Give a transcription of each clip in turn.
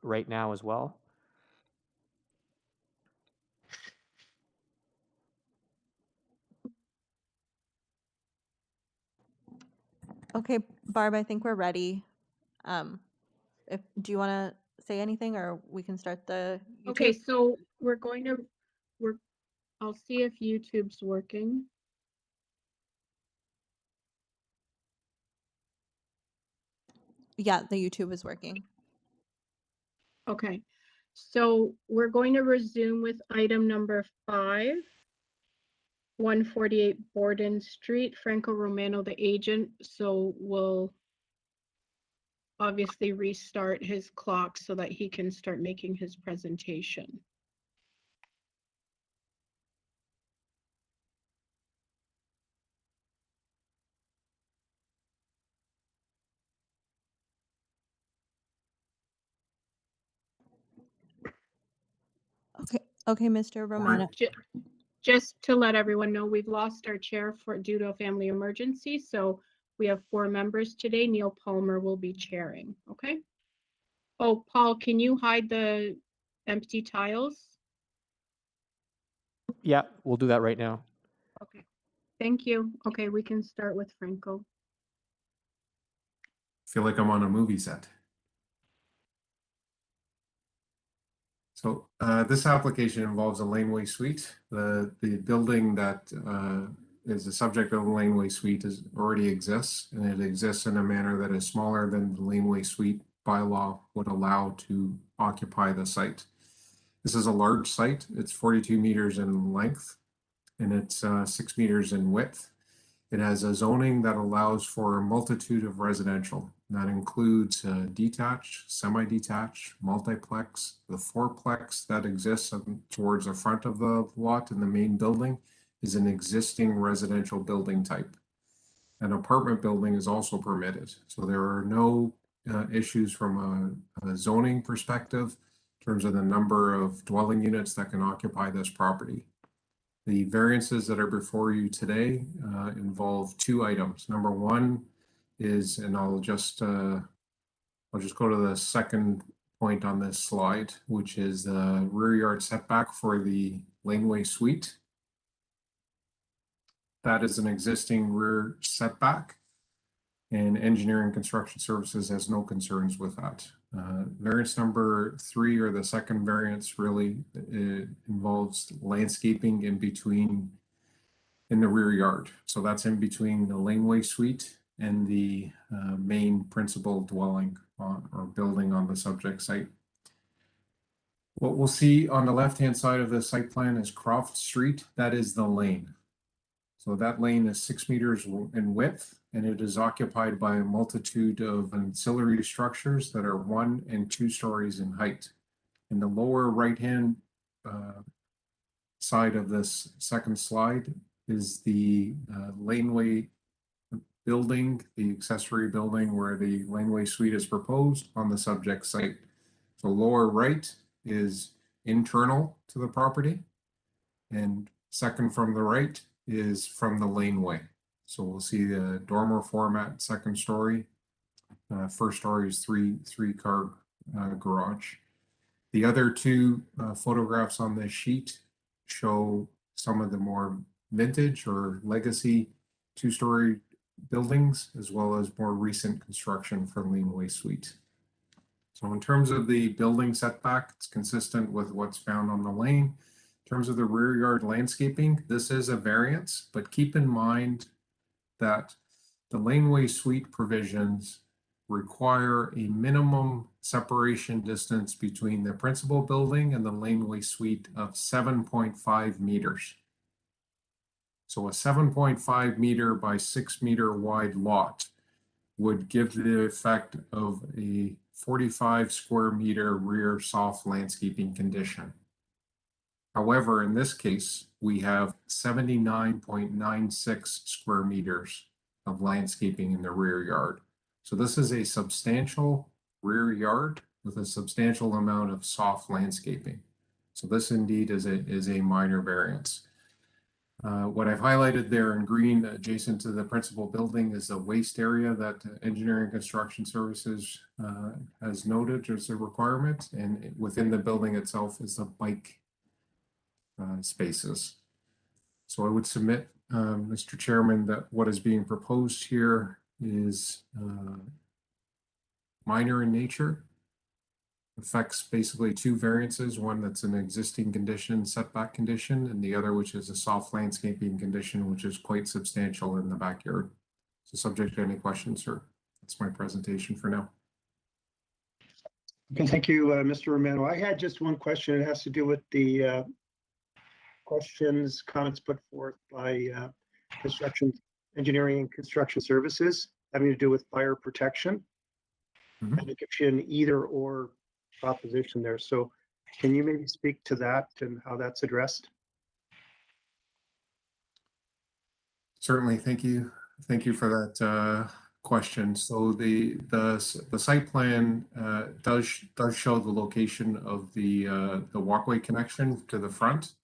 right now as well. Okay, Barb, I think we're ready. Do you want to say anything, or we can start the YouTube? Okay, so I'll see if YouTube's working. Yeah, the YouTube is working. Okay, so we're going to resume with item number 5, 148 Bowden Street, Franco Romano, the agent. So we'll obviously restart his clock so that he can start making his presentation. Okay, Mr. Romano. Just to let everyone know, we've lost our chair due to a family emergency. So we have 4 members today. Neil Palmer will be chairing. Okay. Oh, Paul, can you hide the empty tiles? Yeah, we'll do that right now. Okay. Thank you. Okay, we can start with Franco. Feel like I'm on a movie set. So this application involves a laneway suite. The building that is the subject of the laneway suite already exists, and it exists in a manner that is smaller than the laneway suite bylaw would allow to occupy the site. This is a large site. It's 42 meters in length, and it's 6 meters in width. It has a zoning that allows for a multitude of residential. That includes detached, semi-detached, multiplex. The fourplex that exists towards the front of the lot in the main building is an existing residential building type. An apartment building is also permitted. So there are no issues from a zoning perspective in terms of the number of dwelling units that can occupy this property. The variances that are before you today involve 2 items. Number 1 is, and I'll just go to the second point on this slide, which is the rear yard setback for the laneway suite. That is an existing rear setback, and engineering construction services has no concerns with that. Variance number 3, or the second variance, really involves landscaping in the rear yard. So that's in between the laneway suite and the main principal dwelling or building on the subject site. What we'll see on the left-hand side of the site plan is Croft Street. That is the lane. So that lane is 6 meters in width, and it is occupied by a multitude of ancillary structures that are 1 and 2 stories in height. In the lower right-hand side of this second slide is the laneway building, the accessory building where the laneway suite is proposed on the subject site. So lower right is internal to the property, and second from the right is from the laneway. So we'll see the dormer format second story. First story is three car garage. The other 2 photographs on this sheet show some of the more vintage or legacy 2-story buildings, as well as more recent construction for laneway suite. So in terms of the building setback, it's consistent with what's found on the lane. In terms of the rear yard landscaping, this is a variance, but keep in mind that the laneway suite provisions require a minimum separation distance between the principal building and the laneway suite of 7.5 meters. So a 7.5 meter by 6 meter wide lot would give the effect of a 45 square meter rear soft landscaping condition. However, in this case, we have 79.96 square meters of landscaping in the rear yard. So this is a substantial rear yard with a substantial amount of soft landscaping. So this indeed is a minor variance. What I've highlighted there in green adjacent to the principal building is a waste area that Engineering Construction Services has noted as a requirement, and within the building itself is the bike spaces. So I would submit, Mr. Chairman, that what is being proposed here is minor in nature. Affects basically two variances, one that's an existing condition, setback condition, and the other which is a soft landscaping condition, which is quite substantial in the backyard. So subject to any questions, sir. That's my presentation for now. Okay, thank you, Mr. Romano. I had just one question. It has to do with the comments put forth by Engineering and Construction Services having to do with fire protection. Mhm. And it gives you an either or proposition there. So can you maybe speak to that and how that's addressed? Certainly, thank you. Thank you for that question. So the site plan does show the location of the walkway connection to the front,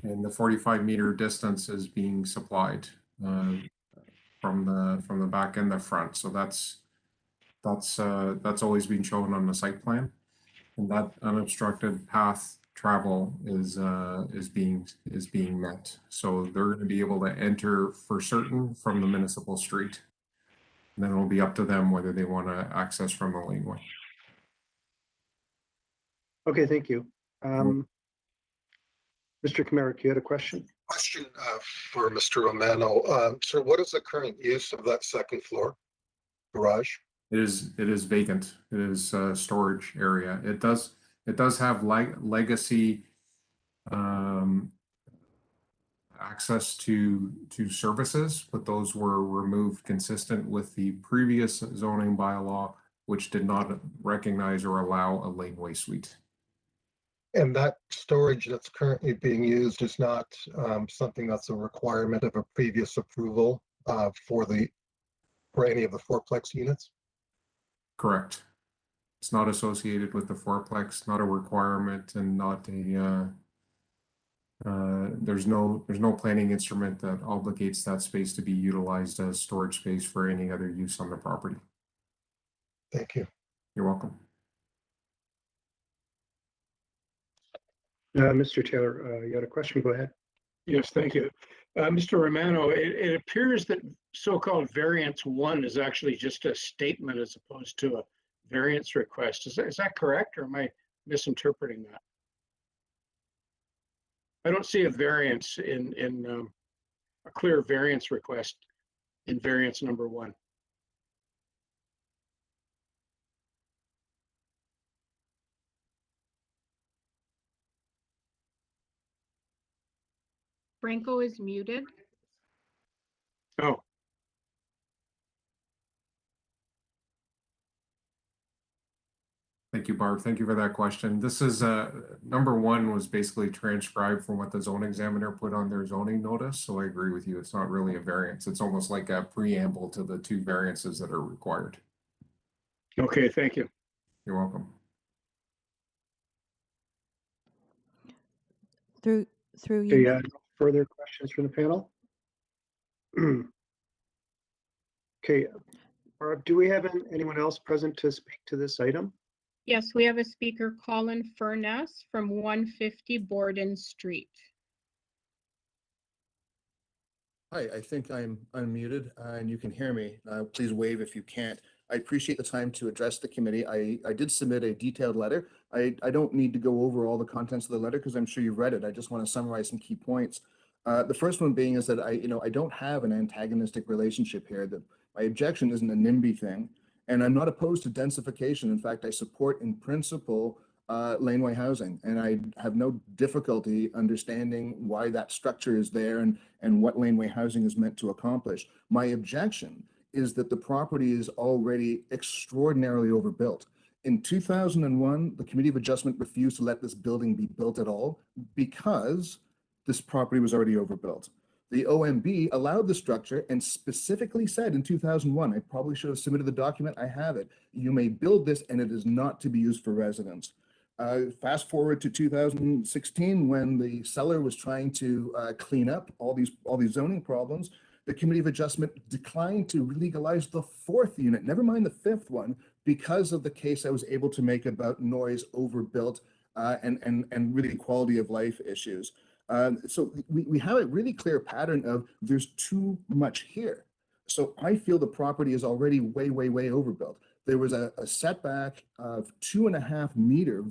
and the 45-meter distance is being supplied from the back and the front. So that's always been shown on the site plan, and that unobstructed path travel is being met. So they're going to be able to enter for certain from the municipal street. And then it'll be up to them whether they want to access from the laneway. Okay, thank you. Mr. Kamarick, you had a question? Question for Mr. Romano. Sir, what is the current use of that second floor garage? It is vacant. It is a storage area. It does have legacy access to services, but those were removed consistent with the previous zoning bylaw, which did not recognize or allow a laneway suite. And that storage that's currently being used is not something that's a requirement of a previous approval for any of the fourplex units? Correct. It's not associated with the fourplex, not a requirement, and not a there's no planning instrument that obligates that space to be utilized as storage space for any other use on the property. Thank you. You're welcome. Mr. Taylor, you had a question? Go ahead. Yes, thank you. Mr. Romano, it appears that so-called variance 1 is actually just a statement as opposed to a variance request. Is that correct, or am I misinterpreting that? I don't see a variance in a clear variance request in variance number 1. Franco is muted. Oh, Thank you, Barb. Thank you for that question. This is number 1 was basically transcribed from what the zoning examiner put on their zoning notice. So I agree with you. It's not really a variance. It's almost like a preamble to the 2 variances that are required. okay, thank you. You're welcome. Through you. Okay, no further questions from the panel? Okay, Barb, do we have anyone else present to speak to this item? Yes, we have a speaker, Colin Furness from 150 Bowden Street. Hi, I think I'm unmuted and you can hear me. Please wave if you can't. I appreciate the time to address the committee. I did submit a detailed letter. I don't need to go over all the contents of the letter because I'm sure you've read it. I just want to summarize some key points. The first one being is that I don't have an antagonistic relationship here. That my objection isn't a NIMBY thing, and I'm not opposed to densification. In fact, I support in principle laneway housing, and I have no difficulty understanding why that structure is there and what laneway housing is meant to accomplish. My objection is that the property is already extraordinarily overbuilt. In 2001, the Committee of Adjustment refused to let this building be built at all because this property was already overbuilt. The OMB allowed the structure and specifically said in 2001, I probably should have submitted the document, I have it, you may build this and it is not to be used for residence. Fast forward to 2016, when the seller was trying to clean up all these zoning problems, the Committee of Adjustment declined to legalize the 4th unit, never mind the 5th one, because of the case I was able to make about noise, overbuilt, and really quality of life issues. So we have a really clear pattern of there's too much here. So I feel the property is already way overbuilt. There was a setback of 2.5 meter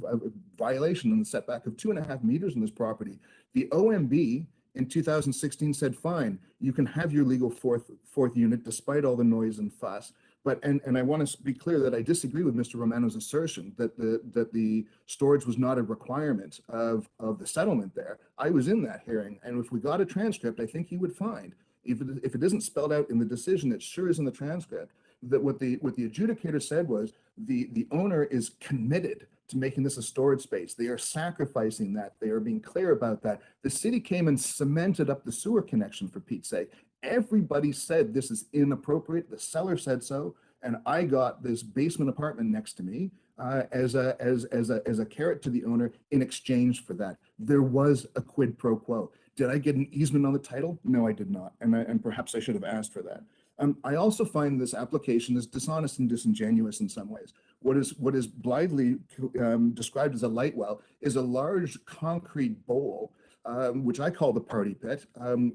violation in the setback of 2.5 meters in this property. The OMB in 2016 said, fine, you can have your legal fourth unit despite all the noise and fuss. But, and I want to be clear that I disagree with Mr. Romano's assertion that the storage was not a requirement of the settlement there. I was in that hearing, and if we got a transcript, I think he would find, if it isn't spelled out in the decision, it sure is in the transcript, that what the adjudicator said was the owner is committed to making this a storage space. They are sacrificing that. They are being clear about that. The city came and cemented up the sewer connection, for Pete's sake. Everybody said this is inappropriate. The seller said so, and I got this basement apartment next to me as a carrot to the owner in exchange for that. There was a quid pro quo. Did I get an easement on the title? No, I did not, and perhaps I should have asked for that. I also find this application is dishonest and disingenuous in some ways. What is blithely described as a light well is a large concrete bowl, which I call the party pit,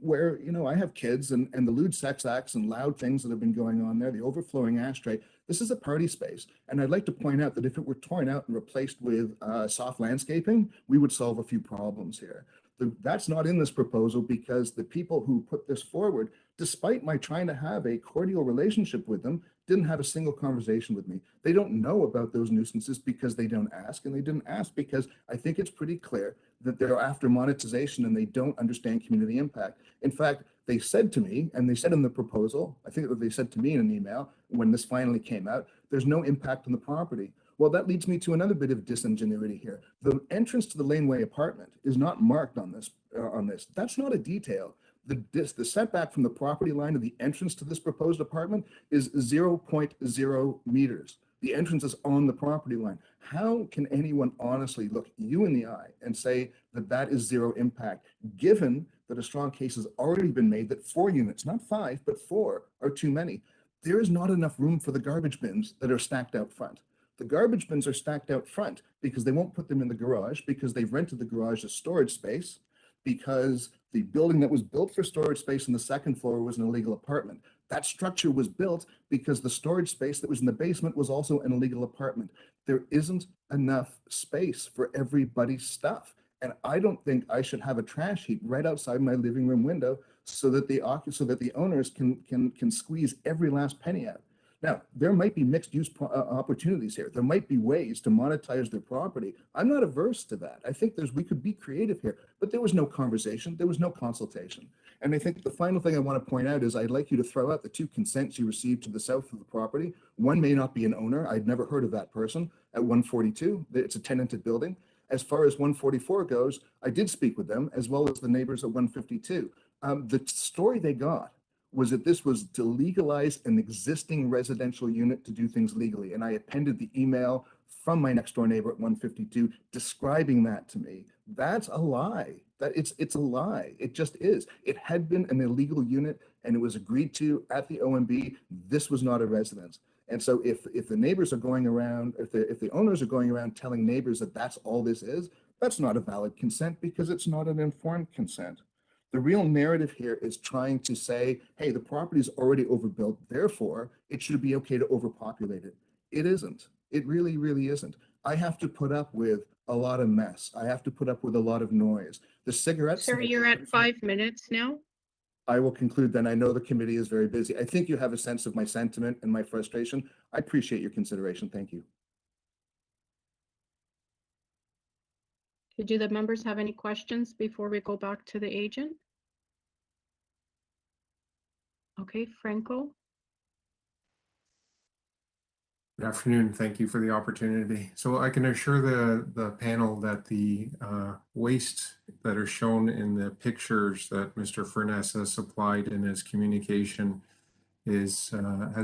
where, you know, I have kids and the lewd sex acts and loud things that have been going on there, the overflowing ashtray. This is a party space. And I'd like to point out that if it were torn out and replaced with soft landscaping, we would solve a few problems here. That's not in this proposal because the people who put this forward, despite my trying to have a cordial relationship with them, didn't have a single conversation with me. They don't know about those nuisances because they don't ask, and they didn't ask because I think it's pretty clear that they're after monetization and they don't understand community impact. In fact, they said to me, and they said in the proposal, I think that they said to me in an email when this finally came out, there's no impact on the property. Well, that leads me to another bit of disingenuity here. The entrance to the laneway apartment is not marked on this. That's not a detail. The setback from the property line to the entrance to this proposed apartment is 0.0 meters. The entrance is on the property line. How can anyone honestly look you in the eye and say that that is zero impact, given that a strong case has already been made that 4 units, not 5, but 4 are too many? There is not enough room for the garbage bins that are stacked out front. The garbage bins are stacked out front because they won't put them in the garage, because they've rented the garage as storage space, because the building that was built for storage space on the 2nd floor was an illegal apartment. That structure was built because the storage space that was in the basement was also an illegal apartment. There isn't enough space for everybody's stuff. And I don't think I should have a trash heap right outside my living room window so that the owners can squeeze every last penny out. Now, there might be mixed use opportunities here. There might be ways to monetize their property. I'm not averse to that. I think we could be creative here, but there was no conversation. There was no consultation. And I think the final thing I want to point out is I'd like you to throw out the 2 consents you received to the south of the property. One may not be an owner. I'd never heard of that person. At 142, it's a tenanted building. As far as 144 goes, I did speak with them as well as the neighbors at 152. The story they got was that this was to legalize an existing residential unit to do things legally. And I appended the email from my next door neighbor at 152 describing that to me. That's a lie. It's a lie. It just is. It had been an illegal unit and it was agreed to at the OMB. This was not a residence. And so if the neighbors are going around, if the owners are going around telling neighbors that that's all this is, that's not a valid consent because it's not an informed consent. The real narrative here is trying to say, hey, the property is already overbuilt, therefore it should be okay to overpopulate it. It isn't. It really, really isn't. I have to put up with a lot of mess. I have to put up with a lot of noise. The cigarettes. Sir, you're at 5 minutes now. I will conclude then. I know the committee is very busy. I think you have a sense of my sentiment and my frustration. I appreciate your consideration. Thank you. Do the members have any questions before we go back to the agent? Okay, Franco. Good afternoon. Thank you for the opportunity. So I can assure the panel that the waste that are shown in the pictures that Mr. Furness has supplied in his communication has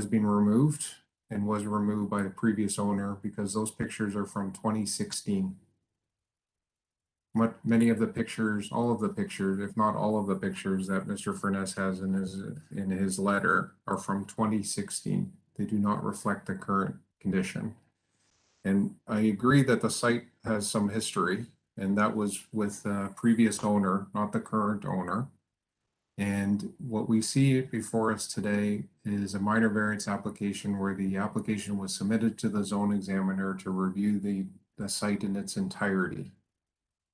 been removed and was removed by the previous owner because those pictures are from 2016. many of the pictures, all of the pictures, if not all of the pictures that Mr. Furness has in his letter are from 2016. They do not reflect the current condition. And I agree that the site has some history, and that was with the previous owner, not the current owner. And what we see before us today is a minor variance application where the application was submitted to the zone examiner to review the site in its entirety.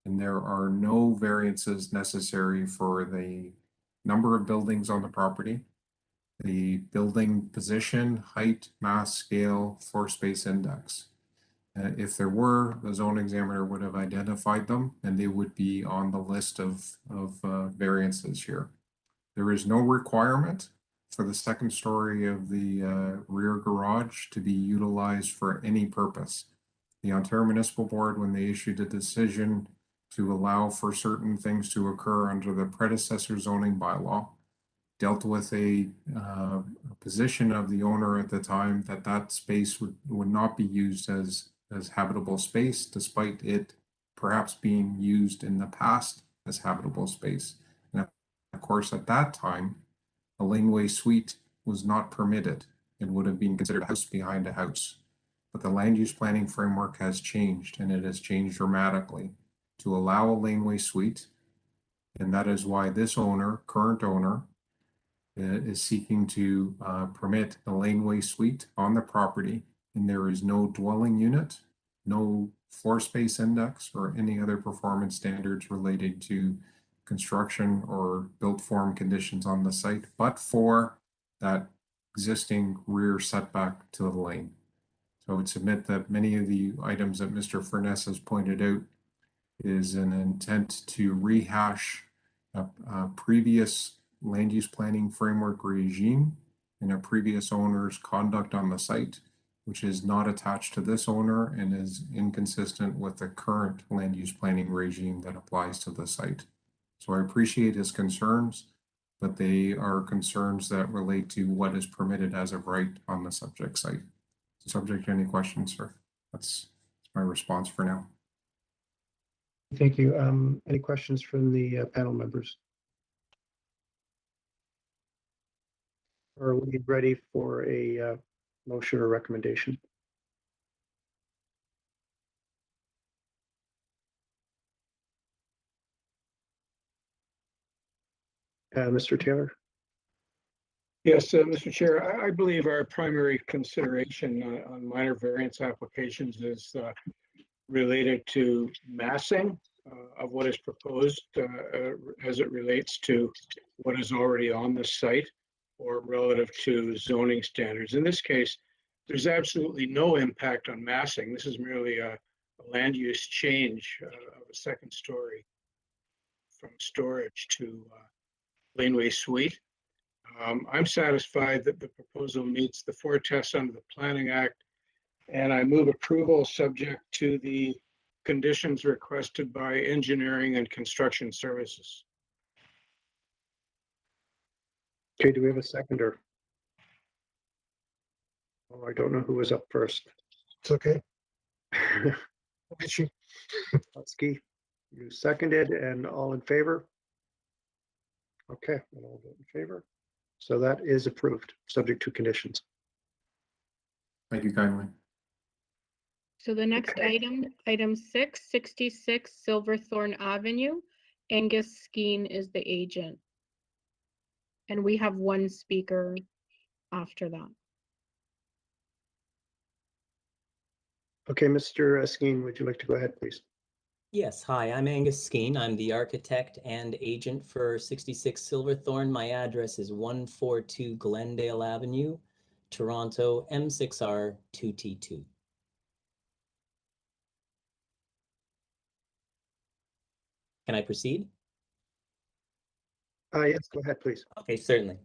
And there are no variances necessary for the number of buildings on the property, the building position, height, mass, scale, floor space index. If there were, the zone examiner would have identified them and they would be on the list of variances here. There is no requirement for the second story of the rear garage to be utilized for any purpose. The Ontario Municipal Board, when they issued a decision to allow for certain things to occur under the predecessor zoning bylaw, dealt with a position of the owner at the time that that space would not be used as habitable space, despite it perhaps being used in the past as habitable space. And of course, at that time, a laneway suite was not permitted and would have been considered a house behind a house. But the land use planning framework has changed, and it has changed dramatically to allow a laneway suite. And that is why this owner, current owner, is seeking to permit a laneway suite on the property, and there is no dwelling unit, no floor space index, or any other performance standards related to construction or built form conditions on the site, but for that existing rear setback to the lane. So I would submit that many of the items that Mr. Furness has pointed out is an intent to rehash a previous land use planning framework regime and a previous owner's conduct on the site, which is not attached to this owner and is inconsistent with the current land use planning regime that applies to the site. So I appreciate his concerns, but they are concerns that relate to what is permitted as of right on the subject site. Subject to any questions, sir? That's my response for now. Thank you. Any questions from the panel members? Are we ready for a motion or recommendation? Mr. Taylor? Yes, Mr. Chair, I believe our primary consideration on minor variance applications is related to massing of what is proposed as it relates to what is already on the site or relative to zoning standards. In this case, there's absolutely no impact on massing. This is merely a land use change of a second story from storage to laneway suite. I'm satisfied that the proposal meets the 4 tests under the Planning Act, and I move approval subject to the conditions requested by engineering and construction services. Okay, do we have a seconder? Oh, I don't know who was up first. It's okay. Issue. Husky, you seconded, and all in favor? Okay, and all vote in favor. So that is approved, subject to conditions. Thank you kindly. So the next item 6, 66 Silverthorn Avenue. Angus Skeen is the agent. And we have one speaker after that. Okay, Mr. Skeen, would you like to go ahead, please? Yes, hi, I'm Angus Skeen. I'm the architect and agent for 66 Silverthorn. My address is 142 Glendale Avenue, Toronto, M6R 2T2. Can I proceed? Yes, go ahead, please. Okay, certainly.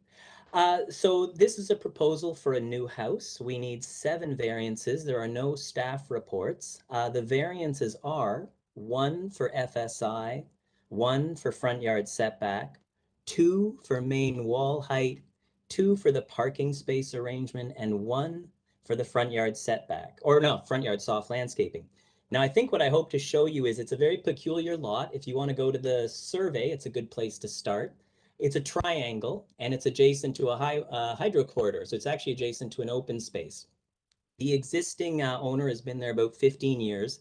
So this is a proposal for a new house. We need 7 variances. There are no staff reports. The variances are 1 for FSI, 1 for front yard setback, 2 for main wall height, 2 for the parking space arrangement, and 1 for the front yard setback, or no, front yard soft landscaping. Now, I think what I hope to show you is it's a very peculiar lot. If you want to go to the survey, it's a good place to start. It's a triangle, and it's adjacent to a hydro corridor, so it's actually adjacent to an open space. The existing owner has been there about 15 years,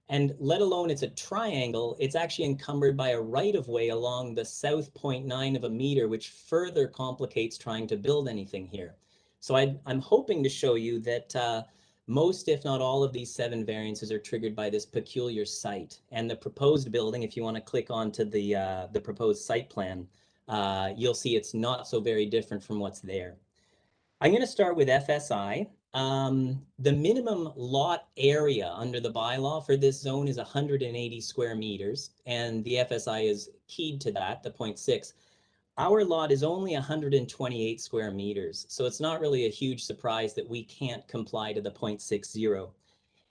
and let alone it's a triangle, it's actually encumbered by a right-of-way along the south 0.9 of a meter, which further complicates trying to build anything here. So I'm hoping to show you that most, if not all, of these 7 variances are triggered by this peculiar site. And the proposed building, if you want to click onto the proposed site plan, you'll see it's not so very different from what's there. I'm going to start with FSI. The minimum lot area under the bylaw for this zone is 180 square meters, and the FSI is keyed to that, the 0.6. Our lot is only 128 square meters, so it's not really a huge surprise that we can't comply to the 0.60.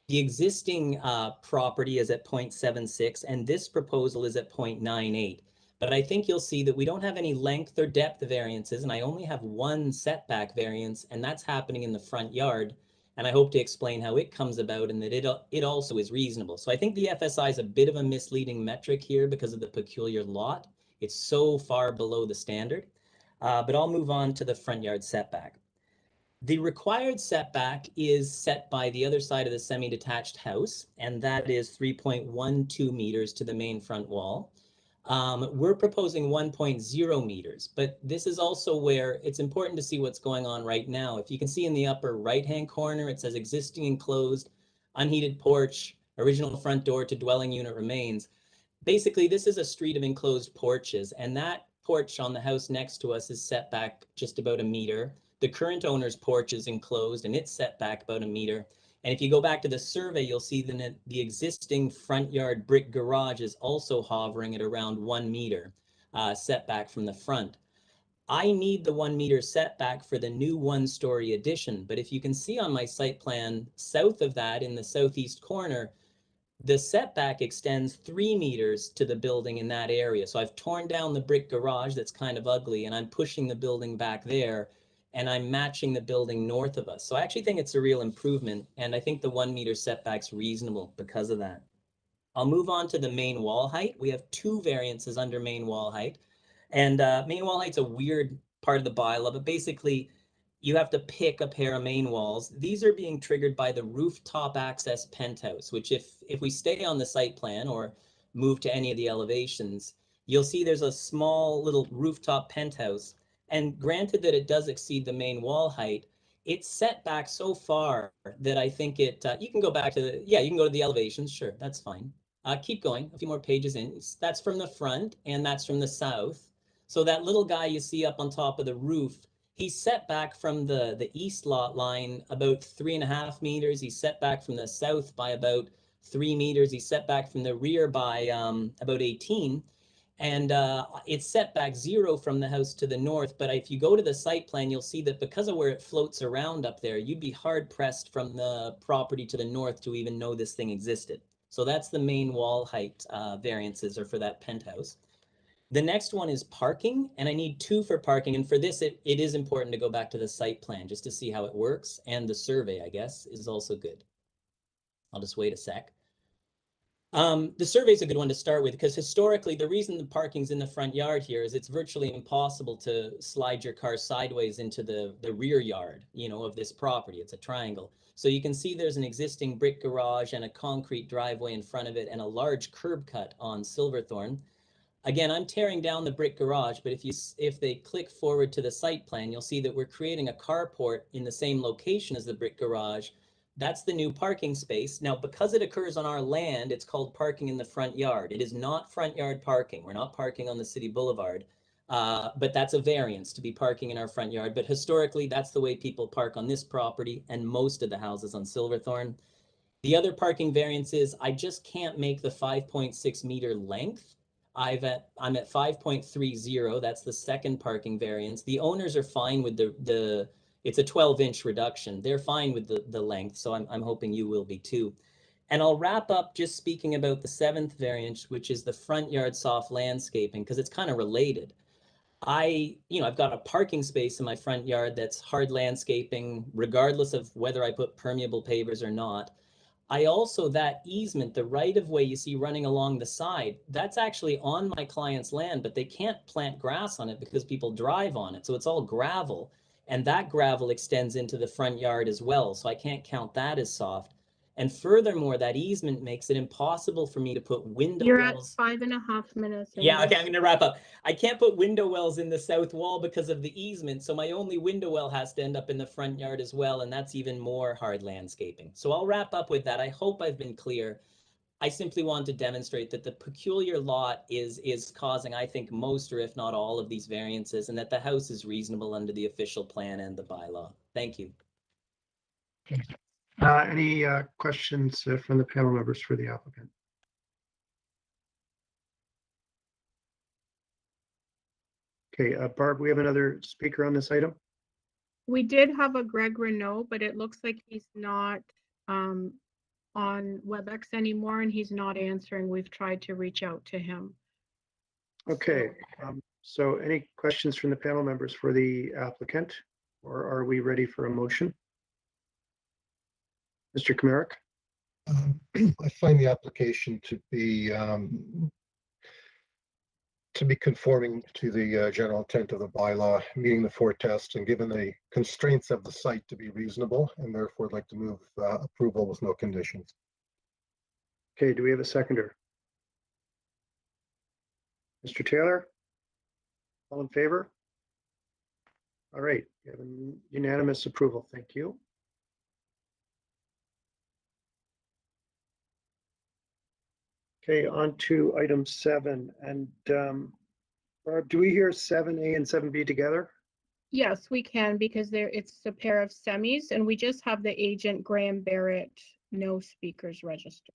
The existing property is at 0.76, and this proposal is at 0.98. But I think you'll see that we don't have any length or depth variances, and I only have one setback variance, and that's happening in the front yard. And I hope to explain how it comes about and that it also is reasonable. So I think the FSI is a bit of a misleading metric here because of the peculiar lot. It's so far below the standard, but I'll move on to the front yard setback. The required setback is set by the other side of the semi-detached house, and that is 3.12 meters to the main front wall. We're proposing 1.0 meters, but this is also where it's important to see what's going on right now. If you can see in the upper right-hand corner, it says existing enclosed, unheated porch, original front door to dwelling unit remains. Basically, this is a street of enclosed porches, and that porch on the house next to us is set back just about a meter. The current owner's porch is enclosed, and it's set back about a meter. And if you go back to the survey, you'll see that the existing front yard brick garage is also hovering at around 1 meter setback from the front. I need the 1 meter setback for the new 1-story addition, but if you can see on my site plan, south of that in the southeast corner, the setback extends 3 meters to the building in that area. So I've torn down the brick garage that's kind of ugly, and I'm pushing the building back there, and I'm matching the building north of us. So I actually think it's a real improvement, and I think the 1 meter setback's reasonable because of that. I'll move on to the main wall height. We have 2 variances under main wall height, and main wall height's a weird part of the bylaw, but basically you have to pick a pair of main walls. These are being triggered by the rooftop access penthouse, which if we stay on the site plan or move to any of the elevations, you'll see there's a small little rooftop penthouse. And granted that it does exceed the main wall height, it's set back so far that I think it, you can go back to you can go to the elevations, sure, that's fine. Keep going, a few more pages in. That's from the front and that's from the south. So that little guy you see up on top of the roof, he's set back from the east lot line about 3.5 meters. He's set back from the south by about 3 meters. He's set back from the rear by about 18. And it's set back 0 from the house to the north. But if you go to the site plan, you'll see that because of where it floats around up there, you'd be hard pressed from the property to the north to even know this thing existed. So that's the main wall height variances are for that penthouse. The next one is parking, and I need 2 for parking. And for this, it is important to go back to the site plan just to see how it works. And the survey, I guess, is also good. I'll just wait a sec. The survey is a good one to start with because historically, the reason the parking's in the front yard here is it's virtually impossible to slide your car sideways into the rear yard, of this property. It's a triangle. So you can see there's an existing brick garage and a concrete driveway in front of it and a large curb cut on Silverthorn. Again, I'm tearing down the brick garage, but if they click forward to the site plan, you'll see that we're creating a carport in the same location as the brick garage. That's the new parking space. Now, because it occurs on our land, it's called parking in the front yard. It is not front yard parking. We're not parking on the city boulevard, but that's a variance to be parking in our front yard. But historically, that's the way people park on this property and most of the houses on Silverthorn. The other parking variance is I just can't make the 5.6 meter length. I'm at 5.30. That's the second parking variance. The owners are fine with it's a 12-inch reduction. They're fine with the length, so I'm hoping you will be too. And I'll wrap up just speaking about the 7th variance, which is the front yard soft landscaping, because it's kind of related. I've got a parking space in my front yard that's hard landscaping, regardless of whether I put permeable pavers or not. I also, that easement, the right of way you see running along the side, that's actually on my client's land, but they can't plant grass on it because people drive on it. So it's all gravel. And that gravel extends into the front yard as well. So I can't count that as soft. And furthermore, that easement makes it impossible for me to put window You're at wells. 5.5 minutes. Yeah, okay, I'm English. gonna wrap up. I can't put window wells in the south wall because of the easement, so my only window well has to end up in the front yard as well, and that's even more hard landscaping. So I'll wrap up with that. I hope I've been clear. I simply want to demonstrate that the peculiar lot is causing, I think, most or if not all of these variances, and that the house is reasonable under the official plan and the bylaw. Thank you. Any questions from the panel members for the applicant? Okay, Barb, we have another speaker on this item. We did have a Greg Renault, but it looks like he's not on WebEx anymore and he's not answering. We've tried to reach out to him. Okay, so any questions from the panel members for the applicant, or are we ready for a motion? Mr. Kamarick? I find the application to be conforming to the general intent of the bylaw, meeting the 4 tests, and given the constraints of the site to be reasonable, and therefore I'd like to move approval with no conditions. Okay, do we have a seconder? Mr. Taylor? All in favor? All right, we have a unanimous approval. Thank you. Okay, on to item 7. And Barb, do we hear 7A and 7B together? Yes, we can because it's a pair of semis and we just have the agent Graham Barrett, no speakers registered.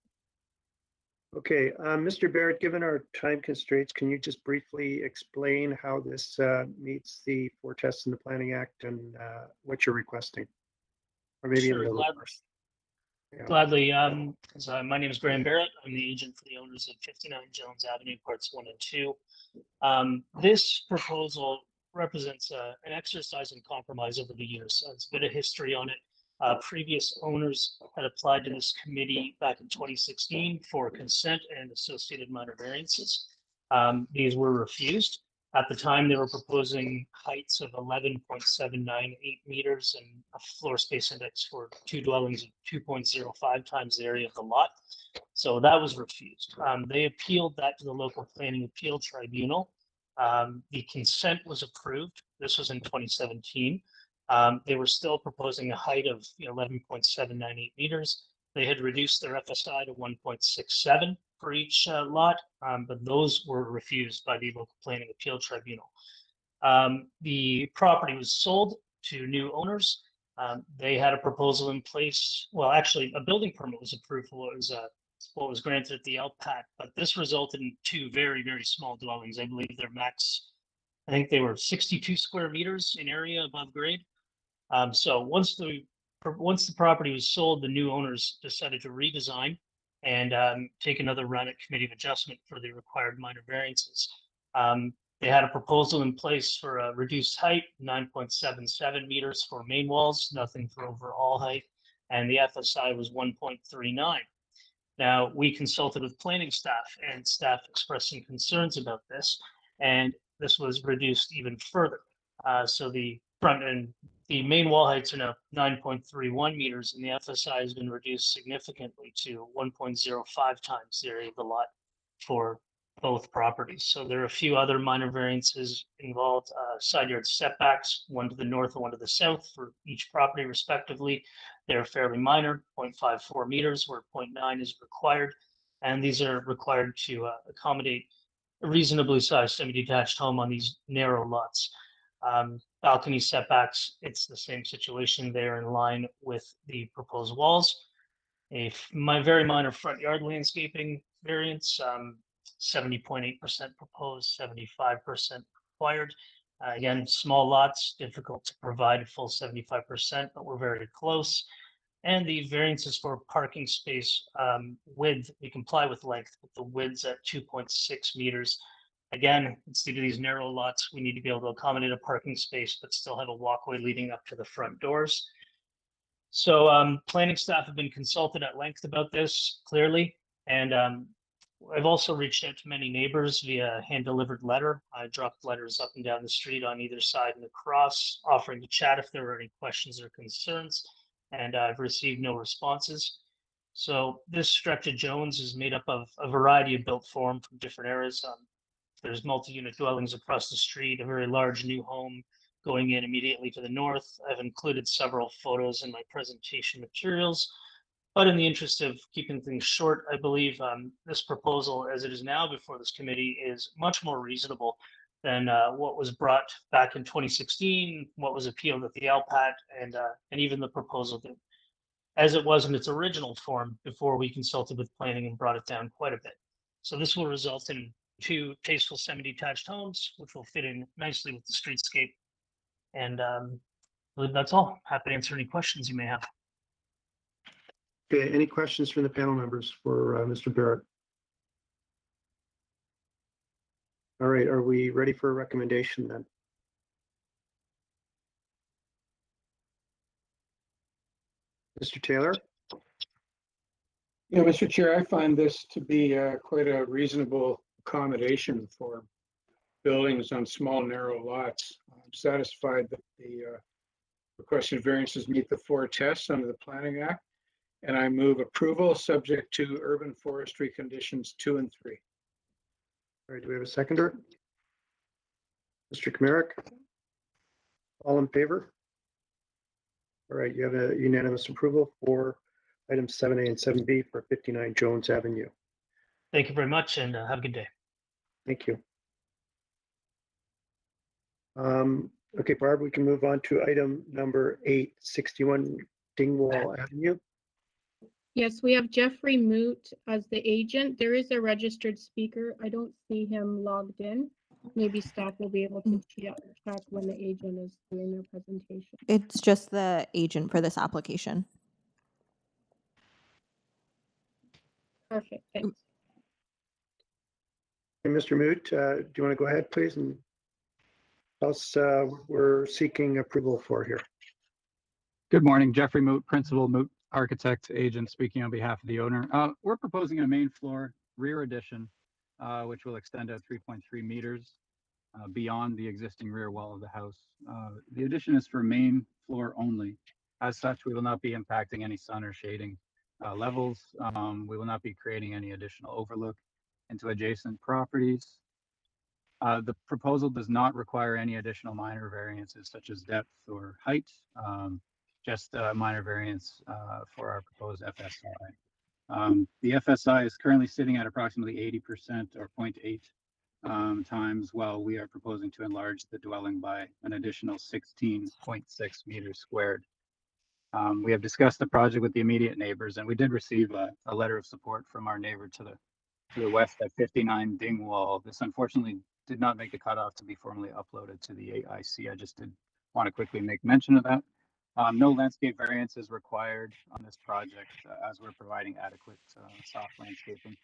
Okay, Mr. Barrett, given our time constraints, can you just briefly explain how this meets the 4 tests in the Planning Act and what you're requesting? Or maybe in a Sure, little gladly. more. Yeah. Gladly. My name is Graham Barrett. I'm the agent for the owners of 59 Jones Avenue, parts 1 and 2. This proposal represents an exercise in compromise over the years. There's a bit of history on it. Previous owners had applied to this committee back in 2016 for consent and associated minor variances. These were refused. At the time, they were proposing heights of 11.798 meters and a floor space index for 2 dwellings of 2.05 times the area of the lot. So that was refused. They appealed that to the local planning appeal tribunal. The consent was approved. This was in 2017. They were still proposing a height of 11.798 meters. They had reduced their FSI to 1.67 for each lot, but those were refused by the local planning appeal tribunal. The property was sold to new owners. They had a proposal in place. Well, actually, a building permit was approved for what was granted at the LPAT, but this resulted in 2 very, very small dwellings. I believe their max, I think they were 62 square meters in area above grade. So once the property was sold, the new owners decided to redesign and take another run at committee of adjustment for the required minor variances. They had a proposal in place for a reduced height, 9.77 meters for main walls, nothing for overall height, and the FSI was 1.39. Now, we consulted with planning staff, and staff expressed some concerns about this, and this was reduced even further. So the front and the main wall heights are now 9.31 meters, and the FSI has been reduced significantly to 1.05 times the area of the lot for both properties. So there are a few other minor variances involved, side yard setbacks, one to the north and one to the south for each property respectively. They're fairly minor, 0.54 meters where 0.9 is required. And these are required to accommodate a reasonably sized semi-detached home on these narrow lots. Balcony setbacks, it's the same situation. They're in line with the proposed walls. My very minor front yard landscaping variance, 70.8% proposed, 75% required. Again, small lots, difficult to provide a full 75%, but we're very close. And the variances for parking space width, we comply with length, but the width's at 2.6 meters. Again, it's due to these narrow lots, we need to be able to accommodate a parking space, but still have a walkway leading up to the front doors. So planning staff have been consulted at length about this, clearly. And I've also reached out to many neighbors via hand-delivered letter. I dropped letters up and down the street on either side and across, offering to chat if there were any questions or concerns, and I've received no responses. So this stretch of Jones is made up of a variety of built form from different eras. There's multi-unit dwellings across the street, a very large new home going in immediately to the north. I've included several photos in my presentation materials. But in the interest of keeping things short, I believe this proposal, as it is now before this committee, is much more reasonable than what was brought back in 2016, what was appealed at the LPAT, and even the proposal that, as it was in its original form before we consulted with planning and brought it down quite a bit. So this will result in 2 tasteful semi-detached homes, which will fit in nicely with the streetscape. And I believe that's all. Happy to answer any questions you may have. Okay, any questions from the panel members for Mr. Barrett? All right, are we ready for a recommendation then? Mr. Taylor? Yeah, Mr. Chair, I find this to be quite a reasonable accommodation for buildings on small, narrow lots. I'm satisfied that the requested variances meet the 4 tests under the Planning Act, and I move approval subject to urban forestry conditions 2 and 3. All right, do we have a seconder? Mr. Kamarick? All in favor? All right, you have a unanimous approval for items 7A and 7B for 59 Jones Avenue. Thank you very much, and have a good day. Thank you. Okay, Barb, we can move on to item number 8, 61 Dingwall Avenue. Yes, we have Jeffrey Moot as the agent. There is a registered speaker. I don't see him logged in. Maybe staff will be able to check when the agent is doing their presentation. It's just the agent for this application. Perfect, thanks. Hey, Mr. Moot, do you want to go ahead, please, and tell us we're seeking approval for here? Good morning, Jeffrey Moot, Principal Moot Architect Agent, speaking on behalf of the owner. We're proposing a main floor rear addition, which will extend out 3.3 meters beyond the existing rear wall of the house. The addition is for main floor only. As such, we will not be impacting any sun or shading levels. We will not be creating any additional overlook into adjacent properties. The proposal does not require any additional minor variances such as depth or height, just a minor variance for our proposed FSI. The FSI is currently sitting at approximately 80% or 0.8 times, while we are proposing to enlarge the dwelling by an additional 16.6 meters squared. We have discussed the project with the immediate neighbors, and we did receive a letter of support from our neighbor to the west at 59 Dingwall. This unfortunately did not make the cutoff to be formally uploaded to the AIC. I just did want to quickly make mention of that. No landscape variance is required on this project as we're providing adequate soft landscaping.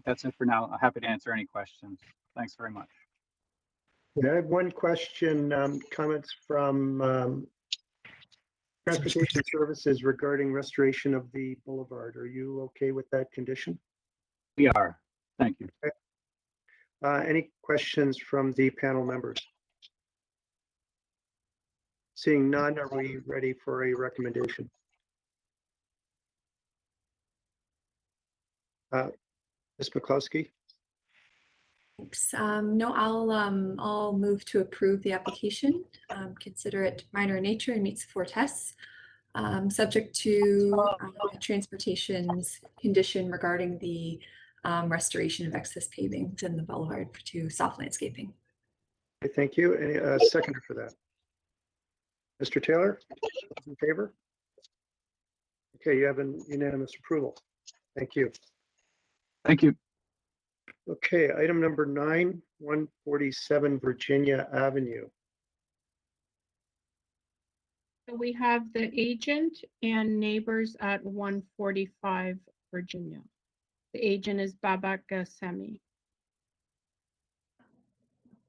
That's it for now. I'm happy to answer any questions. Thanks very much. Yeah, I have one question, comments from Transportation Services regarding restoration of the boulevard. Are you okay with that condition? We are. Thank you. Okay. Any questions from the panel members? Seeing none, are we ready for a recommendation? Ms. McCluskey? Thanks. No, I'll move to approve the application. Consider it minor in nature and meets the 4 tests. Subject to transportation's condition regarding the restoration of excess paving within the boulevard to soft landscaping. Okay, thank you. Any seconder for that? Mr. Taylor, in favor? Okay, you have an unanimous approval. Thank you. Thank you. Okay, item number 9, 147 Virginia Avenue. So we have the agent and neighbors at 145 Virginia. The agent is Babak Semi.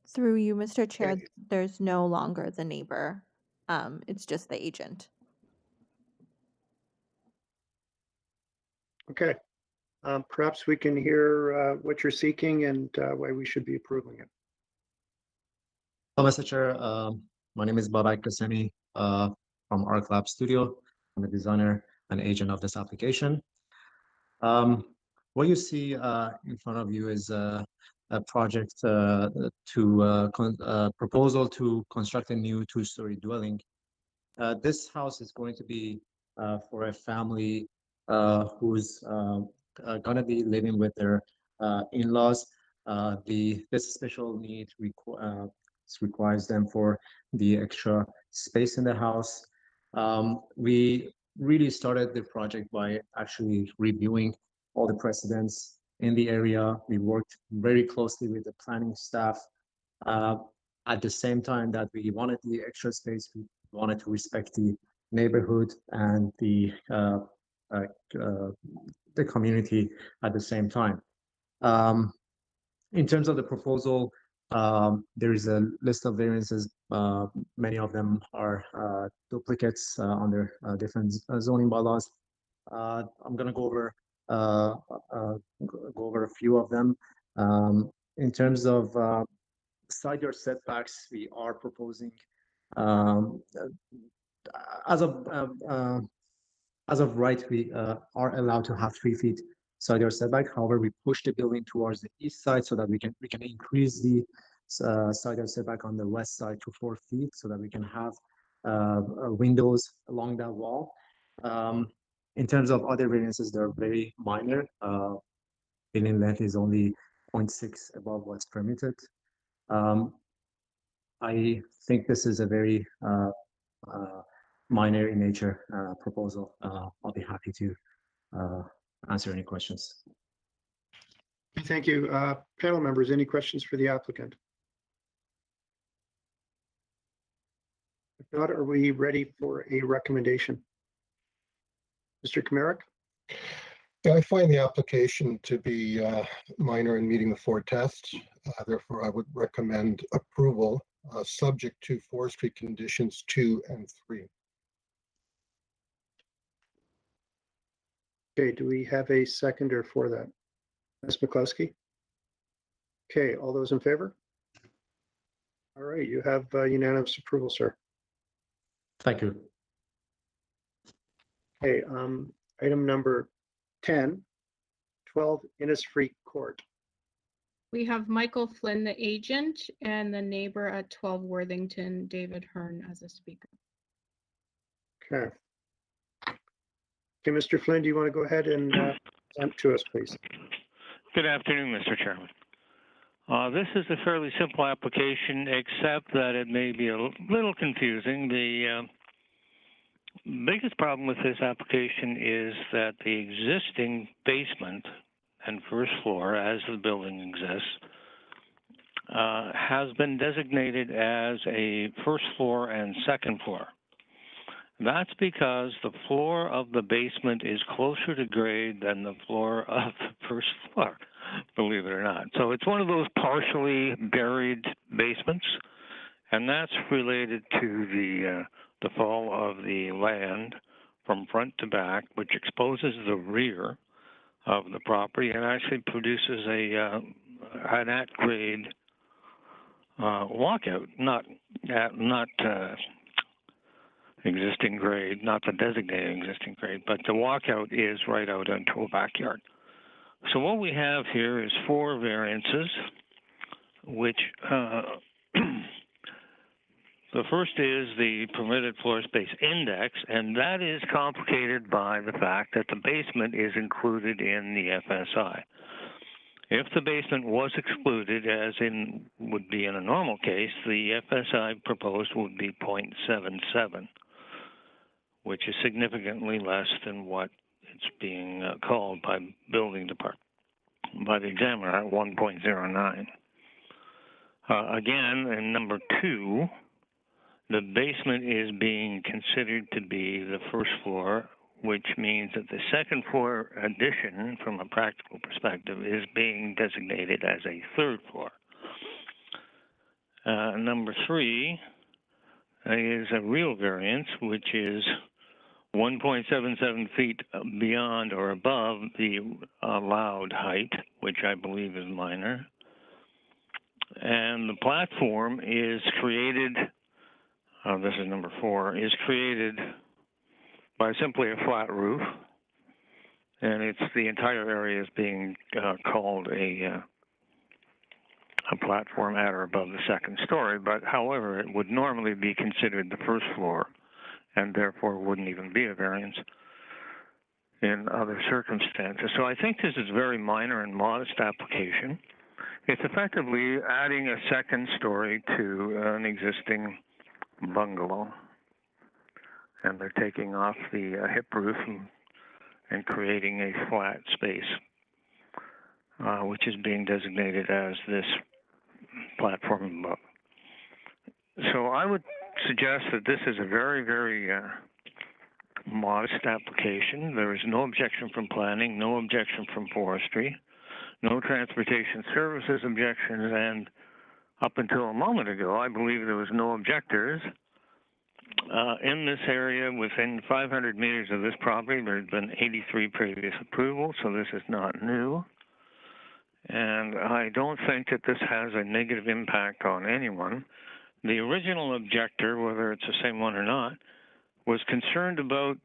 Through you, Mr. Chair, there's no longer the neighbor. It's just the agent. Okay. Perhaps we can hear what you're seeking and why we should be approving it. Hello, Mr. Chair. My name is Babak Kasemi from Arc Lab Studio. I'm the designer and agent of this application. What you see in front of you is a project proposal to construct a new two-story dwelling. This house is going to be for a family who's going to be living with their in-laws. This special need requires them for the extra space in the house. We really started the project by actually reviewing all the precedents in the area. We worked very closely with the planning staff. At the same time that we wanted the extra space, we wanted to respect the neighborhood and the community at the same time. In terms of the proposal, there is a list of variances. Many of them are duplicates under different zoning bylaws. I'm going to go over a few of them. In terms of side yard setbacks, we are proposing as of right, we are allowed to have 3 feet side yard setback. However, we push the building towards the east side so that we can increase the side yard setback on the west side to 4 feet, so that we can have windows along that wall. In terms of other variances, they're very minor. Building length is only 0.6 above what's permitted. I think this is a very minor in nature proposal. I'll be happy to answer any questions. Thank you. Panel members, any questions for the applicant? If not, are we ready for a recommendation? Mr. Kamirik? Yeah, I find the application to be minor in meeting the 4 tests. Therefore, I would recommend approval subject to forestry conditions 2 and 3. Okay, do we have a seconder for that? Ms. McCluskey? Okay, all those in favor? All right, you have unanimous approval, sir. Thank you. Okay, item number 10, 12 Innisfree Court. We have Michael Flynn, the agent, and the neighbor at 12 Worthington, David Hearn, as a speaker. Okay. Okay, Mr. Flynn, do you want to go ahead and present to us, please? Good afternoon, Mr. Chairman. This is a fairly simple application, except that it may be a little confusing. The biggest problem with this application is that the existing basement and first floor, as the building exists, has been designated as a first floor and second floor. That's because the floor of the basement is closer to grade than the floor of the first floor, believe it or not. So it's one of those partially buried basements, and that's related to the fall of the land from front to back, which exposes the rear of the property and actually produces an at-grade walkout, not existing grade, not the designated existing grade, but the walkout is right out into a backyard. So what we have here is 4 variances, which the first is the permitted floor space index, and that is complicated by the fact that the basement is included in the FSI. If the basement was excluded, as in would be in a normal case, the FSI proposed would be 0.77, which is significantly less than what it's being called by building department, by the examiner at 1.09. Again, in number 2, the basement is being considered to be the first floor, which means that the second floor addition, from a practical perspective, is being designated as a third floor. Number 3 is a real variance, which is 1.77 feet beyond or above the allowed height, which I believe is minor. And the platform is created, this is number 4, is created by simply a flat roof. And it's the entire area is being called a platform at or above the second story. But however, it would normally be considered the first floor, and therefore wouldn't even be a variance in other circumstances. So I think this is a very minor and modest application. It's effectively adding a second story to an existing bungalow. And they're taking off the hip roof and creating a flat space, which is being designated as this platform above. So I would suggest that this is a very, very modest application. There is no objection from planning, no objection from forestry, no transportation services objections, and up until a moment ago, I believe there was no objectors. In this area, within 500 meters of this property, there had been 83 previous approvals, so this is not new. And I don't think that this has a negative impact on anyone. The original objector, whether it's the same one or not, was concerned about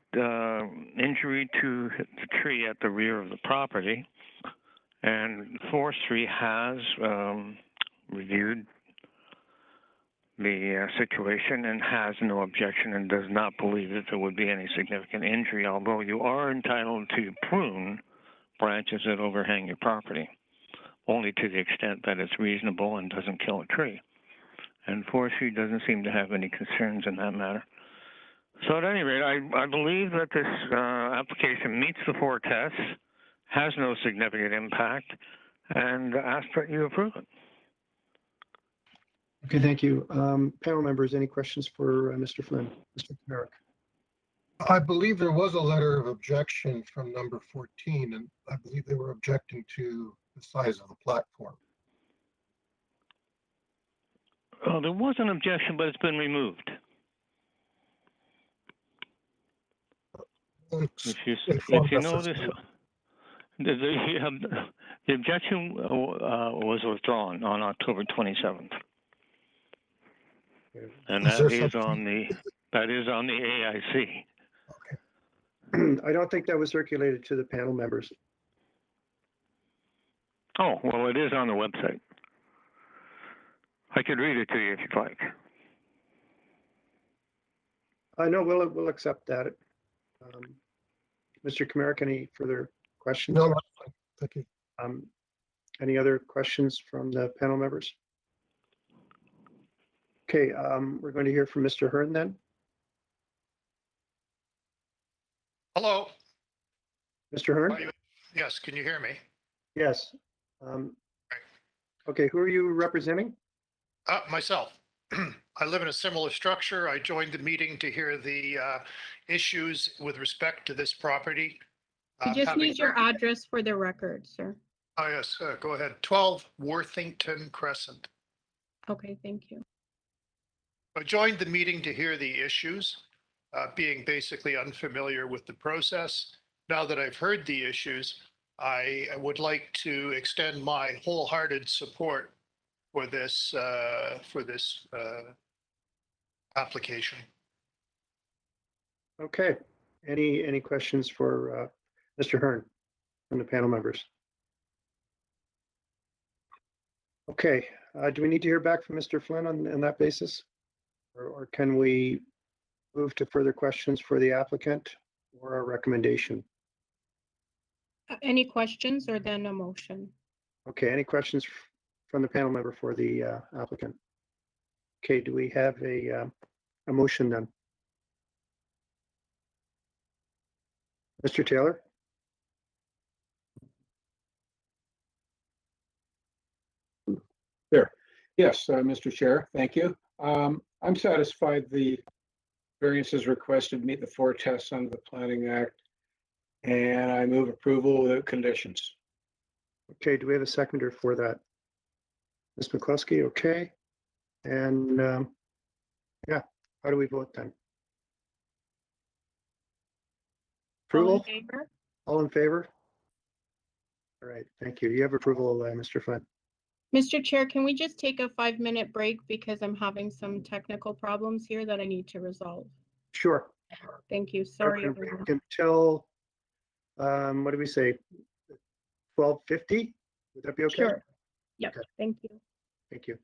injury to the tree at the rear of the property. And forestry has reviewed the situation and has no objection and does not believe that there would be any significant injury, although you are entitled to prune branches that overhang your property, only to the extent that it's reasonable and doesn't kill a tree. And forestry doesn't seem to have any concerns in that matter. So at any rate, I believe that this application meets the 4 tests, has no significant impact, and ask that you approve it. Okay, thank you. Panel members, any questions for Mr. Flynn? Mr. Merrick? I believe there was a letter of objection from number 14, and I believe they were objecting to the size of the platform. Well, there was an objection, but it's been removed. If you notice, the objection was withdrawn on October 27th. And that is on the AIC. Okay. I don't think that was circulated to the panel members. Oh, well, it is on the website. I could read it to you if you'd like. No, we'll accept that. Mr. Kamerick, any further questions? No, thank you. Any other questions from the panel members? Okay, we're going to hear from Mr. Hearn then. Hello. Mr. Hearn? Yes, can you hear me? Yes. Okay, who are you representing? Myself. I live in a similar structure. I joined the meeting to hear the issues with respect to this property. You just need your address for the record, sir. Oh, yes, go ahead. 12 Worthington Crescent. Okay, thank you. I joined the meeting to hear the issues, being basically unfamiliar with the process. Now that I've heard the issues, I would like to extend my wholehearted support for this application. Okay. Any questions for Mr. Hearn from the panel members? Okay. Do we need to hear back from Mr. Flynn on that basis? Or can we move to further questions for the applicant or a recommendation? Any questions or then a motion? Okay, any questions from the panel member for the applicant? Okay, do we have a motion then? Mr. Taylor? There. Yes, Mr. Chair, thank you. I'm satisfied the variances requested meet the 4 tests under the Planning Act, and I move approval without conditions. Okay, do we have a seconder for that? Ms. McCluskey, okay. And yeah, how do we vote then? approval? favor? All in favor? All right, thank you. You have approval, Mr. Flynn. Mr. Chair, can we just take a 5-minute break because I'm having some technical problems here that I need to resolve? Sure. Thank you. Sorry, We everyone. can tell, what do we say? 12:50? Would that be okay? Sure. Yep, Okay. thank you. Thank you.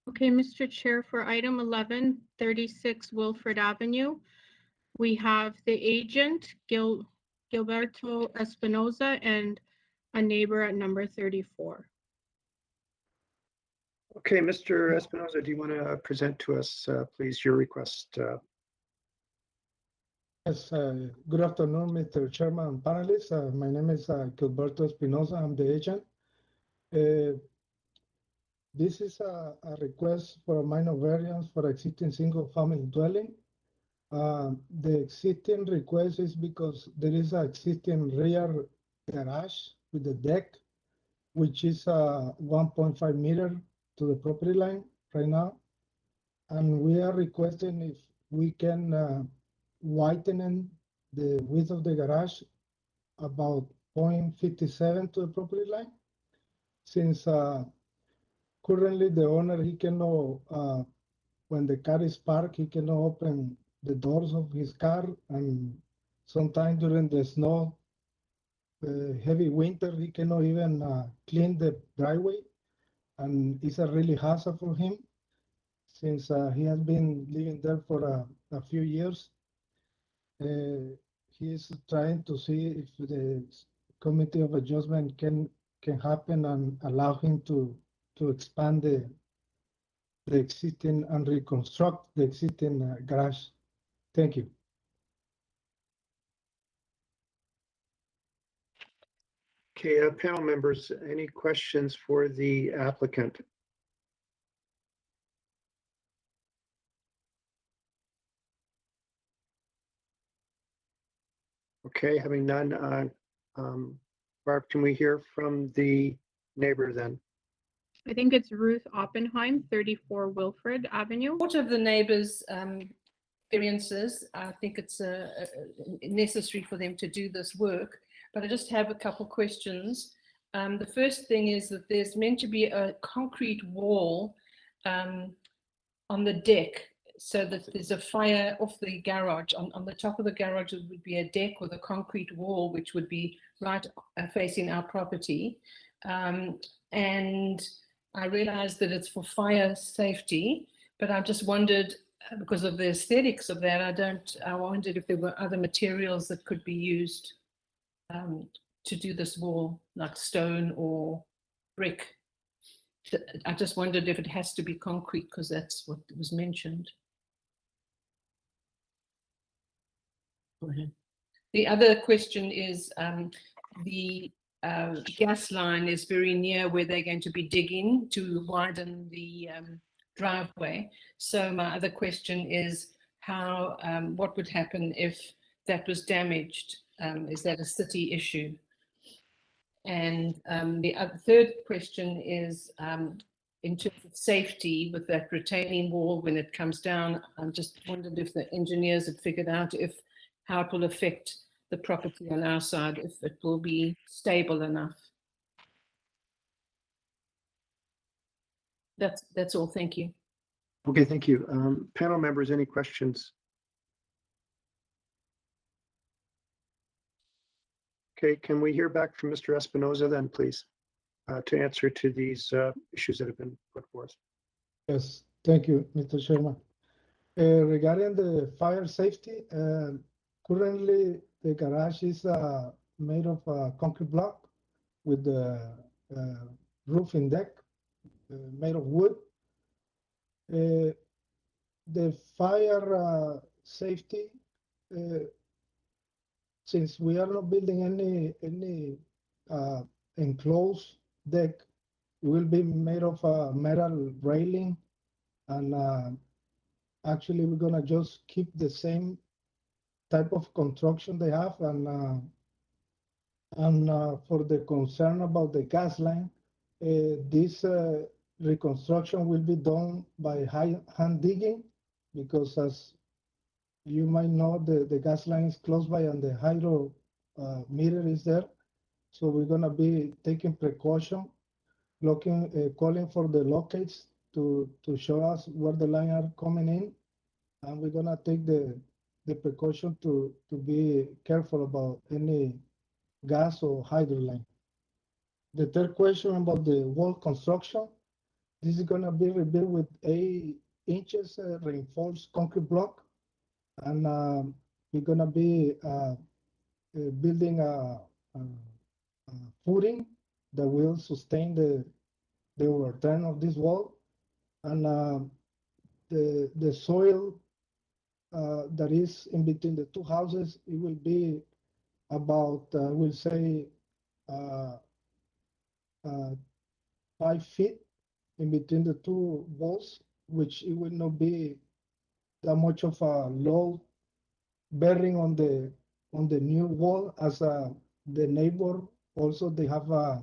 Okay, Mr. Chair, for item 11, 36 Wilfred Avenue, we have the agent, Gilberto Espinoza, and a neighbor at number 34. Okay, Mr. Espinoza, do you want to present to us, please, your request? Yes, good afternoon, Mr. Chairman and panelists. My name is Gilberto Espinoza. I'm the agent. This is a request for a minor variance for existing single-family dwelling. The existing request is because there is an existing rear garage with a deck, which is 1.5 meter to the property line right now. And we are requesting if we can widen the width of the garage about 0.57 to the property line. Since currently the owner, he cannot, when the car is parked, he cannot open the doors of his car, and sometimes during the snow, heavy winter, he cannot even clean the driveway, and it's a really hassle for him since he has been living there for a few years. He is trying to see if the committee of adjustment can happen and allow him to expand the existing and reconstruct the existing garage. Thank you. Okay, panel members, any questions for the applicant? Okay, having none, Barb, can we hear from the neighbor then? I think it's Ruth Oppenheim, 34 Wilfred Avenue. Support of the neighbors' variances. I think it's necessary for them to do this work, but I just have a couple questions. The first thing is that there's meant to be a concrete wall on the deck, so that there's a fire off the garage. On the top of the garage, it would be a deck with a concrete wall, which would be right facing our property. And I realized that it's for fire safety, but I just wondered, because of the aesthetics of that, I wondered if there were other materials that could be used to do this wall, like stone or brick. I just wondered if it has to be concrete, because that's what was mentioned. Go ahead. The other question is the gas line is very near where they're going to be digging to widen the driveway. So my other question is how, what would happen if that was damaged? Is that a city issue? And the third question is in terms of safety with that retaining wall when it comes down. I just wondered if the engineers had figured out how it will affect the property on our side, if it will be stable enough. That's all. Thank you. Okay, thank you. Panel members, any questions? Okay, can we hear back from Mr. Espinoza then, please, to answer to these issues that have been put forth? Yes, thank you, Mr. Chairman. Regarding the fire safety, currently the garage is made of concrete block with the roofing deck made of wood. The fire safety, since we are not building any enclosed deck, it will be made of a metal railing, and actually we're gonna just keep the same type of construction they have, and for the concern about the gas line, this reconstruction will be done by hand digging, because as you might know, the gas line is close by and the hydro meter is there. So we're gonna be taking precaution, calling for the locates to show us where the line are coming in, and we're gonna take the precaution to be careful about any gas or hydro line. The third question about the wall construction, this is gonna be rebuilt with 8 inches reinforced concrete block, and we're gonna be building a footing that will sustain the overturn of this wall, and the soil that is in between the two houses, it will be about we'll say 5 feet in between the two walls, which it will not be that much of a load bearing on the new wall, as the neighbor also they have a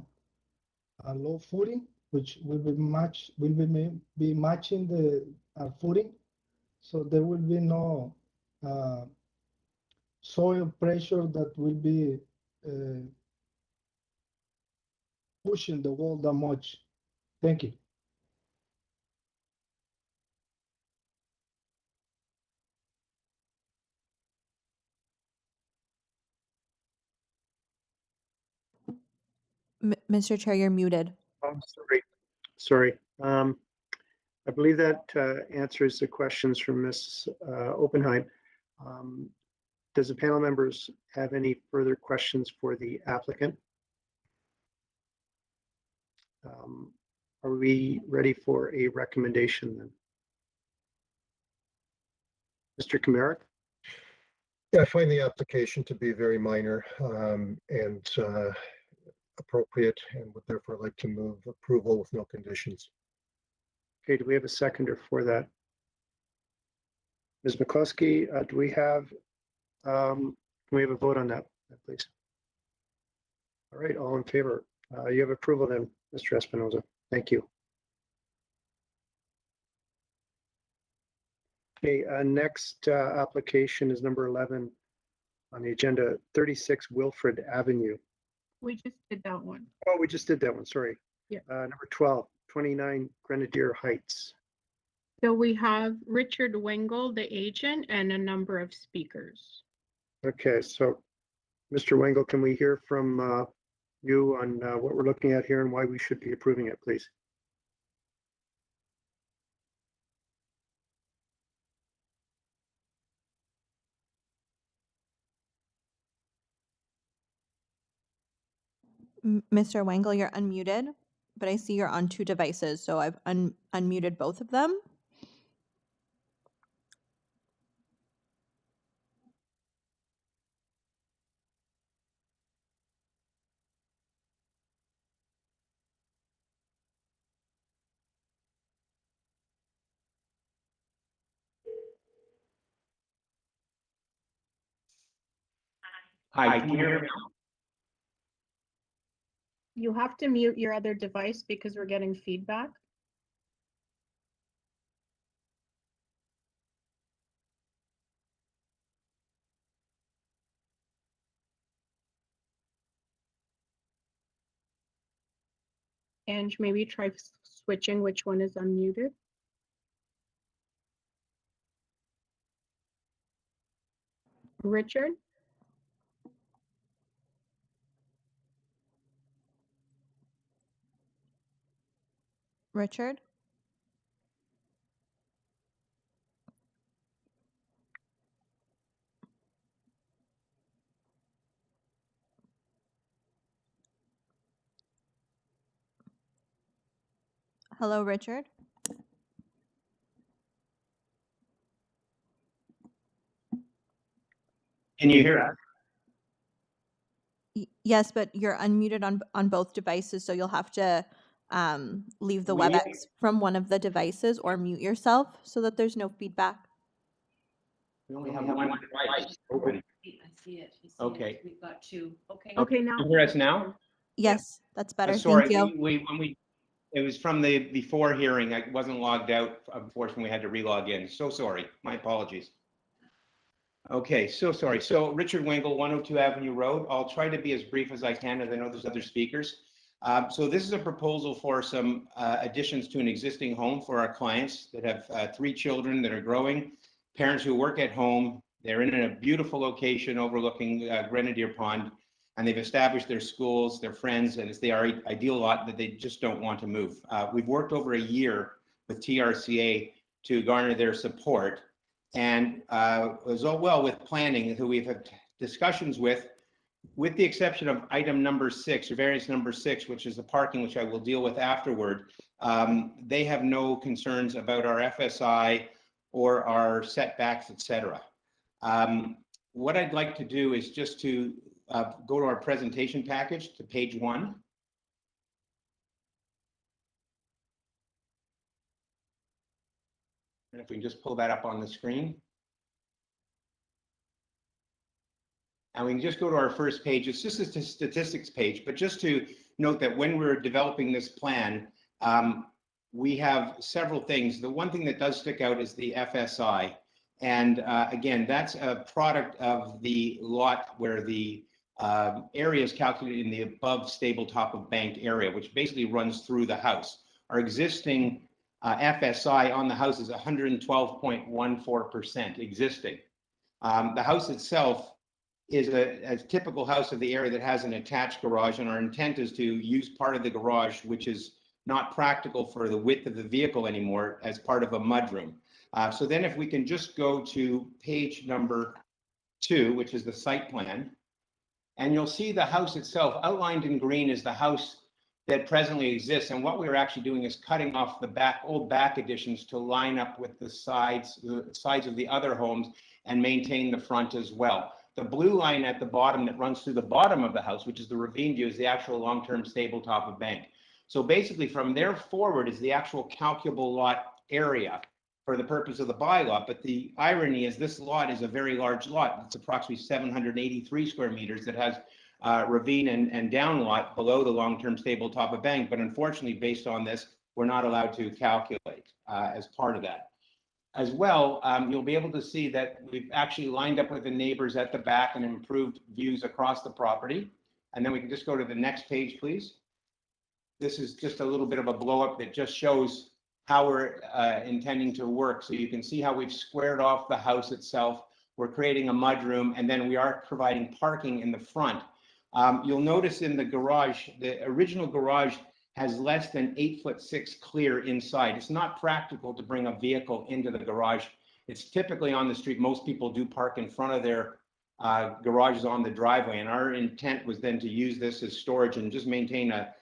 low footing, which will be matching the footing, so there will be no soil pressure that will be pushing the wall that much. Thank you. Mr. Chair, you're muted. Oh, sorry. I believe that answers the questions from Ms. Oppenheim. Does the panel members have any further questions for the applicant? Are we ready for a recommendation then? Mr. Kamara? Yeah, I find the application to be very minor and appropriate, and would therefore like to move approval with no conditions. Okay, do we have a seconder for that? Ms. McCluskey, do we have, can we have a vote on that, please? All right, all in favor. You have approval then, Mr. Espinoza. Thank you. Okay, next application is number 11 on the agenda, 36 Wilfred Avenue. We just did that one. Oh, we just did that one, sorry. Yeah. Number 12, 29 Grenadier Heights. So we have Richard Wengel, the agent, and a number of speakers. Okay, so Mr. Wengel, can we hear from you on what we're looking at here and why we should be approving it, please? Mr. Wengel, you're unmuted, but I see you're on 2 devices, so I've unmuted both of them. Hi, can you hear me? You have to mute your other device because we're getting feedback. And maybe try switching which one is unmuted. Richard? Richard? Hello, Richard? Can you hear us? Yes, but you're unmuted on both devices, so you'll have to leave the WebEx from one of the devices or mute yourself so that there's no feedback. We only have one device open. I see it. Okay. We've got 2. Okay. Okay, now. Can you hear us now? Yes, that's better. Sorry, Thank you. it was from the before hearing. I wasn't logged out. Unfortunately, we had to re-log in. So sorry. My apologies. Okay, so sorry. So Richard Wengel, 102 Avenue Road. I'll try to be as brief as I can, as I know there's other speakers. So this is a proposal for some additions to an existing home for our clients that have 3 children that are growing, parents who work at home. They're in a beautiful location overlooking Grenadier Pond. and they've established their schools, their friends, and it's the ideal lot that they just don't want to move. We've worked over a year with TRCA to garner their support, and as well with planning, who we've had discussions with the exception of item number 6 or variance number 6, which is the parking, which I will deal with afterward. They have no concerns about our FSI or our setbacks, etc. What I'd like to do is just to go to our presentation package to page 1. And if we can just pull that up on the screen. And we can just go to our first page. It's just a statistics page, but just to note that when we're developing this plan, we have several things. The one thing that does stick out is the FSI. And again, that's a product of the lot where the area is calculated in the above stable top of bank area, which basically runs through the house. Our existing FSI on the house is 112.14% existing. The house itself is a typical house of the area that has an attached garage, and our intent is to use part of the garage, which is not practical for the width of the vehicle anymore, as part of a mudroom. So then if we can just go to page number 2, which is the site plan, and you'll see the house itself outlined in green is the house that presently exists. And what we're actually doing is cutting off the old back additions to line up with the sides of the other homes and maintain the front as well. The blue line at the bottom that runs through the bottom of the house, which is the ravine view, is the actual long-term stable top of bank. So basically from there forward is the actual calculable lot area for the purpose of the bylaw. But the irony is this lot is a very large lot. It's approximately 783 square meters that has ravine and down lot below the long-term stable top of bank. But unfortunately, based on this, we're not allowed to calculate as part of that. As well, you'll be able to see that we've actually lined up with the neighbors at the back and improved views across the property. And then we can just go to the next page, please. This is just a little bit of a blow up that just shows how we're intending to work. So you can see how we've squared off the house itself. We're creating a mudroom, and then we are providing parking in the front. You'll notice in the garage, the original garage has less than 8'6" clear inside. It's not practical to bring a vehicle into the garage. It's typically on the street. Most people do park in front of their garages on the driveway. And our intent was then to use this as storage and just maintain a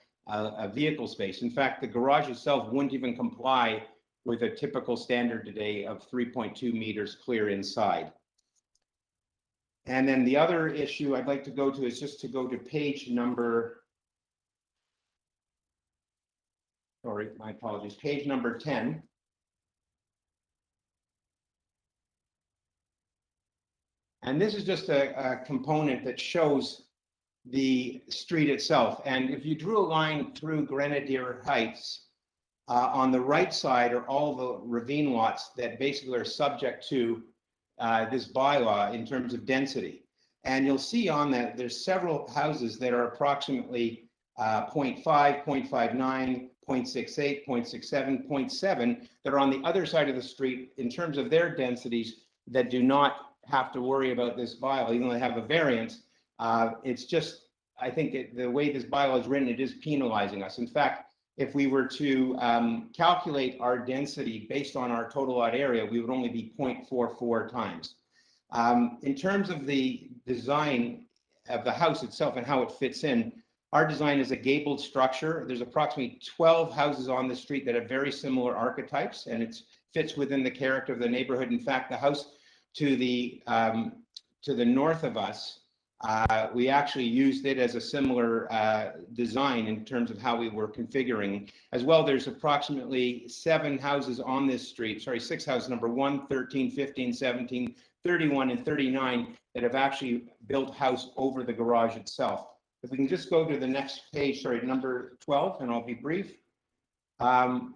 vehicle space. In fact, the garage itself wouldn't even comply with a typical standard today of 3.2 meters clear inside. And then the other issue I'd like to go to is just to go to page number, sorry, my apologies, page number 10. And this is just a component that shows the street itself. And if you drew a line through Grenadier Heights, on the right side are all the ravine lots that basically are subject to this bylaw in terms of density. And you'll see on that there's several houses that are approximately 0.5, 0.59, 0.68, 0.67, 0.7 that are on the other side of the street in terms of their densities that do not have to worry about this bylaw, even though they have a variance. It's just, I think the way this bylaw is written, it is penalizing us. In fact, if we were to calculate our density based on our total lot area, we would only be 0.44 times. In terms of the design of the house itself and how it fits in, our design is a gabled structure. There's approximately 12 houses on the street that have very similar archetypes, and it fits within the character of the neighborhood. In fact, the house to the north of us, we actually used it as a similar design in terms of how we were configuring. As well, there's approximately 7 houses on this street, sorry, 6 houses, number 1, 13, 15, 17, 31, and 39, that have actually built house over the garage itself. If we can just go to the next page, sorry, number 12, and I'll be brief.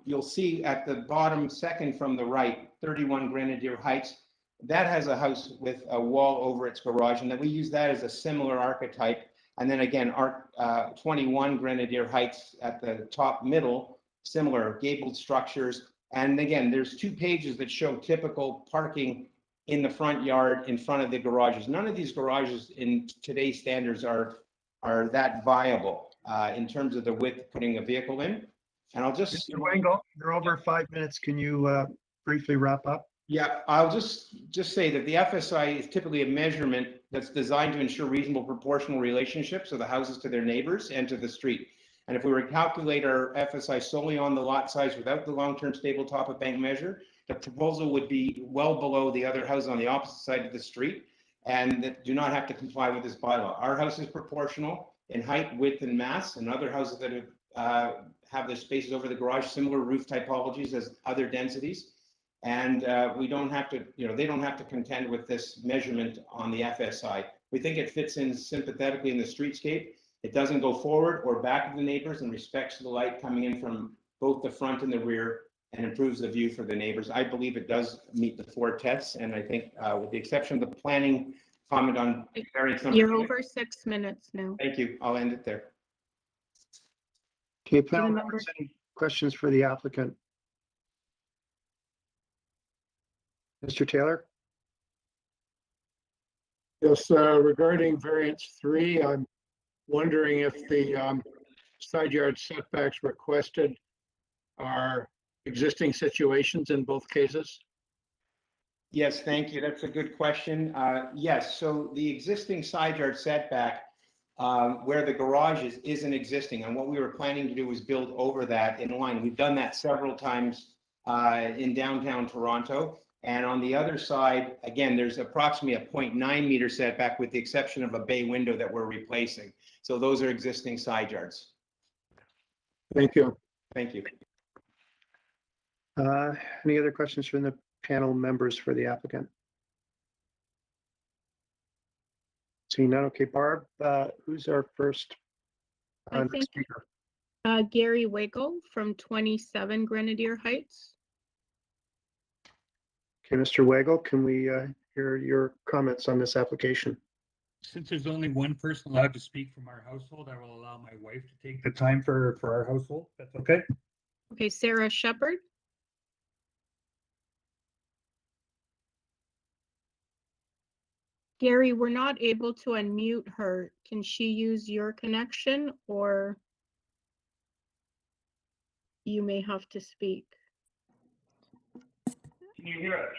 You'll see at the bottom second from the right, 31 Grenadier Heights. That has a house with a wall over its garage, and then we use that as a similar archetype. And then again, our 21 Grenadier Heights at the top middle, similar gabled structures. And again, there's 2 pages that show typical parking in the front yard in front of the garages. None of these garages in today's standards are are that viable in terms of the width putting a vehicle in. And I'll just. Mr. Wangle, you're over 5 minutes. Can you briefly wrap up? Yeah, I'll just say that the FSI is typically a measurement that's designed to ensure reasonable proportional relationships of the houses to their neighbors and to the street. And if we were to calculate our FSI solely on the lot size without the long-term stable top of bank measure, the proposal would be well below the other houses on the opposite side of the street and that do not have to comply with this bylaw. Our house is proportional in height, width, and mass, and other houses that have their spaces over the garage, similar roof typologies as other densities. And we don't have to, they don't have to contend with this measurement on the FSI. We think it fits in sympathetically in the streetscape. It doesn't go forward or back of the neighbors and respects the light coming in from both the front and the rear and improves the view for the neighbors. I believe it does meet the 4 tests. And I think with the exception of the planning comment on variance number. You're over 6 minutes now. Thank you. I'll end it there. Okay, panel members, any questions for the applicant? Mr. Taylor? Yes, regarding variance 3, I'm wondering if the side yard setbacks requested are existing situations in both cases. Yes, thank you. That's a good question. Yes, so the existing side yard setback where the garage isn't existing, and what we were planning to do was build over that in line. We've done that several times in downtown Toronto. And on the other side, again, there's approximately a 0.9 meter setback with the exception of a bay window that we're replacing. So those are existing side yards. Thank you. Thank you. Any other questions from the panel members for the applicant? Seeing none. Okay, Barb, who's our first speaker? Gary Wagle from 27 Grenadier Heights. Okay, Mr. Wagle, can we hear your comments on this application? Since there's only one person allowed to speak from our household, I will allow my wife to take the time for our household. That's okay. Okay, Sarah Shepard. Gary, we're not able to unmute her. Can she use your connection or you may have to speak? Can you hear us?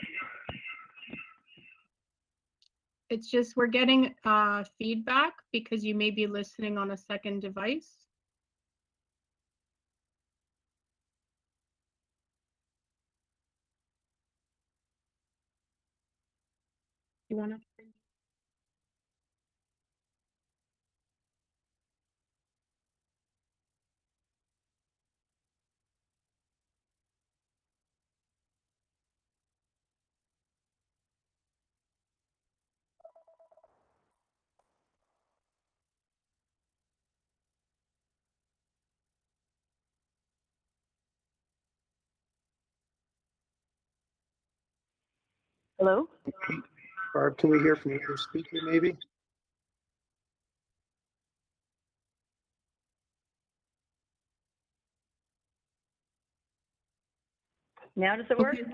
It's just we're getting feedback because you may be listening on a second device. You want to? Hello? Barb, can we hear from the other speaker maybe? Now does it work? Okay.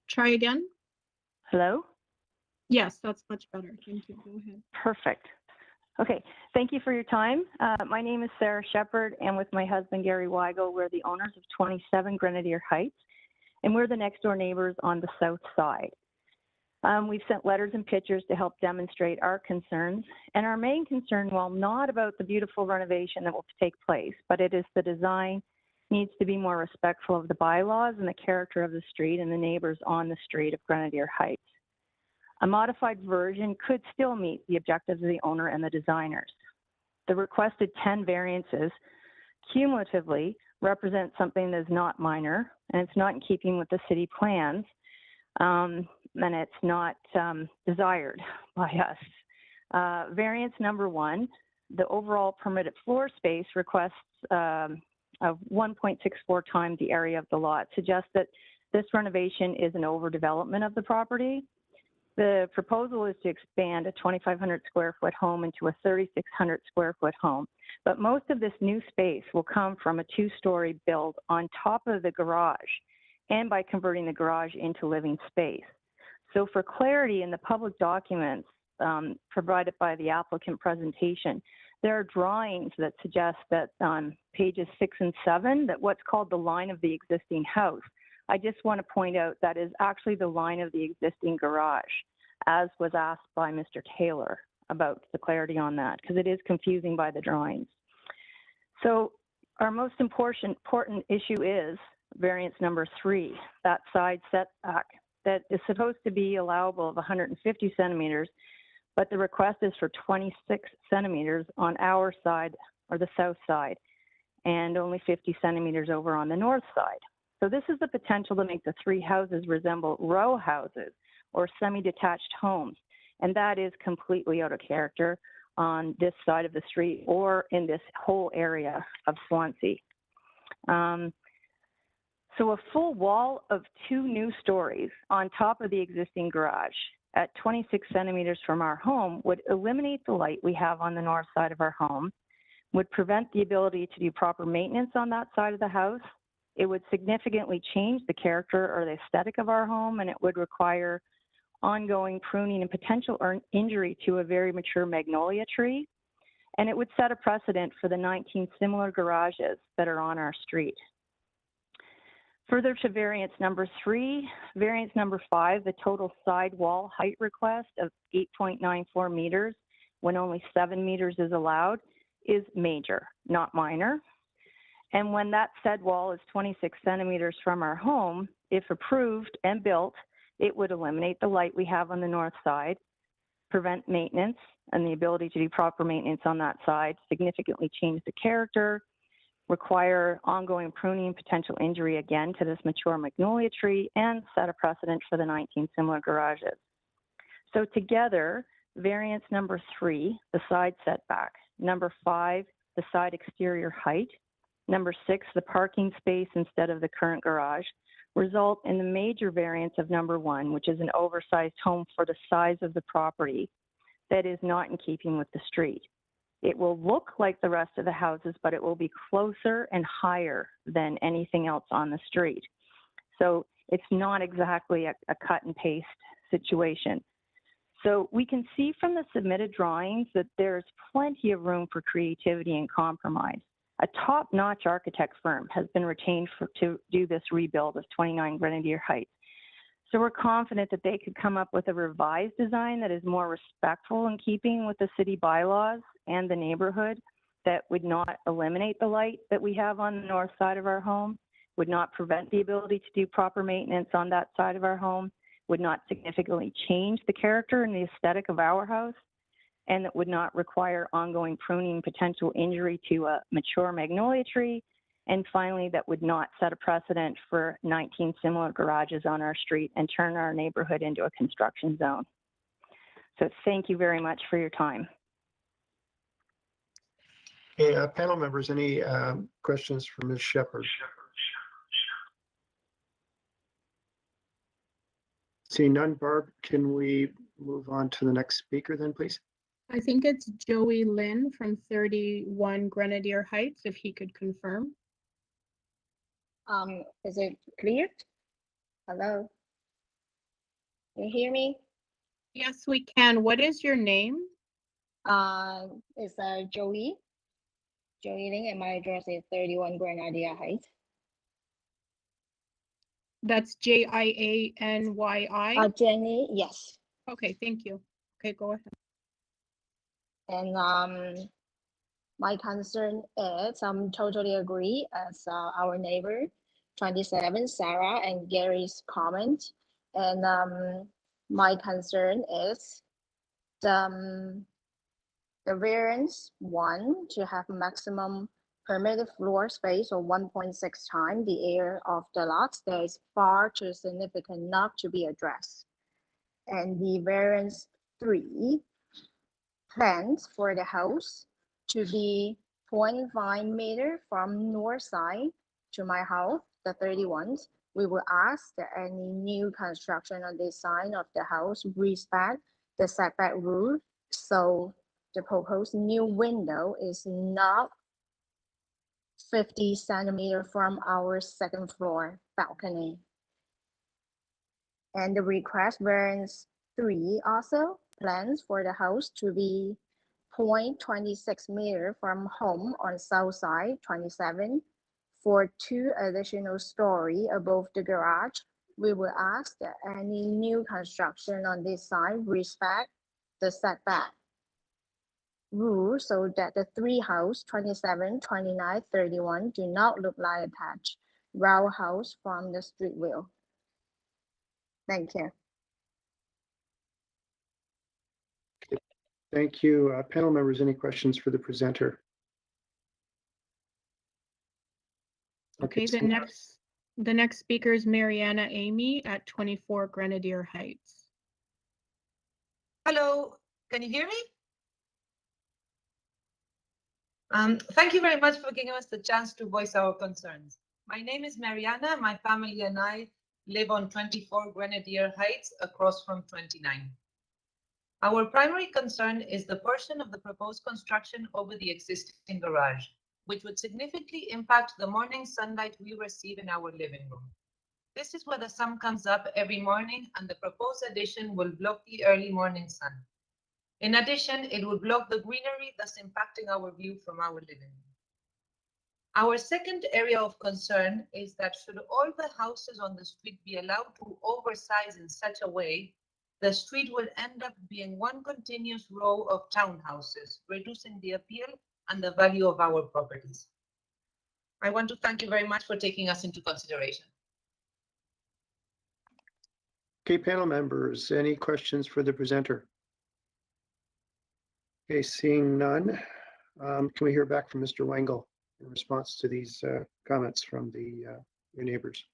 Try again. Hello? Yes, that's much better. Thank you. Go ahead. Perfect. Okay, thank you for your time. My name is Sarah Shepard, and with my husband, Gary Weigel, we're the owners of 27 Grenadier Heights, and we're the next door neighbors on the south side. We've sent letters and pictures to help demonstrate our concerns, and our main concern, while not about the beautiful renovation that will take place, but it is the design needs to be more respectful of the bylaws and the character of the street and the neighbors on the street of Grenadier Heights. A modified version could still meet the objectives of the owner and the designers. The requested 10 variances cumulatively represent something that is not minor, and it's not in keeping with the city plans, and it's not desired by us. Variance number 1, the overall permitted floor space requests of 1.64 times the area of the lot, suggests that this renovation is an overdevelopment of the property. The proposal is to expand a 2,500 square foot home into a 3,600 square foot home, but most of this new space will come from a 2-story build on top of the garage and by converting the garage into living space. So for clarity in the public documents, provided by the applicant presentation. There are drawings that suggest that on pages 6 and 7, that what's called the line of the existing house. I just want to point out that is actually the line of the existing garage, as was asked by Mr. Taylor about the clarity on that, because it is confusing by the drawings. So our most important issue is variance number 3, that side setback that is supposed to be allowable of 150 centimeters, but the request is for 26 centimeters on our side, or the south side, and only 50 centimeters over on the north side. So this is the potential to make the 3 houses resemble row houses or semi-detached homes, and that is completely out of character on this side of the street or in this whole area of Swansea. So a full wall of 2 new stories on top of the existing garage at 26 centimeters from our home would eliminate the light we have on the north side of our home, would prevent the ability to do proper maintenance on that side of the house. It would significantly change the character or the aesthetic of our home, and it would require ongoing pruning and potential injury to a very mature magnolia tree. And it would set a precedent for the 19 similar garages that are on our street. Further to variance number 3, variance number 5, the total side wall height request of 8.94 meters when only 7 meters is allowed is major, not minor. And when that said wall is 26 centimeters from our home, if approved and built, it would eliminate the light we have on the north side, prevent maintenance and the ability to do proper maintenance on that side, significantly change the character, require ongoing pruning and potential injury again to this mature magnolia tree, and set a precedent for the 19 similar garages. So together, variance number 3, the side setback, number 5, the side exterior height, number 6, the parking space instead of the current garage, result in the major variance of number 1, which is an oversized home for the size of the property that is not in keeping with the street. It will look like the rest of the houses, but it will be closer and higher than anything else on the street. So it's not exactly a cut and paste situation. So we can see from the submitted drawings that there's plenty of room for creativity and compromise. A top-notch architect firm has been retained to do this rebuild of 29 Grenadier Heights. So we're confident that they could come up with a revised design that is more respectful in keeping with the city bylaws and the neighborhood, that would not eliminate the light that we have on the north side of our home, would not prevent the ability to do proper maintenance on that side of our home, would not significantly change the character and the aesthetic of our house, and that would not require ongoing pruning, potential injury to a mature magnolia tree, and finally, that would not set a precedent for 19 similar garages on our street and turn our neighborhood into a construction zone. So thank you very much for your time. Hey, panel members, any questions for Ms. Shepherd? Seeing none, Barb, can we move on to the next speaker then, please? I think it's Joey Lynn from 31 Grenadier Heights, if he could confirm. Is it clear? Hello? Can you hear me? Yes, we can. What is your name? It's Joey Lynn, and my address is 31 Grenadier Heights. That's J-I-A-N-Y-I? Jenny, yes. Okay, thank you. Okay, go ahead. And my concern is, totally agree as our neighbor, 27, Sarah and Gary's comment. And my concern is the variance 1 to have maximum permitted floor space of 1.6 times the area of the lots that is far too significant not to be addressed. And the variance 3, plans for the house to be 0.5 meter from north side to my house, the 31s. We will ask that any new construction or design of the house respect the setback rule. So the proposed new window is not 50 centimeters from our second floor balcony. And the request variance 3 also plans for the house to be 0.26 meter from home on south side 27 for 2 additional story above the garage. We will ask that any new construction on this side respect the setback rule so that the 3 house 27, 29, 31 do not look like attached row house from the street view. Thank you. Thank you. Panel members, any questions for the presenter? Okay, so the next speaker is Mariana Amy at 24 Grenadier Heights. Hello, can you hear me? Thank you very much for giving us the chance to voice our concerns. My name is Mariana. My family and I live on 24 Grenadier Heights across from 29. Our primary concern is the portion of the proposed construction over the existing garage, which would significantly impact the morning sunlight we receive in our living room. This is where the sun comes up every morning, and the proposed addition will block the early morning sun. In addition, it would block the greenery, thus impacting our view from our living room. Our second area of concern is that should all the houses on the street be allowed to oversize in such a way, the street will end up being one continuous row of townhouses, reducing the appeal and the value of our properties. I want to thank you very much for taking us into consideration. Okay, panel members, any questions for the presenter? Okay, seeing none, can we hear back from Mr. Wengel in response to these comments from your neighbors?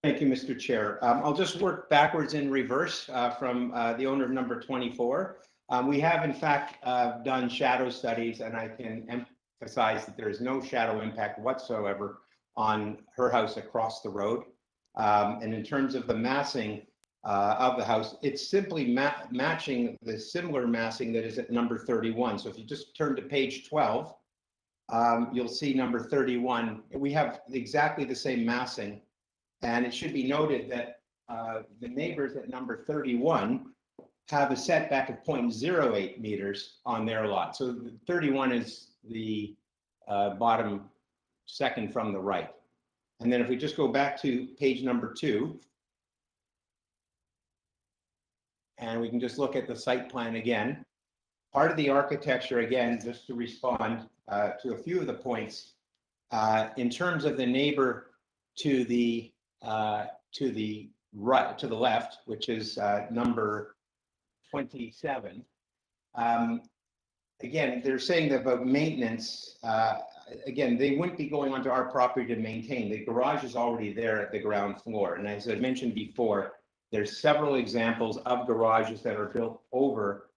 Thank you, Mr. Chair. I'll just work backwards in reverse from the owner of number 24. We have, in fact, done shadow studies, and I can emphasize that there is no shadow impact whatsoever on her house across the road. And in terms of the massing of the house, it's simply matching the similar massing that is at number 31. So if you just turn to page 12, you'll see number 31. We have exactly the same massing. And it should be noted that the neighbors at number 31 have a setback of 0.08 meters on their lot. So 31 is the bottom second from the right. And then if we just go back to page number 2, and we can just look at the site plan again. Part of the architecture, again, just to respond to a few of the points, in terms of the neighbor to the right, to the left, which is number 27. Again, they're saying that about maintenance. Again, they wouldn't be going onto our property to maintain. The garage is already there at the ground floor. And as I mentioned before, there's several examples of garages that are built over,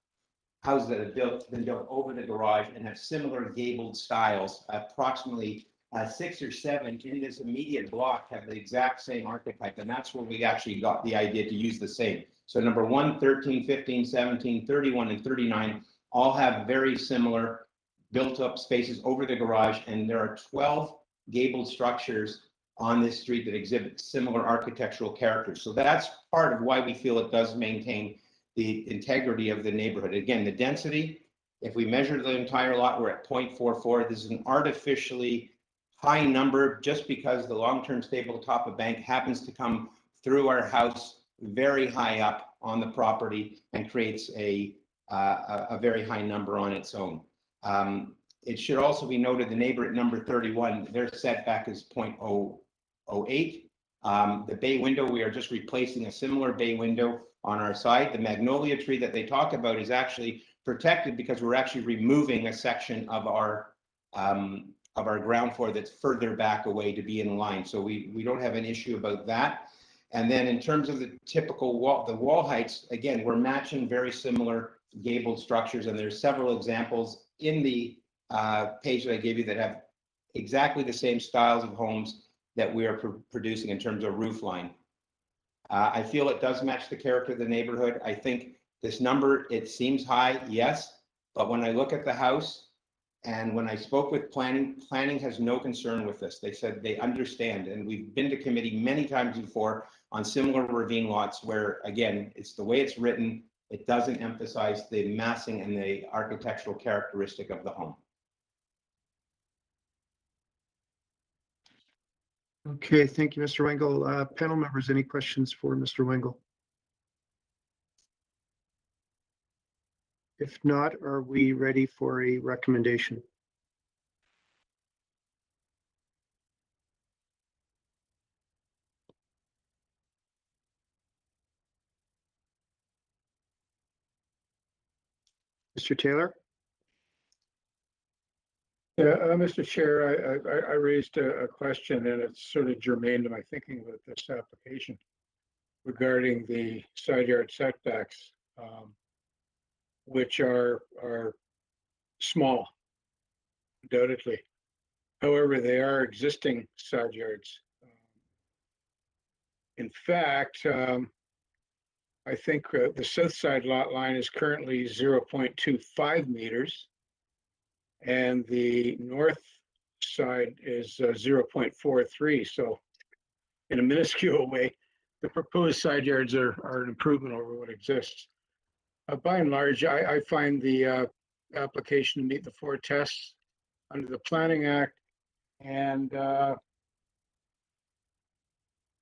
houses that have been built over the garage and have similar gabled styles. Approximately 6 or 7 in this immediate block have the exact same archetype, and that's where we actually got the idea to use the same. So number 1, 13, 15, 17, 31, and 39 all have very similar built-up spaces over the garage, and there are 12 gabled structures on this street that exhibit similar architectural characters. So that's part of why we feel it does maintain the integrity of the neighborhood. Again, the density, if we measure the entire lot, we're at 0.44. This is an artificially high number just because the long-term stable top of bank happens to come through our house very high up on the property and creates a very high number on its own. It should also be noted the neighbor at number 31, their setback is 0.008. The bay window, we are just replacing a similar bay window on our side. The magnolia tree that they talk about is actually protected because we're actually removing a section of our ground floor that's further back away to be in line. So we don't have an issue about that. And then in terms of the typical wall heights, again, we're matching very similar gabled structures, and there's several examples in the page that I gave you that have exactly the same styles of homes that we are producing in terms of roof line. I feel it does match the character of the neighborhood. I think this number, it seems high, yes, but when I look at the house and when I spoke with planning has no concern with this. They said they understand, and we've been to committee many times before on similar ravine lots where, again, it's the way it's written. It doesn't emphasize the massing and the architectural characteristic of the home. Okay, thank you, Mr. Wengel. Panel members, any questions for Mr. Wengel? If not, are we ready for a recommendation? Mr. Taylor? Yeah, Mr. Chair, I raised a question, and it's sort of germane to my thinking with this application regarding the side yard setbacks, which are small, undoubtedly. However, they are existing side yards. In fact, I think the south side lot line is currently 0.25 meters, and the north side is 0.43. So in a minuscule way, the proposed side yards are an improvement over what exists. By and large, I find the application to meet the 4 tests under the Planning Act, and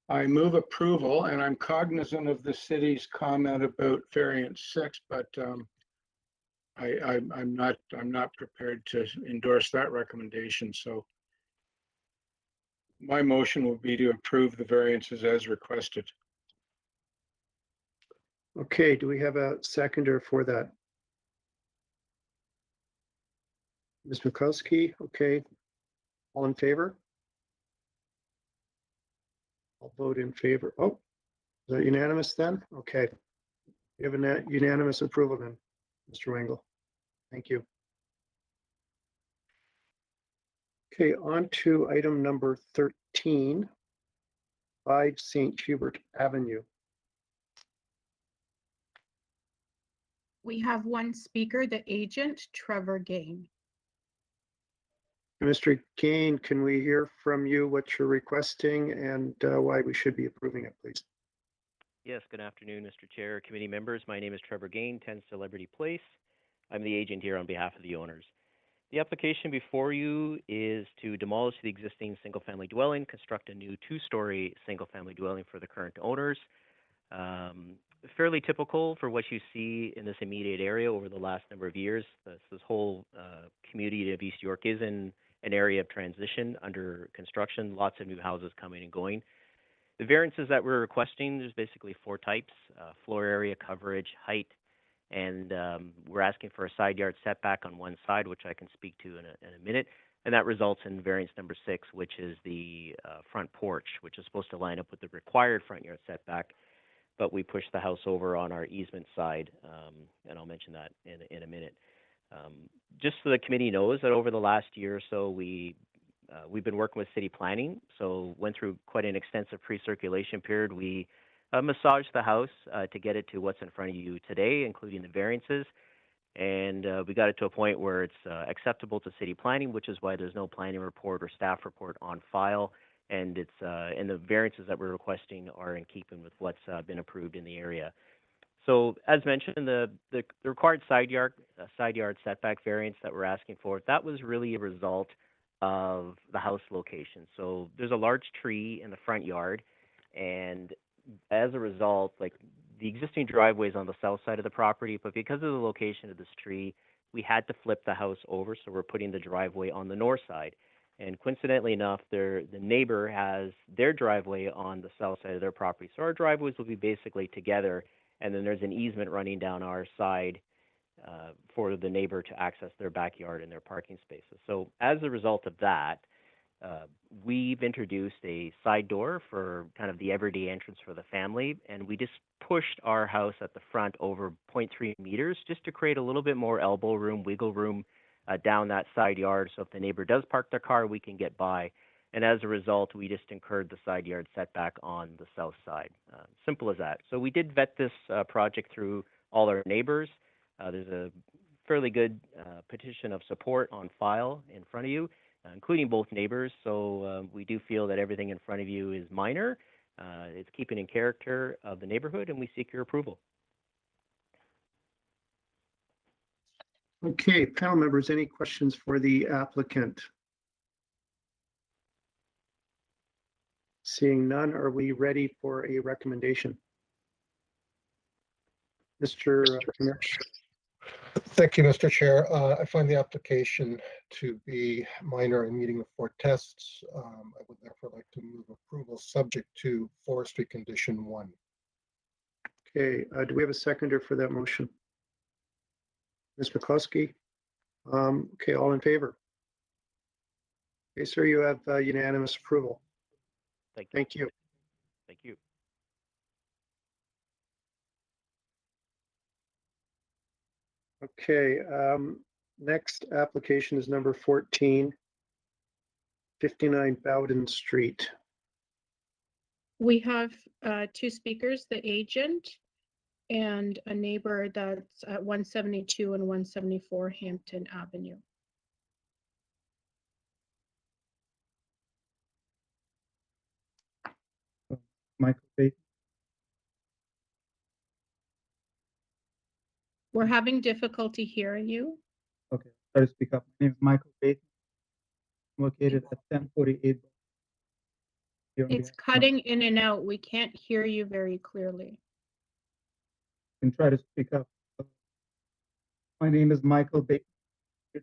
I move approval, and I'm cognizant of the city's comment about variance 6, but I'm not prepared to endorse that recommendation. So my motion will be to approve the variances as requested. Okay, do we have a seconder for that? Ms. Mikowski, okay. All in favor? I'll vote in favor. Oh, is that unanimous then? Okay. You have a unanimous approval then, Mr. Wengel. Thank you. Okay, on to item number 13, 5 St. Hubert Avenue. We have one speaker, the agent, Trevor Gain. Mr. Gain, can we hear from you what you're requesting and why we should be approving it, please? Yes, good afternoon, Mr. Chair, committee members. My name is Trevor Gain, 10 Celebrity Place. I'm the agent here on behalf of the owners. The application before you is to demolish the existing single-family dwelling, construct a new 2-story single-family dwelling for the current owners. Fairly typical for what you see in this immediate area over the last number of years. This whole community of East York is in an area of transition under construction, lots of new houses coming and going. The variances that we're requesting, there's basically 4 types: floor area, coverage, height, and we're asking for a side yard setback on one side, which I can speak to in a minute, and that results in variance number 6, which is the front porch, which is supposed to line up with the required front yard setback, but we pushed the house over on our easement side, and I'll mention that in a minute. Just so the committee knows that over the last year or so, we've been working with city planning, so went through quite an extensive pre-circulation period. We massaged the house to get it to what's in front of you today, including the variances, and we got it to a point where it's acceptable to city planning, which is why there's no planning report or staff report on file, and and the variances that we're requesting are in keeping with what's been approved in the area. So as mentioned, the required side yard setback variance that we're asking for, that was really a result of the house location. So there's a large tree in the front yard, and as a result, like, the existing driveway is on the south side of the property, but because of the location of this tree, we had to flip the house over, so we're putting the driveway on the north side. And coincidentally enough, the neighbor has their driveway on the south side of their property. So our driveways will be basically together, and then there's an easement running down our side for the neighbor to access their backyard and their parking spaces. So as a result of that, we've introduced a side door for kind of the everyday entrance for the family, and we just pushed our house at the front over 0.3 meters just to create a little bit more elbow room, wiggle room down that side yard, so if the neighbor does park their car, we can get by. And as a result, we just incurred the side yard setback on the south side. Simple as that. So we did vet this project through all our neighbors. There's a fairly good petition of support on file in front of you, including both neighbors. So we do feel that everything in front of you is minor. It's keeping in character of the neighborhood, and we seek your approval. Okay, panel members, any questions for the applicant? Seeing none, are we ready for a recommendation? Mr. Hubert? Thank you, Mr. Chair. I find the application to be minor and meeting the 4 tests. I would therefore like to move approval subject to forestry condition 1. Okay, do we have a seconder for that motion? Ms. McCluskey? Okay, all in favor? Okay, sir, you have unanimous approval. Thank you. Thank you. Thank you. Okay, next application is number 14, 59 Bowden Street. We have 2 speakers, the agent and a neighbor that's at 172 and 174 Hampton Avenue. Michael Bates. We're having difficulty hearing you. Okay, try to speak up. My name is Michael Bates. I'm located at 1048. It's cutting in and out. We can't hear you very clearly. Can try to speak up. My name is Michael Bates. For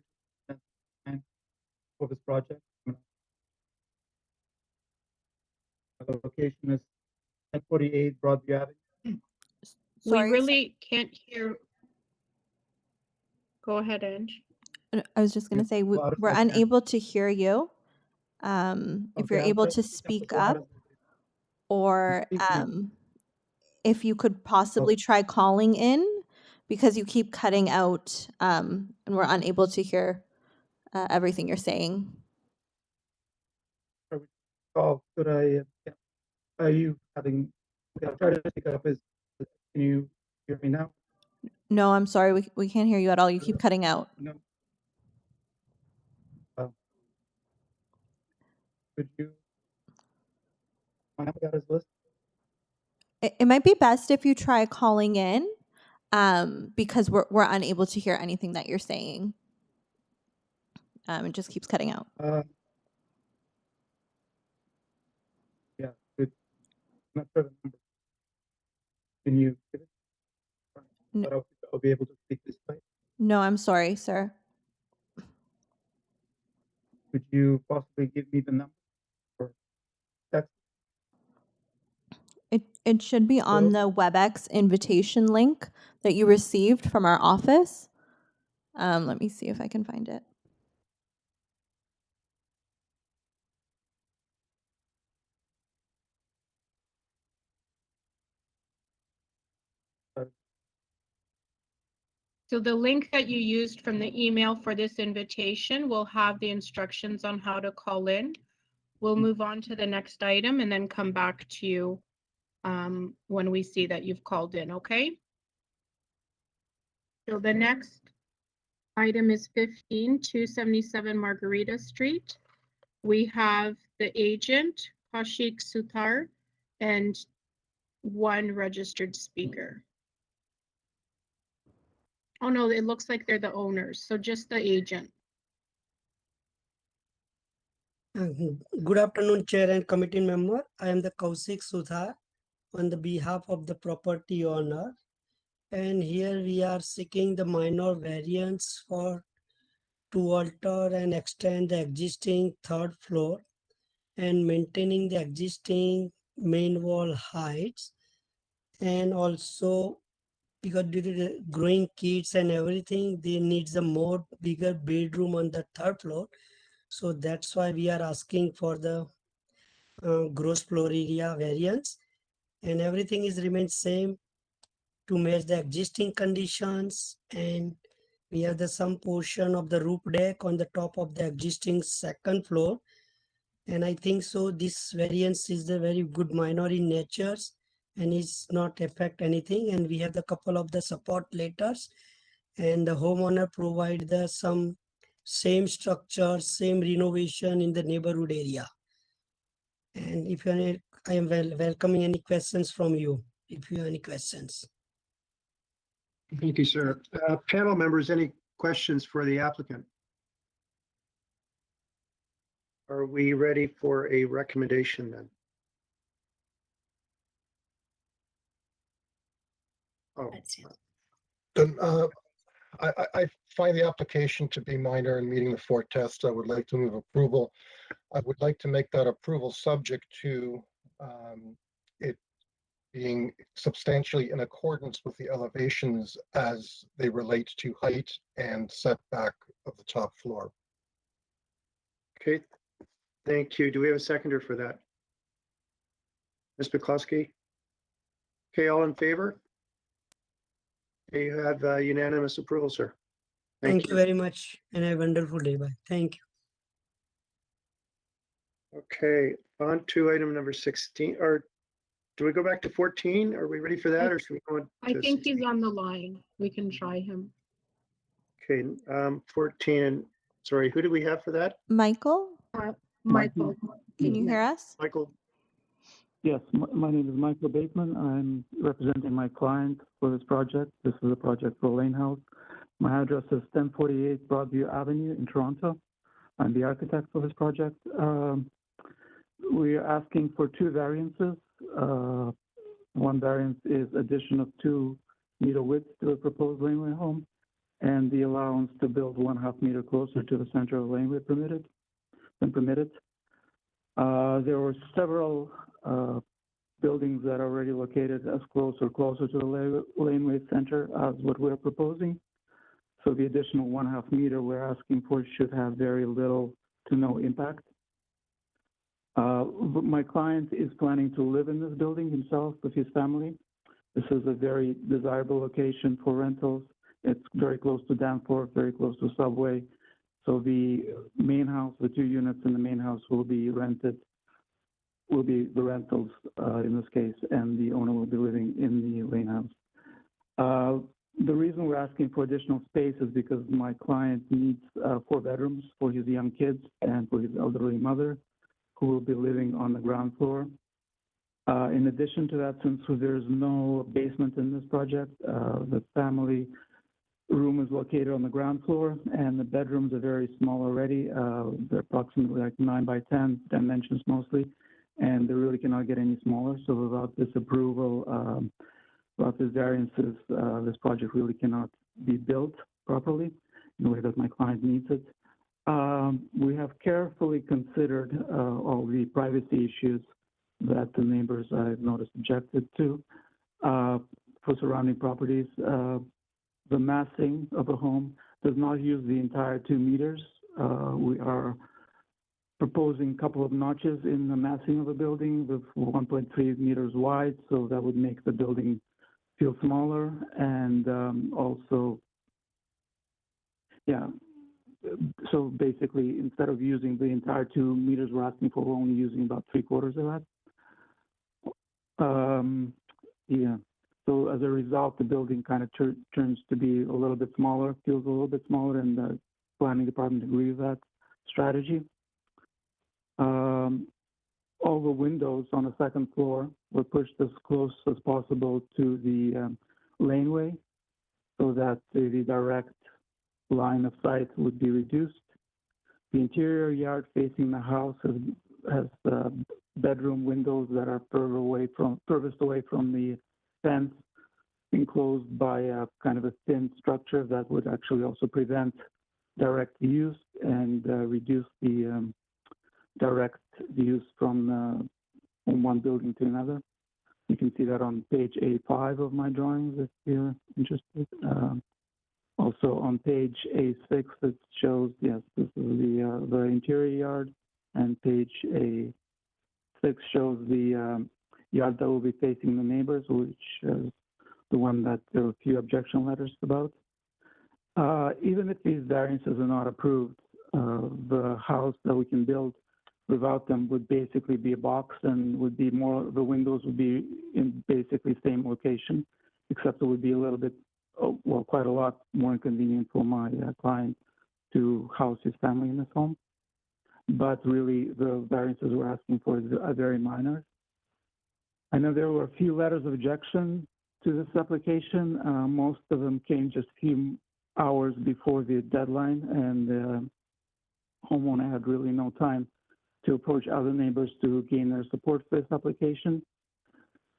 this project, the location is 1048 Broadview Avenue. We really can't hear. Go ahead, Ange. I was just going to say, we're unable to hear you. If you're able to speak up, or if you could possibly try calling in, because you keep cutting out, and we're unable to hear everything you're saying. Oh, could I? Are you having? Okay, I'll try to speak up. Can you hear me now? No, I'm sorry. We can't hear you at all. You keep cutting out. No. Could you? My number is listed. It might be best if you try calling in, because we're unable to hear anything that you're saying. It just keeps cutting out. Yeah, good. I'm not sure the number. Can you give it? No. I'll be able to speak this way. No, I'm sorry, sir. Could you possibly give me the number? Or text? It should be on the WebEx invitation link that you received from our office. Let me see if I can find it. So the link that you used from the email for this invitation will have the instructions on how to call in. We'll move on to the next item and then come back to you when we see that you've called in, okay? So the next item is 277 Margarita Street. We have the agent, Kaushik Suthar, and 1 registered speaker. Oh no, it looks like they're the owners, so just the agent. Good afternoon, Chair and committee member. I am the Kaushik Suthar on the behalf of the property owner. And here we are seeking the minor variance to alter and extend the existing 3rd floor and maintaining the existing main wall heights. And also, because due to the growing kids and everything, they need a more bigger bedroom on the 3rd floor. So that's why we are asking for the gross floor area variance, and everything is remained same to match the existing conditions. And we have some portion of the roof deck on the top of the existing 2nd floor. And I think so this variance is the very good minor in nature and is not affect anything. And we have the couple of the support letters, and the homeowner provide some same structure, same renovation in the neighborhood area. And if I am welcoming any questions from you, if you have any questions. Thank you, sir. Panel members, any questions for the applicant? Are we ready for a recommendation then? Oh, Then I find the application to be minor and meeting the 4 tests. I would like to move approval. I would like to make that approval subject to it being substantially in accordance with the elevations as they relate to height and setback of the top floor. okay. Thank you. Do we have a seconder for that? Ms. McCloskey? Okay, all in favor? Okay, you have unanimous approval, sir. Thank you very much and have a wonderful day. Bye. Thank you. Okay, on to item number 16, or do we go back to 14? Are we ready for that, or should we go on I to think 16? he's on the line. We can try him. Okay, 14, sorry, who do we have for that? Michael, Michael. can you hear us? Michael, Yes, my name is Michael Bateman. I'm representing my client for this project. This is a project for Lane House. My address is 1048 Broadview Avenue in Toronto. I'm the architect for this project. We are asking for 2 variances. One variance is addition of 2 meter width to a proposed laneway home, and the allowance to build 1/2 meter closer to the center of the laneway permitted. There were several buildings that are already located as closer to the laneway center as what we're proposing. So the additional 1/2 meter we're asking for should have very little to no impact. My client is planning to live in this building himself with his family. This is a very desirable location for rentals. It's very close to Danforth, very close to Subway. So the main house, the 2 units in the main house will be rented, will be the rentals in this case, and the owner will be living in the Lane House. The reason we're asking for additional space is because my client needs 4 bedrooms for his young kids and for his elderly mother, who will be living on the ground floor. In addition to that, since there's no basement in this project, the family room is located on the ground floor, and the bedrooms are very small already. They're approximately like 9 by 10 dimensions mostly, and they really cannot get any smaller. So without this approval, without these variances, this project really cannot be built properly in the way that my client needs it. We have carefully considered all the privacy issues that the neighbors, I've noticed, objected to for surrounding properties. The massing of a home does not use the entire 2 meters. We are proposing a couple of notches in the massing of a building with 1.3 meters wide, so that would make the building feel smaller. And also, yeah, so basically, instead of using the entire 2 meters we're asking for, we're only using about 3/4 of that. Yeah. So as a result, the building kind of turns to be a little bit smaller, feels a little bit smaller, and the planning department agrees with that strategy. All the windows on the 2nd floor were pushed as close as possible to the laneway so that the direct line of sight would be reduced. The interior yard facing the house has bedroom windows that are furthest away from the fence, enclosed by a kind of a thin structure that would actually also prevent direct views and reduce the direct views from one building to another. You can see that on page A5 of my drawings if you're interested. Also on page A6, it shows, yes, this is the interior yard, and page A6 shows the yard that will be facing the neighbors, which is the one that there are a few objection letters about. Even if these variances are not approved, the house that we can build without them would basically be a box, and would be more, the windows would be in basically same location, except it would be a little bit, well, quite a lot more inconvenient for my client to house his family in this home. But really, the variances we're asking for are very minor. I know there were a few letters of objection to this application. Most of them came just a few hours before the deadline, and the homeowner had really no time to approach other neighbors to gain their support for this application.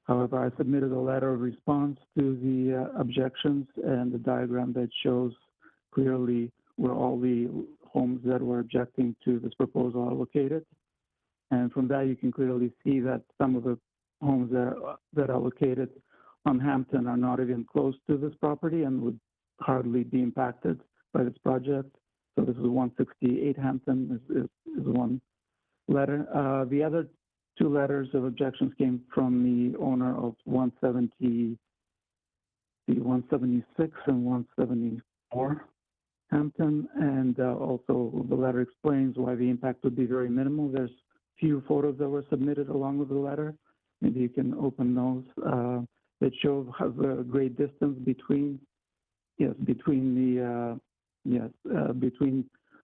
However, I submitted a letter of response to the objections and the diagram that shows clearly where all the homes that were objecting to this proposal are located. And from that, you can clearly see that some of the homes that are located on Hampton are not even close to this property and would hardly be impacted by this project. So this is 168 Hampton is one letter. The other two letters of objections came from the owner of 176 and 174 Hampton, and also the letter explains why the impact would be very minimal. There's few photos that were submitted along with the letter. Maybe you can open those that show the great distance between the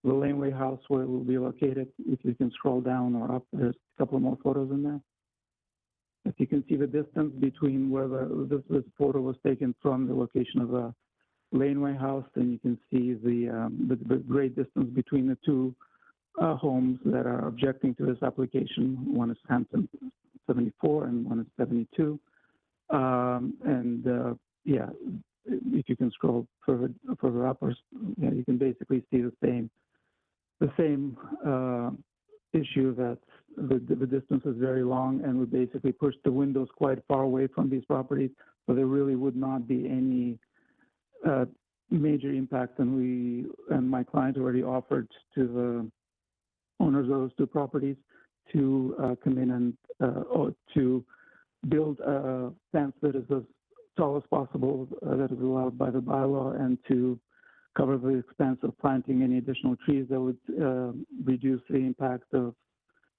laneway house where it will be located. If you can scroll down or up, there's a couple more photos in there. If you can see the distance between where this photo was taken from the location of a laneway house, then you can see the great distance between the two homes that are objecting to this application. One is Hampton 74 and one is 72. Yeah, if you can scroll further up, or you can basically see the same issue, that the distance is very long and would basically push the windows quite far away from these properties. So there really would not be any major impact, and my client already offered to the owners of those two properties to come in and or to build a fence that is as tall as possible, that is allowed by the bylaw, and to cover the expense of planting any additional trees that would reduce the impact of.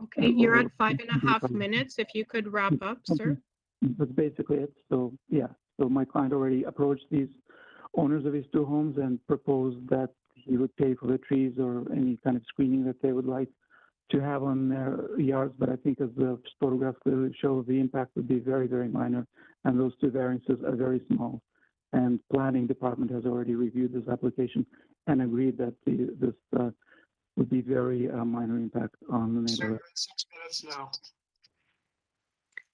Okay, you're at 5.5 minutes. If you could wrap up, sir. That's basically it. So yeah, so my client already approached these owners of these two homes and proposed that he would pay for the trees or any kind of screening that they would like to have on their yards. But I think, as the photographs clearly show, the impact would be very, very minor, and those two variances are very small. And planning department has already reviewed this application and agreed that this would be very minor impact on the neighborhood. 6 minutes now.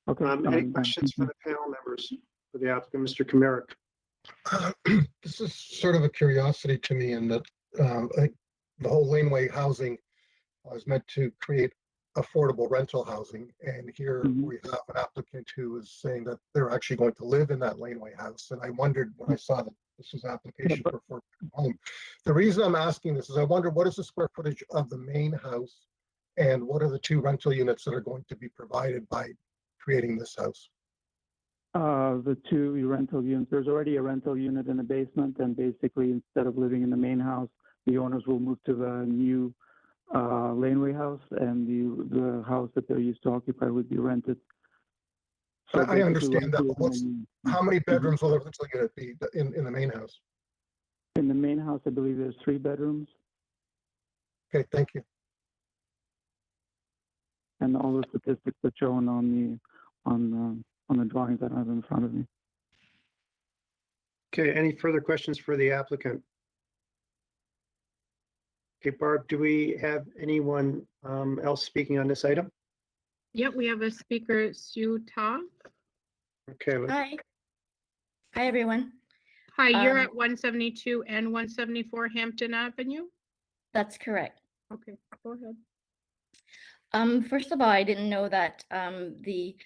Okay. Any questions for the panel members for the applicant, Mr. Kamerick? This is sort of a curiosity to me, in that I think the whole laneway housing was meant to create affordable rental housing, and here we have an applicant who is saying that they're actually going to live in that laneway house. And I wondered, when I saw that this was an application for a home, the reason I'm asking this is I wonder, what is the square footage of the main house, and what are the two rental units that are going to be provided by creating this house? The two rental units, there's already a rental unit in the basement, and basically, instead of living in the main house, the owners will move to the new laneway house, and the house that they're used to occupy would be rented. So I understand that, but how many bedrooms will the rental unit be in the main house? In the main house, I believe there's 3 bedrooms. Okay, thank you. And all the statistics are shown on the drawings that I have in front of me. Okay, any further questions for the applicant? Okay, Barb, do we have anyone else speaking on this item? Yep, we have a speaker, Sue Ta. Okay. Hi. Hi, everyone. Hi, you're at 172 and 174 Hampton Avenue? That's correct. Okay, go ahead. First of all, I didn't know that the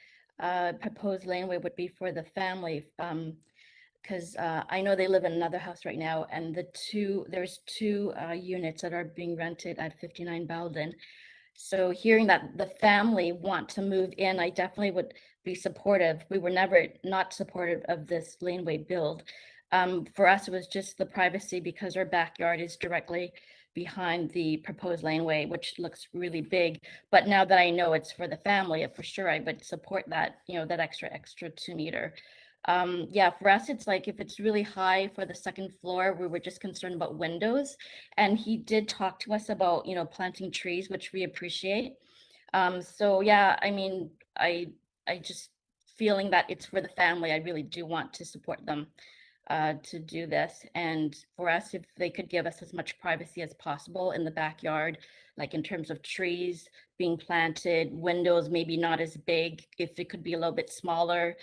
proposed laneway would be for the family, because I know they live in another house right now, and there's two units that are being rented at 59 Bowden. So hearing that the family want to move in, I definitely would be supportive. We were never not supportive of this laneway build. For us, it was just the privacy, because our backyard is directly behind the proposed laneway, which looks really big. But now that I know it's for the family, for sure I would support that, that extra 2 meter. Yeah, for us, it's like, if it's really high for the second floor, we were just concerned about windows. And he did talk to us about, planting trees, which we appreciate. So yeah, I mean, I just feeling that it's for the family, I really do want to support them. to do this. And for us, if they could give us as much privacy as possible in the backyard, like in terms of trees being planted, windows maybe not as big, if it could be a little bit smaller,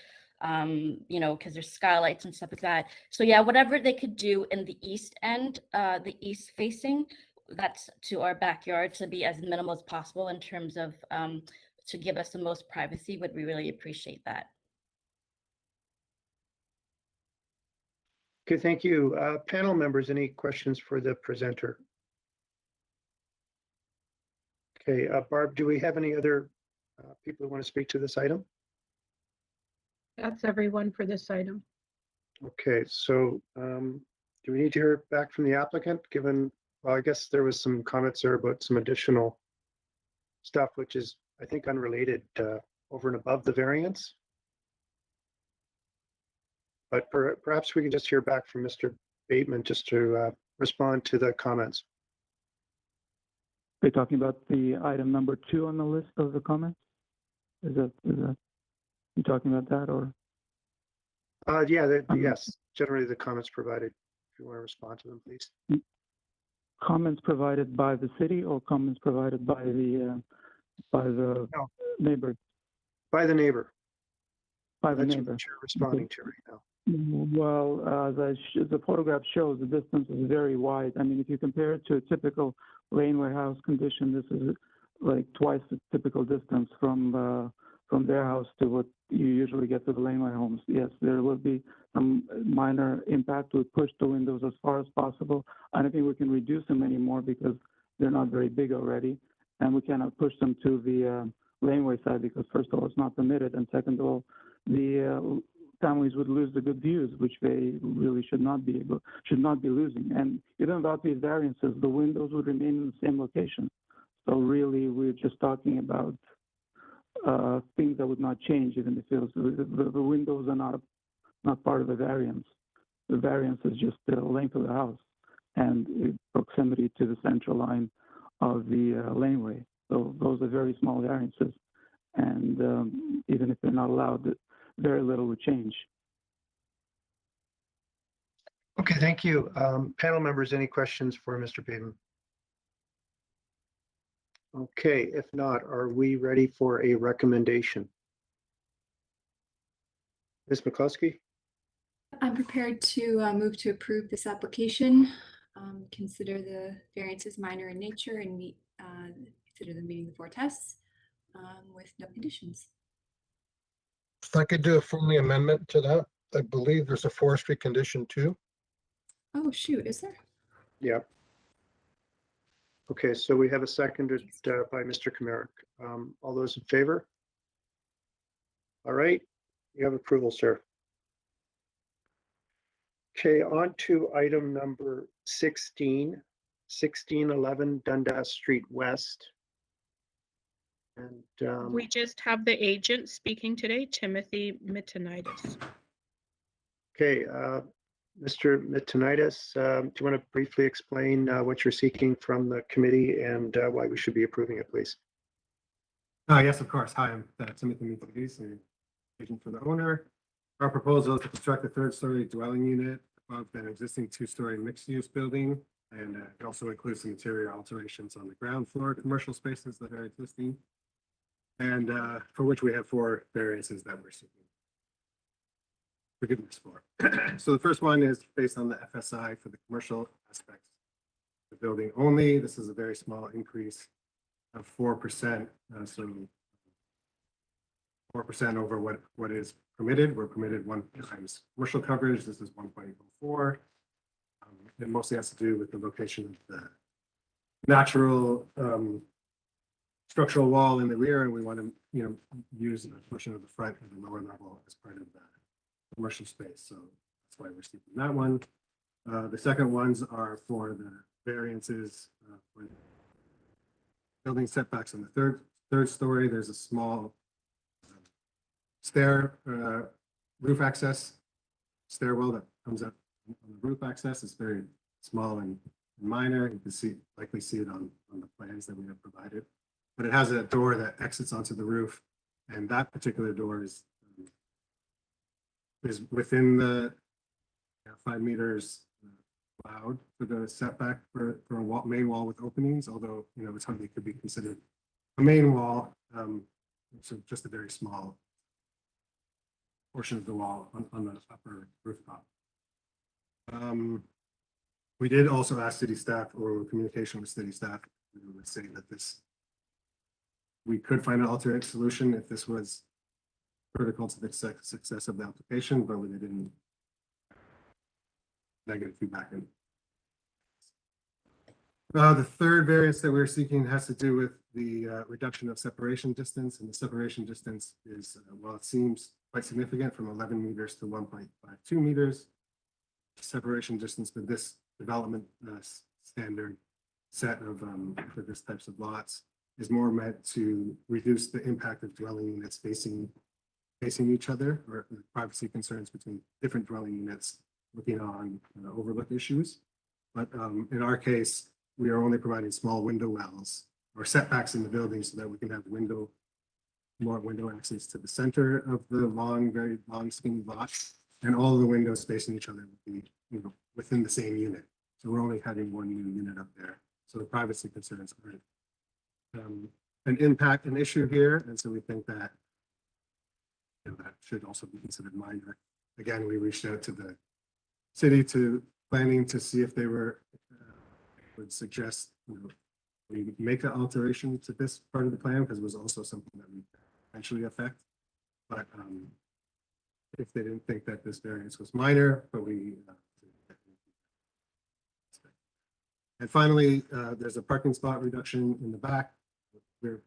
you know, because there's skylights and stuff like that. So yeah, whatever they could do in the east end, the east facing, that's to our backyard, to be as minimal as possible in terms of to give us the most privacy, would we really appreciate that. Okay, thank you. Panel members, any questions for the presenter? Okay, Barb, do we have any other people who want to speak to this item? That's everyone for this item. Okay, so do we need to hear back from the applicant, given, well, I guess there was some comments there about some additional stuff, which is, I think, unrelated over and above the variance. But perhaps we can just hear back from Mr. Bateman just to respond to the comments. Are you talking about the item number 2 on the list of the comments? Is that you talking about that, or? Yeah, yes, generally the comments provided. If you want to respond to them, please. Comments provided by the city or comments provided by the neighbor? By the neighbor. By the That's neighbor. what you're responding to right now. Well, as the photograph shows, the distance is very wide. I mean, if you compare it to a typical laneway house condition, this is like twice the typical distance from their house to what you usually get to the laneway homes. Yes, there will be some minor impact. We push the windows as far as possible. I don't think we can reduce them anymore because they're not very big already, and we cannot push them to the laneway side because, first of all, it's not permitted, and second of all, the families would lose the good views, which they really should not be losing. And even without these variances, the windows would remain in the same location. So really, we're just talking about things that would not change, even if it was, the windows are not part of the variance. The variance is just the length of the house and proximity to the central line of the laneway. So those are very small variances, and even if they're not allowed, very little would change. Okay, thank you. Panel members, any questions for Mr. Bateman? Okay, if not, are we ready for a recommendation? Ms. McCluskey? I'm prepared to move to approve this application, consider the variances minor in nature and consider them meeting the 4 tests with no conditions. If I could do a friendly amendment to that, I believe there's a forestry condition too. Oh, shoot, is there? Yeah. Okay, so we have a seconded by Mr. Kamerick. All those in favor? All right, you have approval, sir. Okay, on to item number 16, 1611 Dundas Street West. And We just have the agent speaking today, Timothy Mittenitis. okay, Mr. Mittenitis, do you want to briefly explain what you're seeking from the committee and why we should be approving it, please? Yes, of course. Hi, I'm Timothy Mittenitis, agent for the owner. Our proposal is to construct a 3rd-story dwelling unit above an existing 2-story mixed-use building, and it also includes some interior alterations on the ground floor commercial spaces that are existing, and for which we have 4 variances that we're seeking forgiveness for. So the first one is based on the FSI for the commercial aspects of the building only. This is a very small increase of 4%, so 4% over what is permitted. We're permitted 1 times commercial coverage. This is 1.04. It mostly has to do with the location of the natural structural wall in the rear, and we want to, use a portion of the front and the lower level as part of that commercial space. So that's why we're seeking that one. The second ones are for the variances for building setbacks on the third story. There's a small stair roof access stairwell that comes up on the roof access. It's very small and minor. You can likely see it on the plans that we have provided. But it has a door that exits onto the roof, and that particular door is within the 5 meters allowed for the setback for a wall, main wall with openings, although, it's hardly could be considered a main wall. So just a very small portion of the wall on the upper rooftop. We did also ask city staff, or communication with city staff, we would say that we could find an alternate solution if this was critical to the success of the application, but we didn't negative feedback. The third variance that we're seeking has to do with the reduction of separation distance, and the separation distance is, well, it seems quite significant, from 11 meters to 1.52 meters. Separation distance for this development standard set of for this types of lots is more meant to reduce the impact of dwelling units facing each other, or privacy concerns between different dwelling units looking on overlook issues. But in our case, we are only providing small window wells or setbacks in the building so that we can have more window access to the center of the very long skinny lot, and all of the windows facing each other would be within the same unit. So we're only having one new unit up there. So the privacy concerns aren't an issue here. And so we think that that should also be considered minor. Again, we reached out to the city, to planning, to see if they would suggest we make an alteration to this part of the plan, because it was also something that we eventually affect. But if they didn't think that this variance was minor, but we and finally, there's a parking spot reduction in the back. We're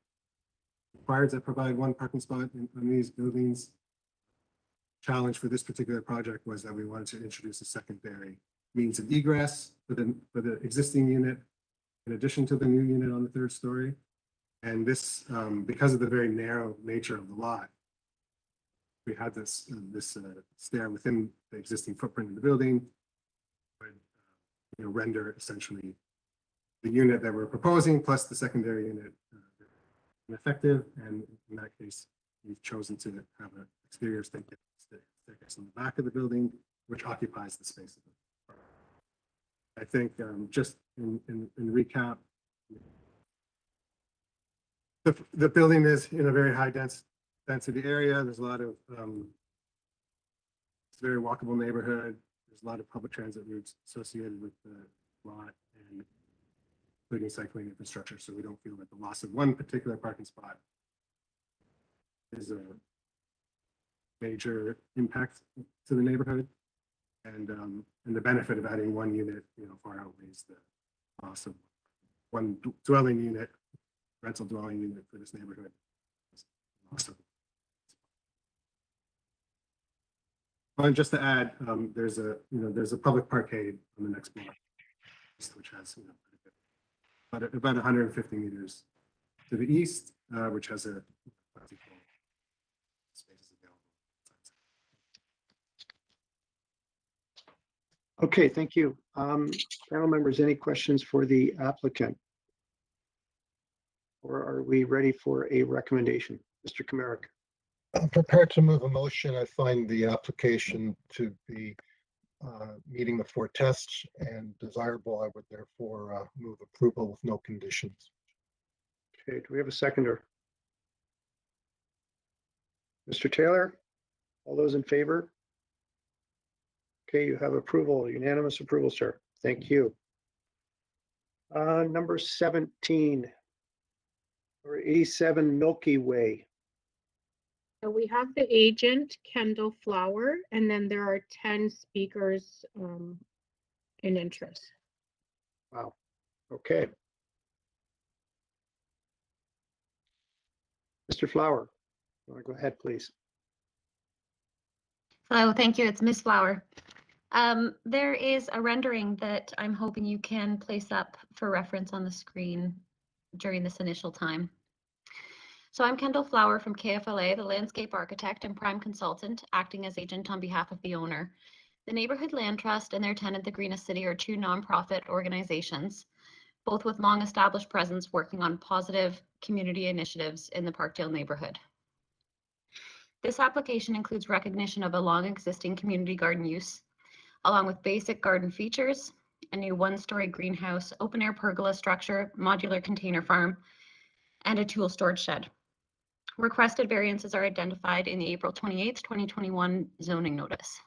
required to provide one parking spot in these buildings. Challenge for this particular project was that we wanted to introduce a secondary means of egress for the existing unit, in addition to the new unit on the 3rd story. And this, because of the very narrow nature of the lot, we had this stair within the existing footprint of the building, would render essentially the unit that we're proposing plus the secondary unit ineffective. And in that case, we've chosen to have an exterior staircase in the back of the building, which occupies the space of the I think just in recap, the building is in a very high density area. There's a lot of it's a very walkable neighborhood. There's a lot of public transit routes associated with the lot, and including cycling infrastructure. So we don't feel that the loss of one particular parking spot is a major impact to the neighborhood. And the benefit of adding one unit, far outweighs the loss of one dwelling unit, rental dwelling unit for this neighborhood. And just to add, there's a public parkade on the next block, which has about 150 meters to the east, which has a spaces available. Okay, thank you. Panel members, any questions for the applicant? Or are we ready for a recommendation? Mr. Kamarick. I'm prepared to move a motion. I find the application to be meeting the 4 tests and desirable. I would therefore move approval with no conditions. Okay, do we have a seconder? Mr. Taylor, all those in favor? Okay, you have approval, unanimous approval, sir. Thank you. Number 17, or 87 Milky Way. So we have the agent, Kendall Flower, and then there are 10 speakers in interest. Wow, okay. Mr. Flower, you want to go ahead, please? Hello, thank you. It's Miss Flower. There is a rendering that I'm hoping you can place up for reference on the screen during this initial time. So I'm Kendall Flower from KFLA, the landscape architect and prime consultant, acting as agent on behalf of the owner. The Neighborhood Land Trust and their tenant, the Green City, are 2 nonprofit organizations, both with long established presence working on positive community initiatives in the Parkdale neighborhood. This application includes recognition of a long existing community garden use, along with basic garden features, a new one-story greenhouse, open-air pergola structure, modular container farm, and a tool storage shed. Requested variances are identified in the April 28th, 2021 zoning notice.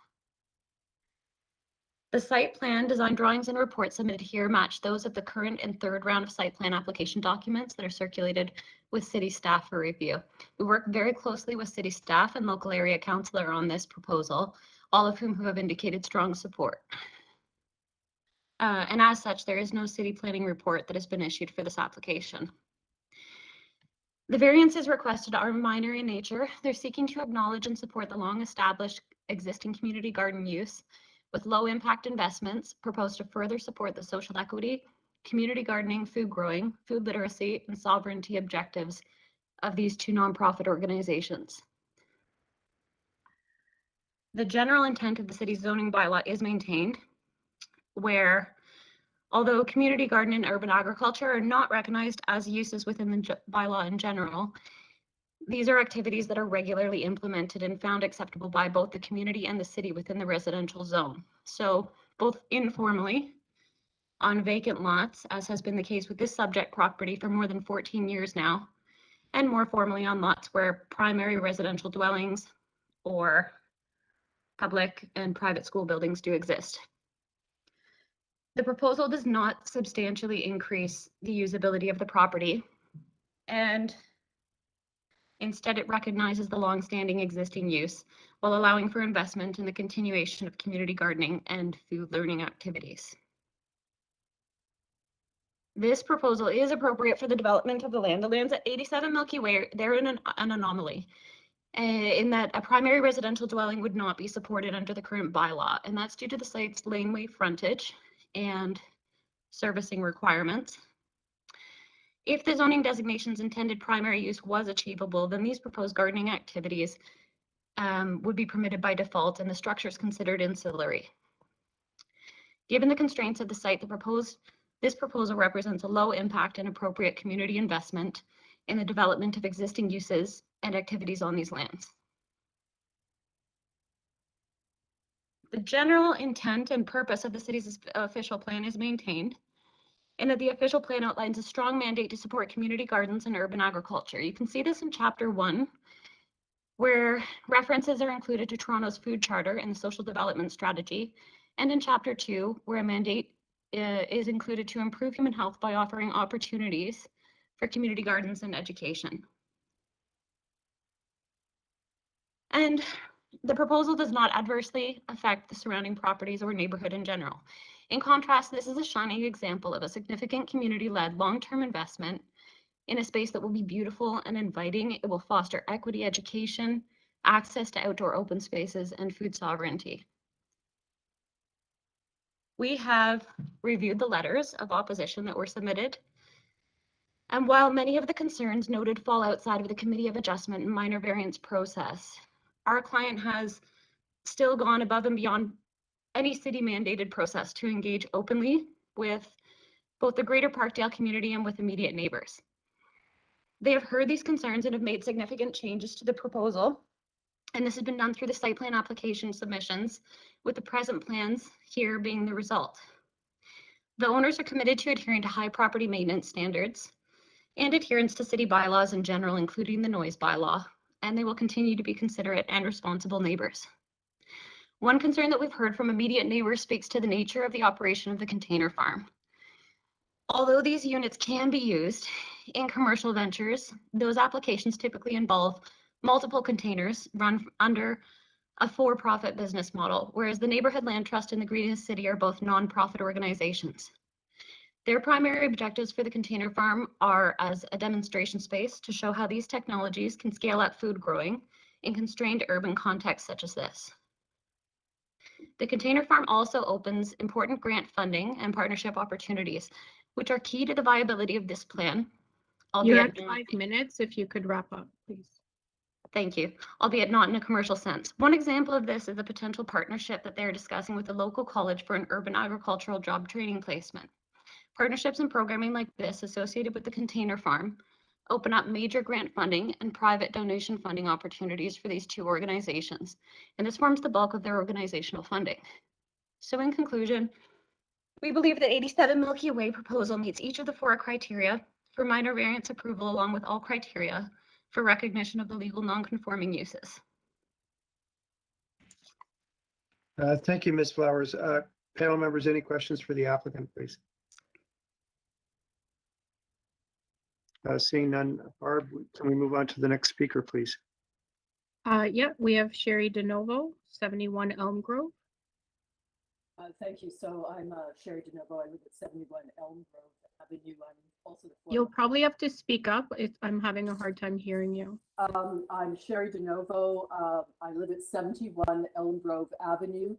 The site plan, design drawings, and reports submitted here match those of the current and third round of site plan application documents that are circulated with city staff for review. We work very closely with city staff and local area councillor on this proposal, all of whom have indicated strong support. And as such, there is no city planning report that has been issued for this application. The variances requested are minor in nature. They're seeking to acknowledge and support the long-established existing community garden use with low-impact investments proposed to further support the social equity, community gardening, food growing, food literacy, and sovereignty objectives of these two nonprofit organizations. The general intent of the city's zoning bylaw is maintained, where although community garden and urban agriculture are not recognized as uses within the bylaw in general, these are activities that are regularly implemented and found acceptable by both the community and the city within the residential zone. So both informally on vacant lots, as has been the case with this subject property for more than 14 years now, and more formally on lots where primary residential dwellings or public and private school buildings do exist. The proposal does not substantially increase the usability of the property, and instead it recognizes the long-standing existing use while allowing for investment in the continuation of community gardening and food learning activities. This proposal is appropriate for the development of the land. The lands at 87 Milky Way, they're in an anomaly in that a primary residential dwelling would not be supported under the current bylaw, and that's due to the site's laneway frontage and servicing requirements. If the zoning designation's intended primary use was achievable, then these proposed gardening activities would be permitted by default and the structure is considered ancillary. Given the constraints of the site, this proposal represents a low impact and appropriate community investment in the development of existing uses and activities on these lands. The general intent and purpose of the city's official plan is maintained, and that the official plan outlines a strong mandate to support community gardens and urban agriculture. You can see this in Chapter 1, where references are included to Toronto's food charter and the social development strategy, and in Chapter 2, where a mandate is included to improve human health by offering opportunities for community gardens and education. And the proposal does not adversely affect the surrounding properties or neighborhood in general. In contrast, this is a shining example of a significant community-led long-term investment in a space that will be beautiful and inviting. It will foster equity, education, access to outdoor open spaces, and food sovereignty. We have reviewed the letters of opposition that were submitted. And while many of the concerns noted fall outside of the Committee of Adjustment and Minor Variance process, our client has still gone above and beyond any city mandated process to engage openly with both the greater Parkdale community and with immediate neighbors. They have heard these concerns and have made significant changes to the proposal. And this has been done through the site plan application submissions, with the present plans here being the result. The owners are committed to adhering to high property maintenance standards and adherence to city bylaws in general, including the noise bylaw, and they will continue to be considerate and responsible neighbors. One concern that we've heard from immediate neighbors speaks to the nature of the operation of the container farm. Although these units can be used in commercial ventures, those applications typically involve multiple containers run under a for-profit business model, whereas the Neighborhood Land Trust and the Green City are both non-profit organizations. Their primary objectives for the container farm are as a demonstration space to show how these technologies can scale up food growing in constrained urban contexts such as this. The container farm also opens important grant funding and partnership opportunities, which are key to the viability of this plan. You have 5 minutes if you could wrap up, please. Thank you, albeit not in a commercial sense. One example of this is a potential partnership that they're discussing with the local college for an urban agricultural job training placement. Partnerships and programming like this associated with the container farm open up major grant funding and private donation funding opportunities for these two organizations, and this forms the bulk of their organizational funding. So in conclusion, we believe that 87 Milky Way proposal meets each of the 4 criteria for minor variance approval, along with all criteria for recognition of the legal non-conforming uses. Thank you, Ms. Flowers. Panel members, any questions for the applicant, please? Seeing none, Barb, can we move on to the next speaker, please? Yeah, we have Sherry DeNovo, 71 Elm Grove. Thank you. So I'm Sherry DeNovo. I live at 71 Elm Grove Avenue. I'm also the You'll probably have to speak up. I'm having a hard time hearing you. I'm Sherry DeNovo. I live at 71 Elm Grove Avenue,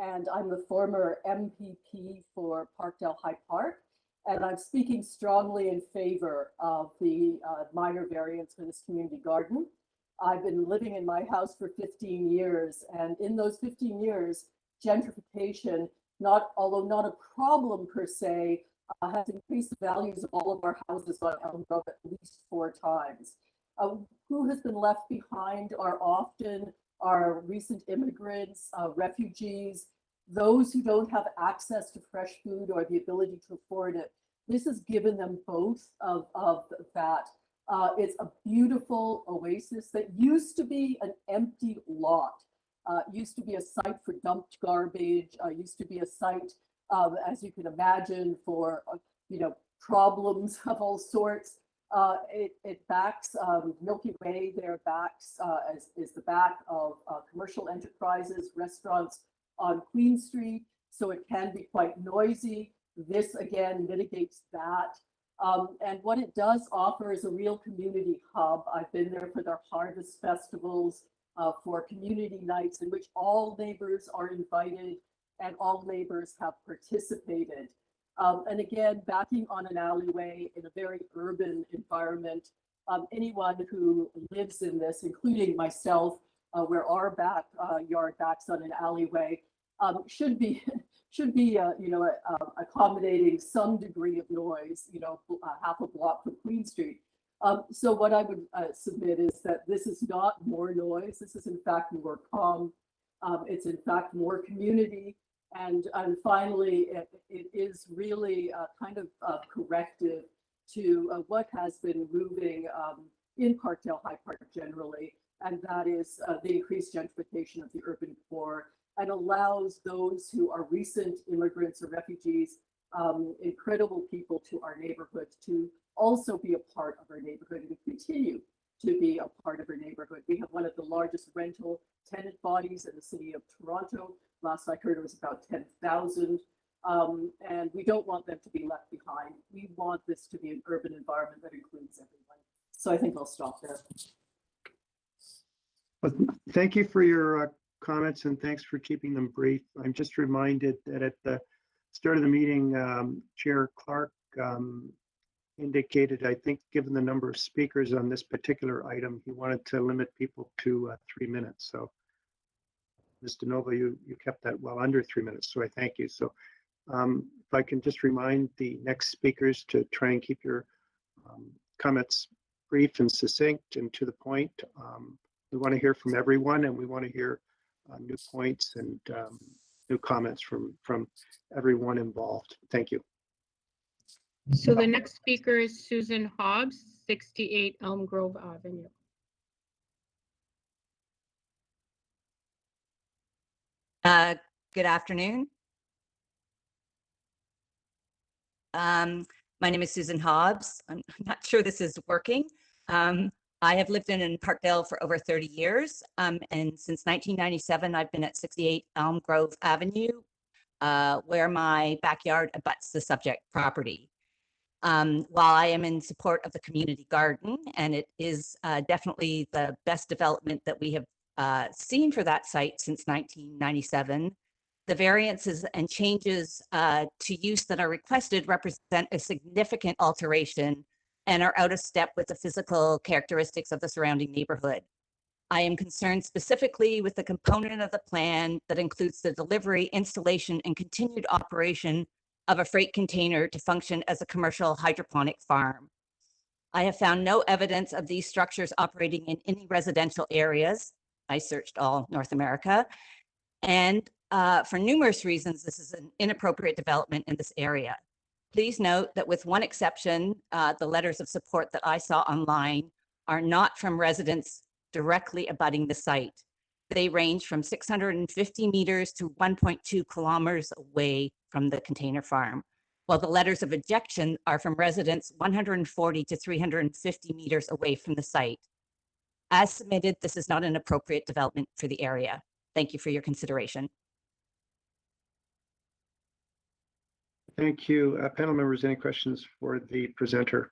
and I'm the former MPP for Parkdale High Park. And I'm speaking strongly in favor of the minor variance for this community garden. I've been living in my house for 15 years, and in those 15 years, gentrification, although not a problem per se, has increased the values of all of our houses on Elm Grove at least 4 times. Who has been left behind are often our recent immigrants, refugees, those who don't have access to fresh food or the ability to afford it. This has given them both of that. It's a beautiful oasis that used to be an empty lot, used to be a site for dumped garbage, used to be a site, as you can imagine, for problems of all sorts. It backs Milky Way. There backs is the back of commercial enterprises, restaurants on Queen Street, so it can be quite noisy. This again mitigates that. And what it does offer is a real community hub. I've been there for their harvest festivals, for community nights in which all neighbors are invited and all neighbors have participated. And again, backing on an alleyway in a very urban environment, anyone who lives in this, including myself, where our yard backs on an alleyway, should be accommodating some degree of noise, half a block from Queen Street. So what I would submit is that this is not more noise. This is in fact more calm. It's in fact more community. And finally, it is really kind of corrective to what has been moving in Parkdale High Park generally, and that is the increased gentrification of the urban core, and allows those who are recent immigrants or refugees, incredible people to our neighborhood, to also be a part of our neighborhood and continue to be a part of our neighborhood. We have one of the largest rental tenant bodies in the city of Toronto. Last I heard it was about 10,000. And we don't want them to be left behind. We want this to be an urban environment that includes everyone. So I think I'll stop there. Well, thank you for your comments, and thanks for keeping them brief. I'm just reminded that at the start of the meeting, Chair Clark indicated, I think, given the number of speakers on this particular item, he wanted to limit people to 3 minutes. So, Ms. DeNovo, you kept that well under 3 minutes, so I thank you. So if I can just remind the next speakers to try and keep your comments brief and succinct and to the point. We want to hear from everyone, and we want to hear new points and new comments from everyone involved. Thank you. So the next speaker is Susan Hobbs, 68 Elm Grove Avenue. Good afternoon. My name is Susan Hobbs. I'm not sure this is working. I have lived in Parkdale for over 30 years, and since 1997, I've been at 68 Elm Grove Avenue, where my backyard abuts the subject property. While I am in support of the community garden, and it is definitely the best development that we have seen for that site since 1997, the variances and changes to use that are requested represent a significant alteration and are out of step with the physical characteristics of the surrounding neighborhood. I am concerned specifically with the component of the plan that includes the delivery, installation, and continued operation of a freight container to function as a commercial hydroponic farm. I have found no evidence of these structures operating in any residential areas. I searched all North America. And For numerous reasons, this is an inappropriate development in this area. Please note that with one exception, the letters of support that I saw online are not from residents directly abutting the site. They range from 650 meters to 1.2 kilometers away from the container farm, while the letters of objection are from residents 140 to 350 meters away from the site. As submitted, this is not an appropriate development for the area. Thank you for your consideration. Thank you. Panel members, any questions for the presenter?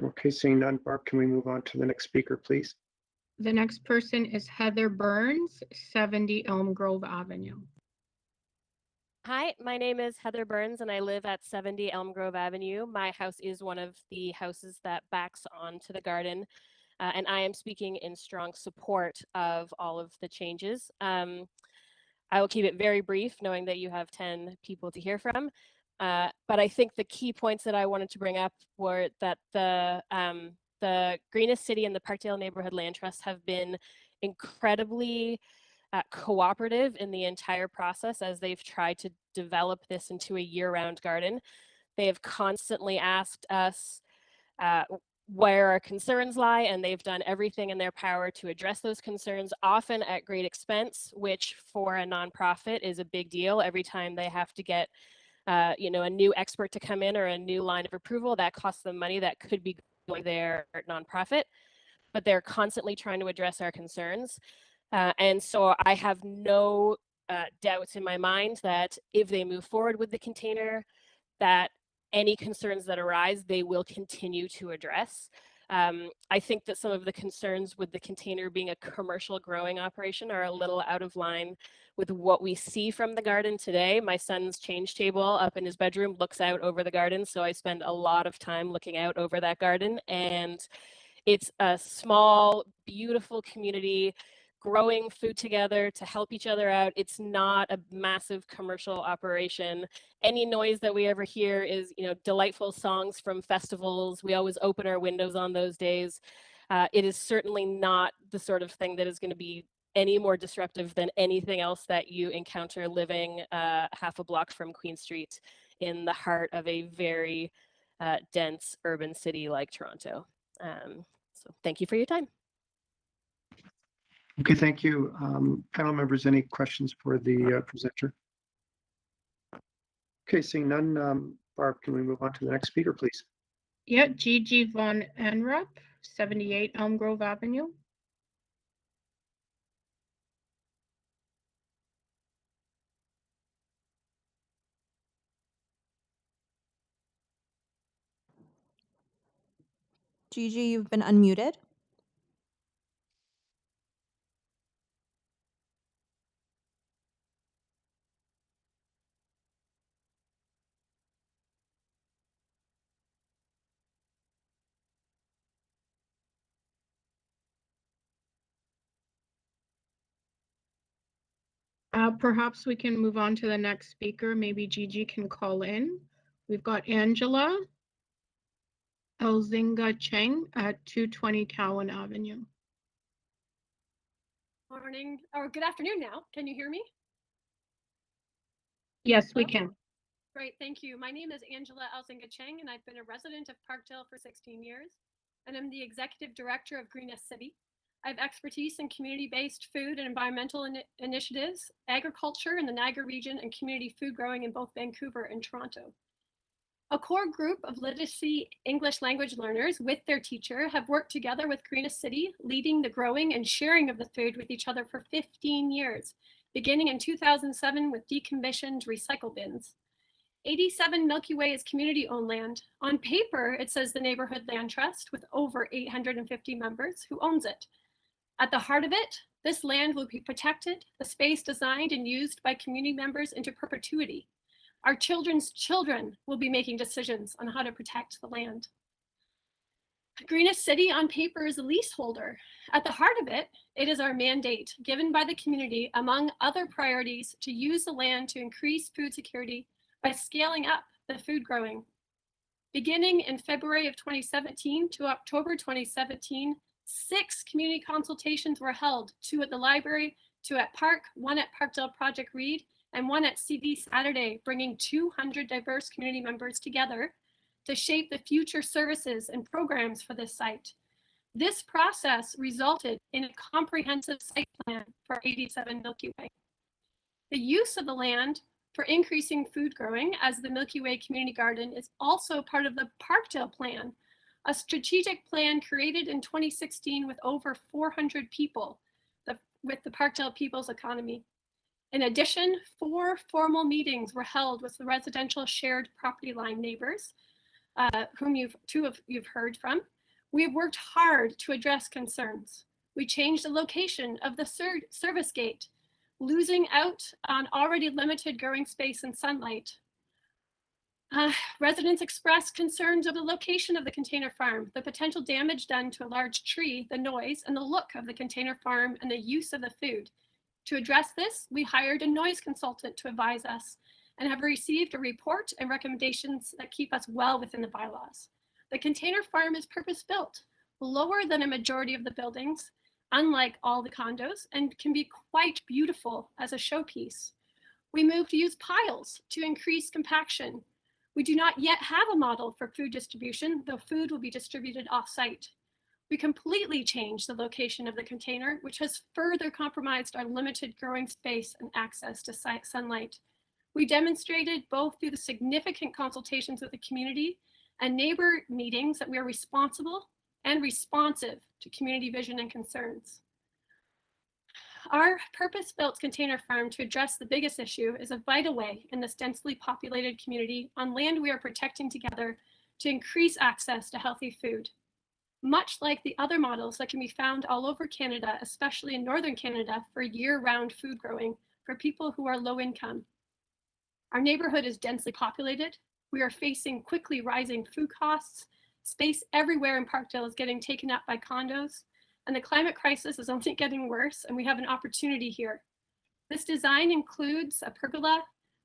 Okay, seeing none, Barb, can we move on to the next speaker, please? The next person is Heather Burns, 70 Elm Grove Avenue. Hi, my name is Heather Burns and I live at 70 Elm Grove Avenue. My house is one of the houses that backs onto the garden, and I am speaking in strong support of all of the changes. I will keep it very brief, knowing that you have 10 people to hear from. But I think the key points that I wanted to bring up were that the Greenest City and the Parkdale Neighborhood Land Trust have been incredibly cooperative in the entire process as they've tried to develop this into a year-round garden. They have constantly asked us where our concerns lie, and they've done everything in their power to address those concerns, often at great expense, which for a nonprofit is a big deal. Every time they have to get a new expert to come in or a new line of approval, that costs them money that could be going to their nonprofit, but they're constantly trying to address our concerns. And so I have no doubts in my mind that if they move forward with the container, that any concerns that arise, they will continue to address. I think that some of the concerns with the container being a commercial growing operation are a little out of line with what we see from the garden today. My son's change table up in his bedroom looks out over the garden, so I spend a lot of time looking out over that garden, and it's a small, beautiful community growing food together to help each other out. It's not a massive commercial operation. Any noise that we ever hear is, delightful songs from festivals. We always open our windows on those days. It is certainly not the sort of thing that is going to be any more disruptive than anything else that you encounter living half a block from Queen Street in the heart of a very dense urban city like Toronto. So thank you for your time. Okay, thank you. Panel members, any questions for the presenter? Okay, seeing none, Barb, can we move on to the next speaker, please? Yeah, Gigi Von Enrup, 78 Elm Grove Avenue. Gigi, you've been unmuted. Perhaps we can move on to the next speaker. Maybe Gigi can call in. We've got Angela Elzinga Cheng at 220 Cowan Avenue. Morning, or good afternoon now. Can you hear me? Yes, we can. Great, thank you. My name is Angela Elzinga Cheng, and I've been a resident of Parkdale for 16 years, and I'm the executive director of Greenest City. I have expertise in community-based food and environmental initiatives, agriculture in the Niagara region, and community food growing in both Vancouver and Toronto. A core group of literacy English language learners with their teacher have worked together with Greenest City, leading the growing and sharing of the food with each other for 15 years, beginning in 2007 with decommissioned recycle bins. 87 Milky Way is community-owned land. On paper, it says the Neighborhood Land Trust with over 850 members who owns it. At the heart of it, this land will be protected, the space designed and used by community members into perpetuity. Our children's children will be making decisions on how to protect the land. Greenest City on paper is a leaseholder. At the heart of it, it is our mandate given by the community, among other priorities, to use the land to increase food security by scaling up the food growing. Beginning in February of 2017 to October 2017, 6 community consultations were held, 2 at the library, 2 at Park, 1 at Parkdale Project Reed, and 1 at CD Saturday, bringing 200 diverse community members together to shape the future services and programs for this site. This process resulted in a comprehensive site plan for 87 Milky Way. The use of the land for increasing food growing as the Milky Way Community Garden is also part of the Parkdale Plan, a strategic plan created in 2016 with over 400 people with the Parkdale People's Economy. In addition, 4 formal meetings were held with the residential shared property line neighbors, whom you've heard from. We have worked hard to address concerns. We changed the location of the service gate, losing out on already limited growing space and sunlight. Residents expressed concerns of the location of the container farm, the potential damage done to a large tree, the noise, and the look of the container farm, and the use of the food. To address this, we hired a noise consultant to advise us and have received a report and recommendations that keep us well within the bylaws. The container farm is purpose-built, lower than a majority of the buildings, unlike all the condos, and can be quite beautiful as a showpiece. We moved to use piles to increase compaction. We do not yet have a model for food distribution, though food will be distributed off-site. We completely changed the location of the container, which has further compromised our limited growing space and access to sunlight. We demonstrated both through the significant consultations with the community and neighbor meetings that we are responsible and responsive to community vision and concerns. Our purpose-built container farm to address the biggest issue is a vital way in this densely populated community on land we are protecting together to increase access to healthy food. Much like the other models that can be found all over Canada, especially in Northern Canada, for year-round food growing for people who are low income. Our neighborhood is densely populated. We are facing quickly rising food costs. Space everywhere in Parkdale is getting taken up by condos, and the climate crisis is only getting worse, and we have an opportunity here. This design includes a pergola,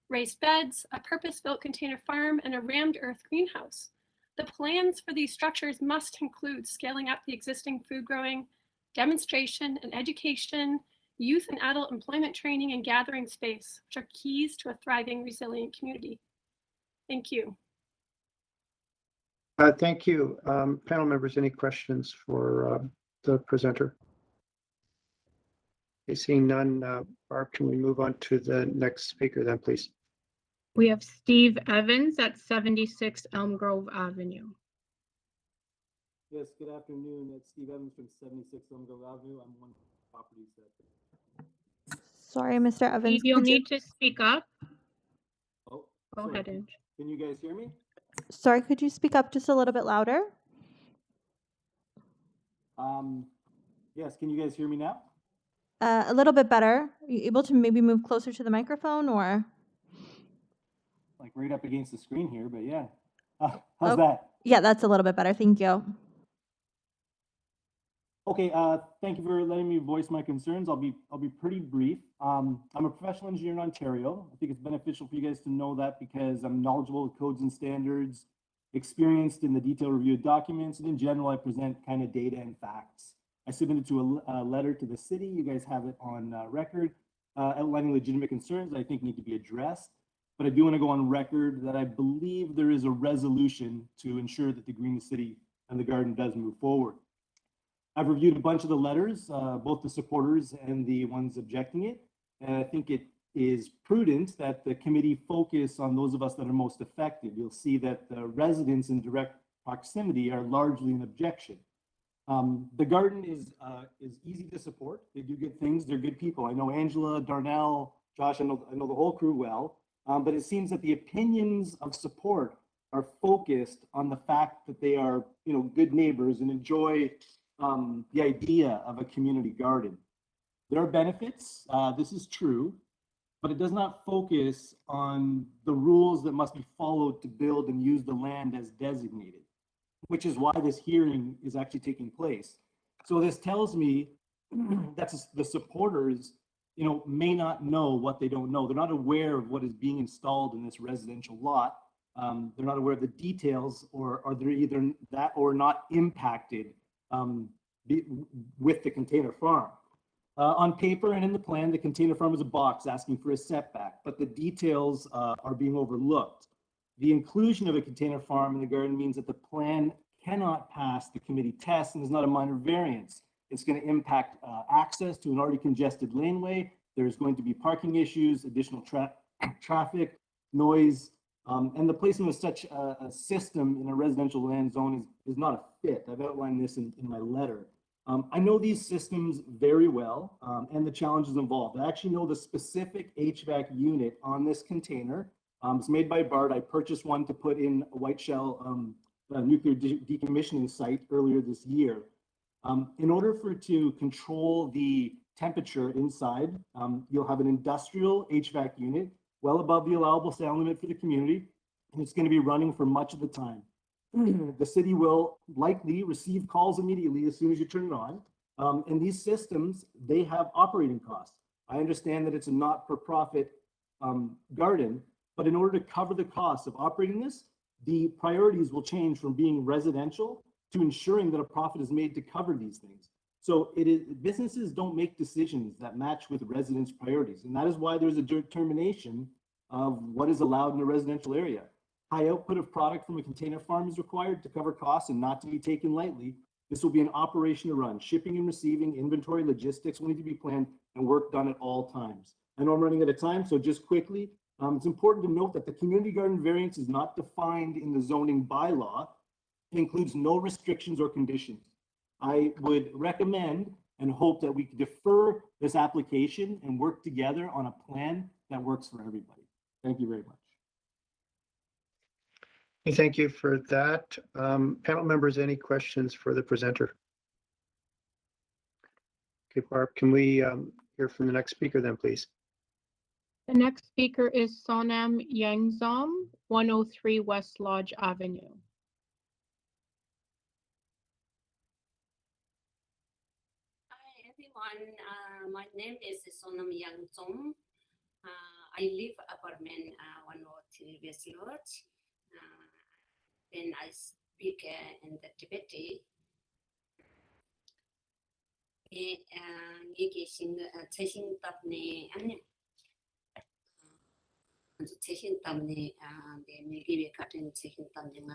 raised beds, a purpose-built container farm, and a rammed earth greenhouse. The plans for these structures must include scaling up the existing food growing, demonstration and education, youth and adult employment training, and gathering space, which are keys to a thriving, resilient community. Thank you. Thank you. Panel members, any questions for the presenter? Okay, seeing none, Barb, can we move on to the next speaker then, please? We have Steve Evans at 76 Elm Grove Avenue. Yes, good afternoon. It's Steve Evans from 76 Elm Grove Avenue. I'm one of the properties that. Sorry, Mr. Evans. Steve, you'll could you- need to speak up. Oh, Go sorry. ahead, Ange. Can you guys hear me? Sorry, could you speak up just a little bit louder? Yes, can you guys hear me now? A little bit better. Are you able to maybe move closer to the microphone or? Like right up against the screen here, but yeah. How's Oh, that? Yeah, that's a little bit better. Thank you. Okay, thank you for letting me voice my concerns. I'll be pretty brief. I'm a professional engineer in Ontario. I think it's beneficial for you guys to know that because I'm knowledgeable of codes and standards, experienced in the detailed review of documents, and in general, I present kind of data and facts. I submitted to a letter to the city. You guys have it on record, outlining legitimate concerns that I think need to be addressed. But I do want to go on record that I believe there is a resolution to ensure that the Green City and the garden does move forward. I've reviewed a bunch of the letters, both the supporters and the ones objecting it. And I think it is prudent that the committee focus on those of us that are most affected. You'll see that the residents in direct proximity are largely an objection. The garden is easy to support. They do good things. They're good people. I know Angela, Darnell, Josh, I know the whole crew well. But it seems that the opinions of support are focused on the fact that they are, good neighbors and enjoy the idea of a community garden. There are benefits. This is true, but it does not focus on the rules that must be followed to build and use the land as designated, which is why this hearing is actually taking place. So this tells me that the supporters may not know what they don't know. They're not aware of what is being installed in this residential lot. They're not aware of the details, or they're either that or not impacted with the container farm. On paper and in the plan, the container farm is a box asking for a setback, but the details are being overlooked. The inclusion of a container farm in the garden means that the plan cannot pass the committee test and is not a minor variance. It's going to impact access to an already congested laneway. There's going to be parking issues, additional traffic, noise, and the placement of such a system in a residential land zone is not a fit. I've outlined this in my letter. I know these systems very well and the challenges involved. I actually know the specific HVAC unit on this container. It's made by BARD. I purchased one to put in a White Shell nuclear decommissioning site earlier this year. In order for it to control the temperature inside, you'll have an industrial HVAC unit well above the allowable sound limit for the community, and it's going to be running for much of the time. The city will likely receive calls immediately as soon as you turn it on. And these systems, they have operating costs. I understand that it's a not-for-profit garden, but in order to cover the costs of operating this, the priorities will change from being residential to ensuring that a profit is made to cover these things. So businesses don't make decisions that match with residents' priorities. And that is why there's a determination of what is allowed in a residential area. High output of product from a container farm is required to cover costs and not to be taken lightly. This will be an operation to run. Shipping and receiving, inventory, logistics will need to be planned and work done at all times. I know I'm running out of time, so just quickly, it's important to note that the community garden variance is not defined in the zoning bylaw. It includes no restrictions or conditions. I would recommend and hope that we defer this application and work together on a plan that works for everybody. Thank you very much. Thank you for that. Panel members, any questions for the presenter? Okay, Barb, can we hear from the next speaker then, please? The next speaker is Sonam Yangzom, 103 West Lodge Avenue. Hi everyone, my name is Sonam Yangzom. I live apartment 103 West Lodge. Then I speak in the Tibetan. 이게 최신 때문에 최신 때문에 내 밀기 같은 최신 때문에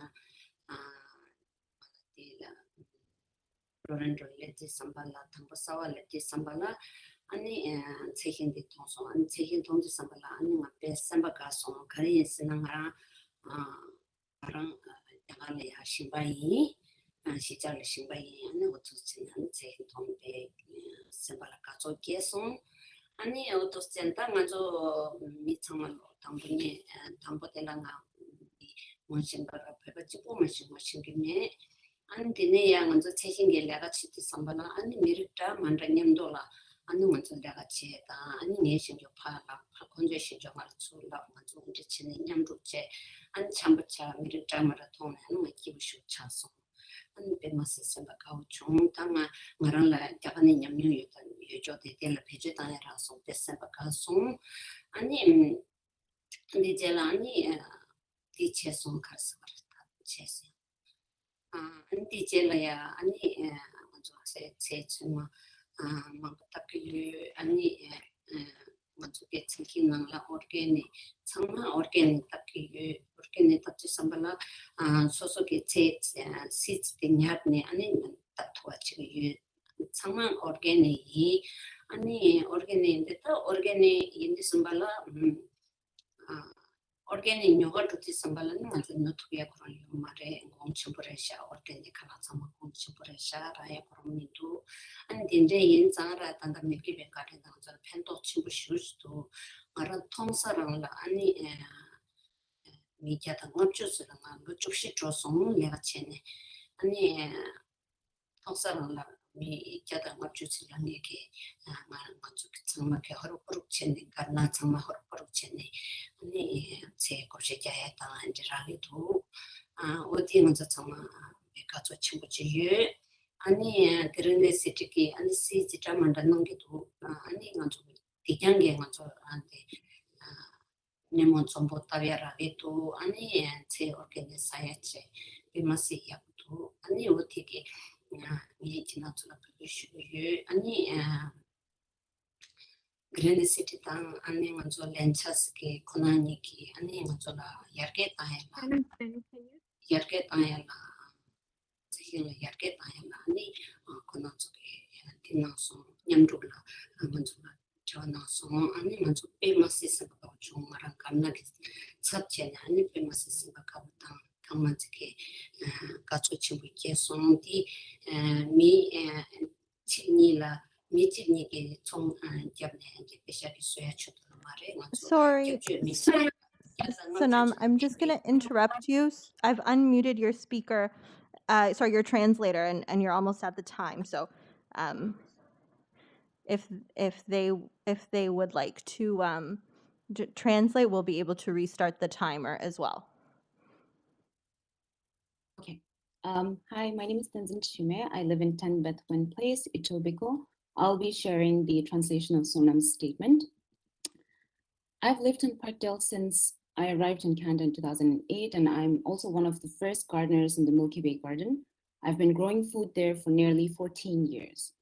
로렌도 레지 삼발라 탐보사와 레지 삼발라 아니 최신디 통소 아니 최신 통지 삼발라 아니 앞에 삼바가서 가리 쓰는가 가랑 양알에 신바이 시작을 신바이 아니 어떻게는 최신 통배 삼발라 가서 계속 아니 어떻게 당아서 미청을 당분이 담보텔랑아 원신바가 배가지고 마신기네 안 되네 양은저 최신게 내가 치티 삼바나 아니 미르다 만라님도라 아니 먼저 내가 치다 아니 내신조 파라 건조 신조말 출라 먼저 이제 치는 냠도체 안 참부차 미르다 마라톤 하는 기부쇼 차서 안 베마스 생각하고 중당아 말랑라 자간이 냠뉴였다 요조데 될 베제단이라서 베생각하소 아니 근데 제가 아니 디체송 가서 체스 안디 제라야 아니 먼저 제츠마 막딱이 아니 먼저 개츠기능라 오르게니 정말 오르게니 딱이 오르게니 딱지 삼발라 소소게 제 시스템이야네 아니 딱도와지 정말 오르게니 아니 오르게니인데 또 오르게니 인디 삼발라 organic yogurt to sambalan and not to be a chronic mare, gomchimpuresha, organic kalasama, gomchimpuresha, raya promitu, and in day in Zara and the Milky Garden, the pento chimbushu to Maran Tomsarang, any media the notches and Luchushi Trosum, Levachene, any Tomsarang. 미 자다 맞추실라니게 맞추겠지만게 허럭허럭체니 간나 정말 허럭허럭체니 아니 제 고시자야다 안지라기도 어디 먼저 정말 내가 저 친구지 아니 그런 데 시티기 아니 시지다 만드는 게도 아니 먼저 디장게 먼저 안데 네모 좀 보따비라기도 아니 제 오르게니사야체 비마시야도 아니 어떻게 이 지나쳐라 그슈 아니 그랜드 시티 땅 안에 먼저 렌차스게 코나니기 안에 먼저 라 yar게 땅에라 yar게 땅에라 지금 yar게 땅에라 아니 코나 쪽에 디나서 냠돌라 먼저 저나서 아니 먼저 페마시스가 중마랑 감나게 sabche ani pemasisi bakabutang kamachike kachochi buke sonti mi chinila mi chinike chong jabne je peshari soya chutla mare Sorry. Sonam, I'm just going to interrupt you. I've unmuted your speaker, sorry, your translator, and you're almost at the time. So if they would like to translate, we'll be able to restart the timer as well. Okay. Hi, my name is Tenzin Shume. I live in 10 Bethwyn Place, Etobicoke. I'll be sharing the translation of Sonam's statement. I've lived in Parkdale since I arrived in Canada in 2008, and I'm also one of the first gardeners in the Milky Way Garden. I've been growing food there for nearly 14 years.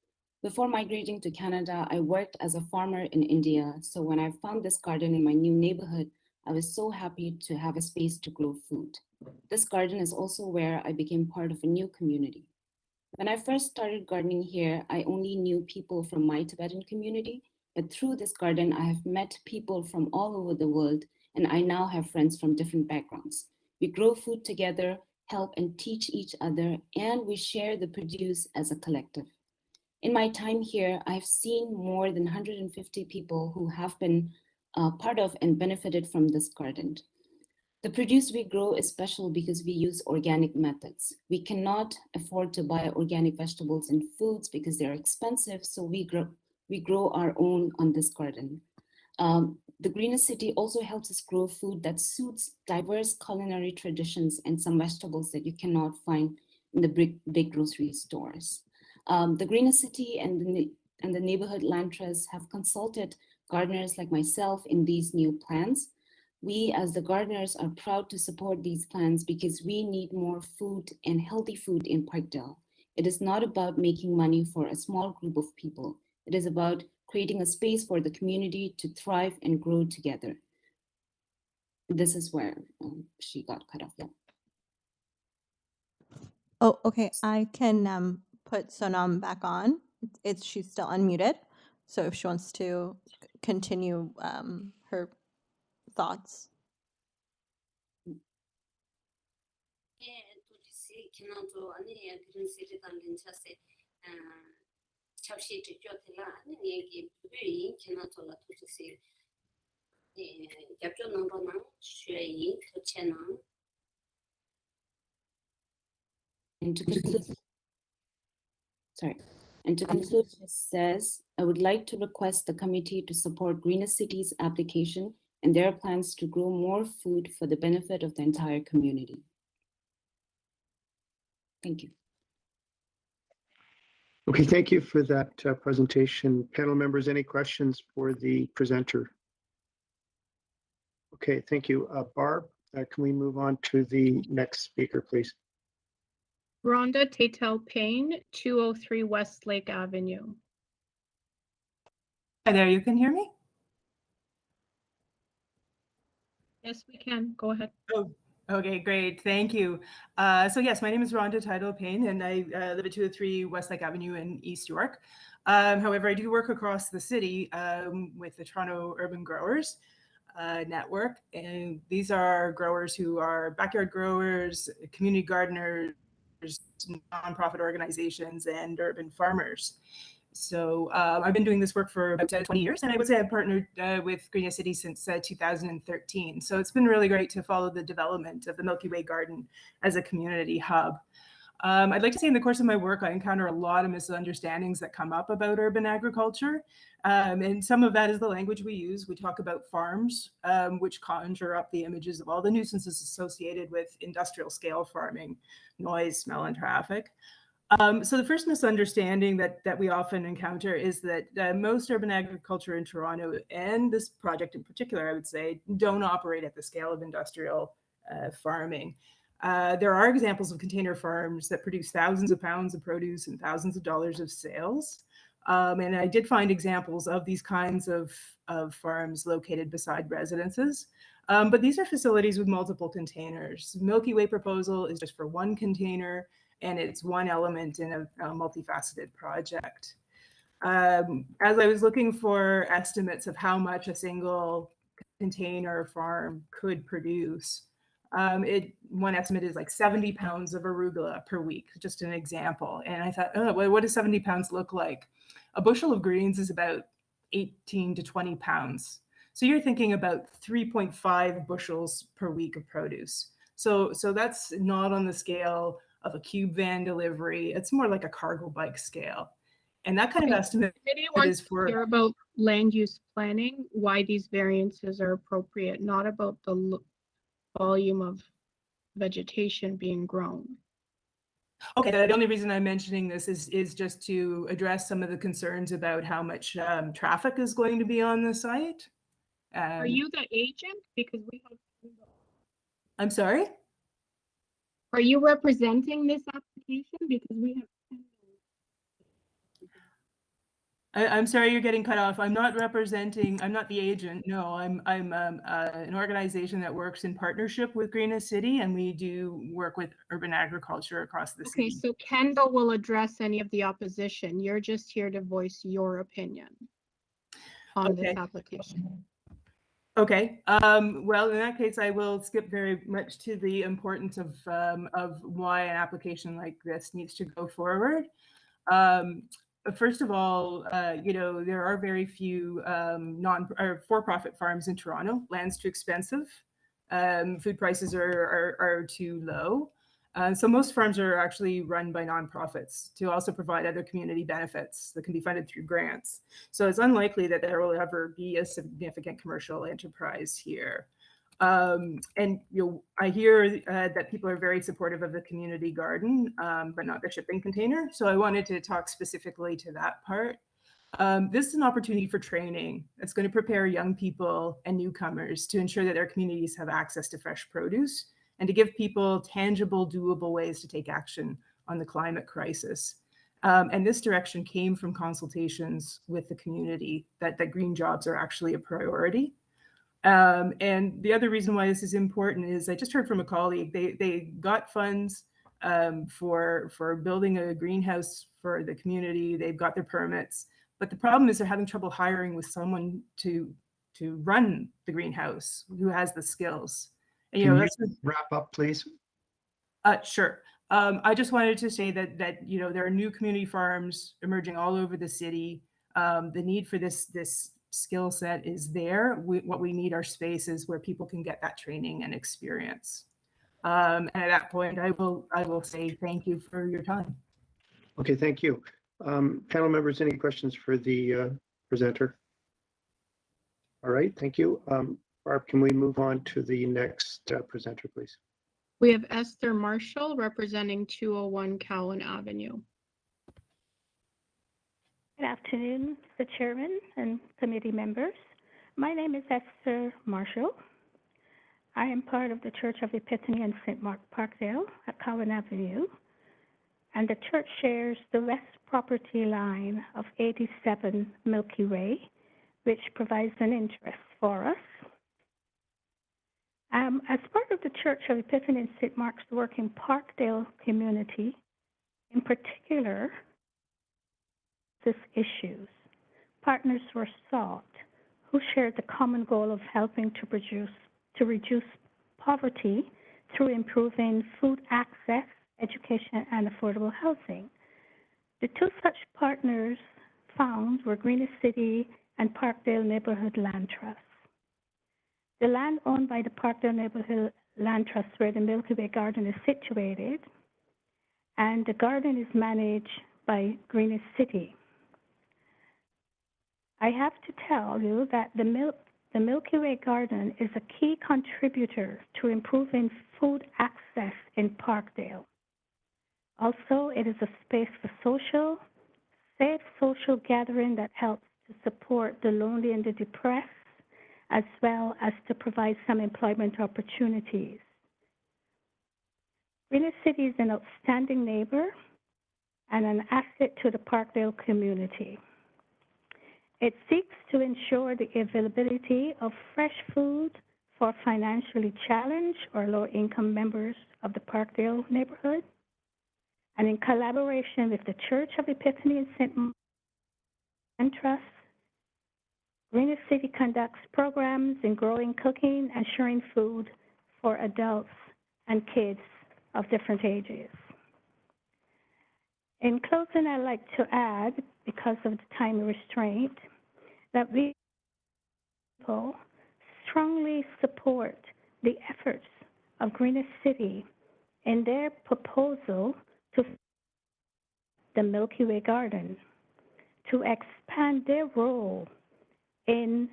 Before migrating to Canada, I worked as a farmer in India. So when I found this garden in my new neighborhood, I was so happy to have a space to grow food. This garden is also where I became part of a new community. When I first started gardening here, I only knew people from my Tibetan community, but through this garden, I have met people from all over the world, and I now have friends from different backgrounds. We grow food together, help and teach each other, and we share the produce as a collective. In my time here, I've seen more than 150 people who have been part of and benefited from this garden. The produce we grow is special because we use organic methods. We cannot afford to buy organic vegetables and foods because they're expensive, so we grow our own on this garden. The Greener City also helps us grow food that suits diverse culinary traditions and some vegetables that you cannot find in the big grocery stores. The Greener City and the neighborhood land trust have consulted gardeners like myself in these new plans. We as the gardeners are proud to support these plans because we need more food and healthy food in Parkdale. It is not about making money for a small group of people. It is about creating a space for the community to thrive and grow together. This is where she got cut off. Yeah. Oh, okay. I can put Sonam back on. She's still unmuted. So if she wants to continue her thoughts. And to conclude, it says, I would like to request the committee to support Greener City's application and their plans to grow more food for the benefit of the entire community. Thank you. Okay, thank you for that presentation. Panel members, any questions for the presenter? Okay, thank you. Barb, can we move on to the next speaker, please? Rhonda Tatel-Payne, 203 Westlake Avenue. Hi there, you can hear me? Yes, we can. Go ahead. Oh, okay, great. Thank you. So yes, my name is Rhonda Tatel-Payne, and I live at 203 Westlake Avenue in East York. However, I do work across the city with the Toronto Urban Growers Network. And these are growers who are backyard growers, community gardeners, nonprofit organizations, and urban farmers. So I've been doing this work for about 20 years, and I would say I've partnered with Greener City since 2013. So it's been really great to follow the development of the Milky Way Garden as a community hub. I'd like to say in the course of my work, I encounter a lot of misunderstandings that come up about urban agriculture. And some of that is the language we use. We talk about farms, which conjure up the images of all the nuisances associated with industrial scale farming, noise, smell, and traffic. So the first misunderstanding that we often encounter is that most urban agriculture in Toronto, and this project in particular, I would say, don't operate at the scale of industrial farming. There are examples of container farms that produce thousands of pounds of produce and thousands of dollars of sales. And I did find examples of these kinds of farms located beside residences. But these are facilities with multiple containers. Milky Way proposal is just for one container, and it's one element in a multifaceted project. As I was looking for estimates of how much a single container farm could produce, one estimate is like 70 pounds of arugula per week, just an example. And I thought, oh, well, what does 70 pounds look like? A bushel of greens is about 18 to 20 pounds. So you're thinking about 3.5 bushels per week of produce. So that's not on the scale of a cube van delivery. It's more like a cargo bike scale. And that kind of estimate is for— hear about land use planning, why these variances are appropriate, not about the volume of vegetation being grown. Okay, the only reason I'm mentioning this is just to address some of the concerns about how much traffic is going to be on the site. Are you the agent? Because we have. I'm sorry? Are you representing this application? Because we have. I'm sorry, you're getting cut off. I'm not representing, I'm not the agent. No, I'm an organization that works in partnership with Green City, and we do work with urban agriculture across the city. Okay, so KENDAL will address any of the opposition. You're just here to voice your opinion on this application. Okay, well, in that case, I will skip very much to the importance of why an application like this needs to go forward. First of all, you know, there are very few for-profit farms in Toronto. Land's too expensive. Food prices are too low. So most farms are actually run by nonprofits to also provide other community benefits that can be funded through grants. So it's unlikely that there will ever be a significant commercial enterprise here. And you know, I hear that people are very supportive of the community garden, but not the shipping container. So I wanted to talk specifically to that part. This is an opportunity for training. It's going to prepare young people and newcomers to ensure that their communities have access to fresh produce and to give people tangible, doable ways to take action on the climate crisis. And this direction came from consultations with the community that green jobs are actually a priority. And the other reason why this is important is I just heard from a colleague, they got funds for building a greenhouse for the community. They've got their permits, but the problem is they're having trouble hiring with someone to run the greenhouse who has the skills. And, you know, let's wrap up, please. Sure. I just wanted to say that you know, there are new community farms emerging all over the city. The need for this skill set is there. What we need are spaces where people can get that training and experience. And at that point, I will say thank you for your time. Okay, thank you. Panel members, any questions for the presenter? All right, thank you. Barb, can we move on to the next presenter, please? We have Esther Marshall representing 201 Cowan Avenue. Good afternoon, the chairman and committee members. My name is Esther Marshall. I am part of the Church of Epiphany in St. Mark Parkdale at Cowan Avenue, and the church shares the west property line of 87 Milky Way, which provides an interest for us. As part of the Church of Epiphany in St. Mark's work in Parkdale community, in particular, these issues, partners were sought who shared the common goal of helping to reduce poverty through improving food access, education, and affordable housing. The two such partners found were Green City and Parkdale Neighborhood Land Trust. The land owned by the Parkdale Neighborhood Land Trust, where the Milky Way Garden is situated, and the garden is managed by Green City. I have to tell you that the Milky Way Garden is a key contributor to improving food access in Parkdale. Also, it is a space for safe social gathering that helps to support the lonely and the depressed, as well as to provide some employment opportunities. Green City is an outstanding neighbor and an asset to the Parkdale community. It seeks to ensure the availability of fresh food for financially challenged or low-income members of the Parkdale neighborhood. And in collaboration with the Church of Epiphany and St. Mark and Trust, Greener City conducts programs in growing, cooking, and sharing food for adults and kids of different ages. In closing, I'd like to add, because of the time restraint, that we people strongly support the efforts of Greener City in their proposal to the Milky Way Garden to expand their role in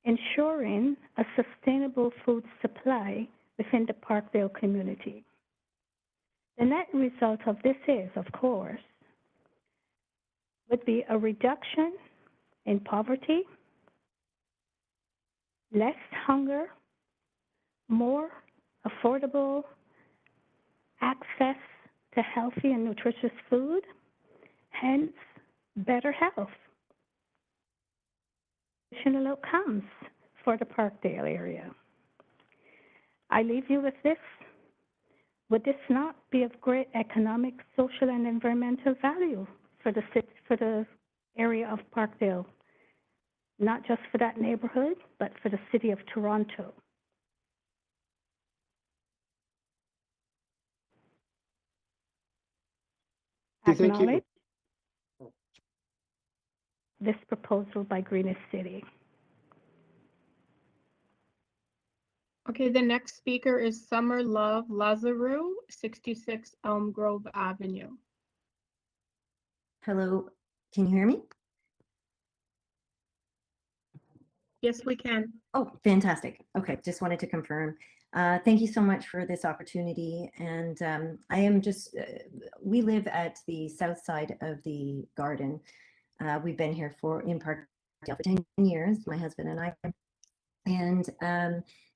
ensuring a sustainable food supply within the Parkdale community. The net result of this is, of course, would be a reduction in poverty, less hunger, more affordable access to healthy and nutritious food, hence better health. Additional outcomes for the Parkdale area. I leave you with this. Would this not be of great economic, social, and environmental value for the city, for the area of Parkdale? Not just for that neighborhood, but for the city of Toronto. Acknowledge this proposal by Greener City. Okay, the next speaker is Summer Love Lazarou, 66 Elm Grove Avenue. Hello, can you hear me? Yes, we can. Oh, fantastic. Okay, just wanted to confirm. Thank you so much for this opportunity. And I am just, we live at the south side of the garden. We've been here in Parkdale for 10 years, my husband and I. And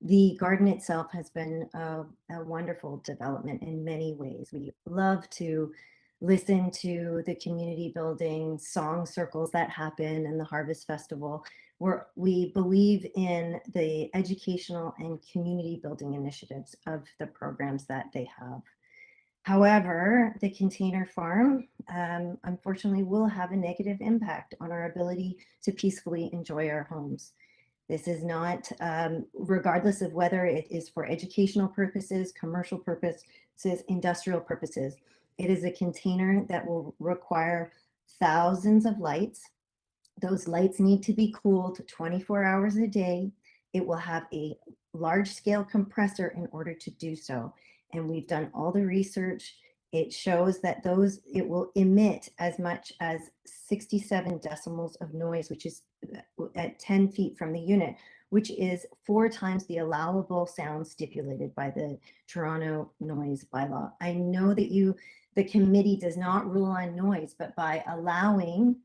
the garden itself has been a wonderful development in many ways. We love to listen to the community building song circles that happen and the Harvest Festival, where we believe in the educational and community building initiatives of the programs that they have. However, the container farm, unfortunately, will have a negative impact on our ability to peacefully enjoy our homes. This is not, regardless of whether it is for educational purposes, commercial purposes, industrial purposes. It is a container that will require thousands of lights. Those lights need to be cooled 24 hours a day. It will have a large-scale compressor in order to do so. And we've done all the research. It shows that it will emit as much as 67 decibels of noise, which is at 10 feet from the unit, which is 4 times the allowable sound stipulated by the Toronto noise bylaw. I know that the committee does not rule on noise, but by allowing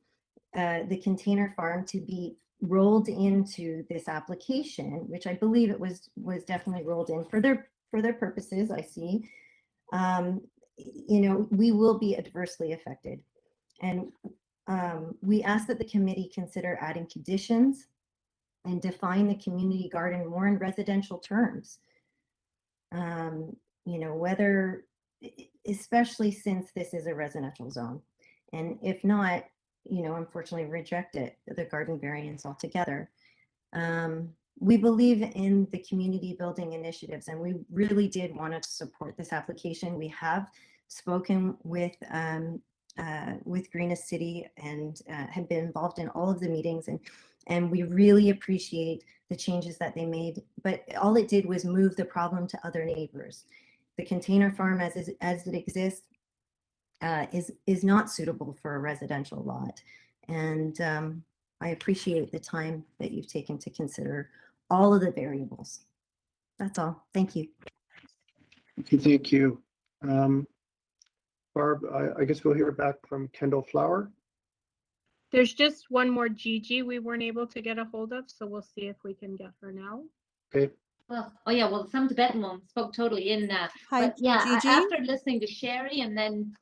the container farm to be rolled into this application, which I believe it was definitely rolled in for their purposes, I see, we will be adversely affected. And we ask that the committee consider adding conditions and define the community garden more in residential terms. Whether, especially since this is a residential zone. And if not, unfortunately reject the garden variance altogether. We believe in the community building initiatives, and we really did want to support this application. We have spoken with Greener City and have been involved in all of the meetings, and we really appreciate the changes that they made. But all it did was move the problem to other neighbors. The container farm, as it exists, is not suitable for a residential lot, and I appreciate the time that you've taken to consider all of the variables. That's all. Thank you. Okay, thank you. Barb, I guess we'll hear back from Kendall Flower. There's just one more Gigi we weren't able to get a hold of, so we'll see if we can get her now. Okay. Well, some Tibetan one spoke totally in that. Hi, but yeah, Gigi? after listening to Sherry and then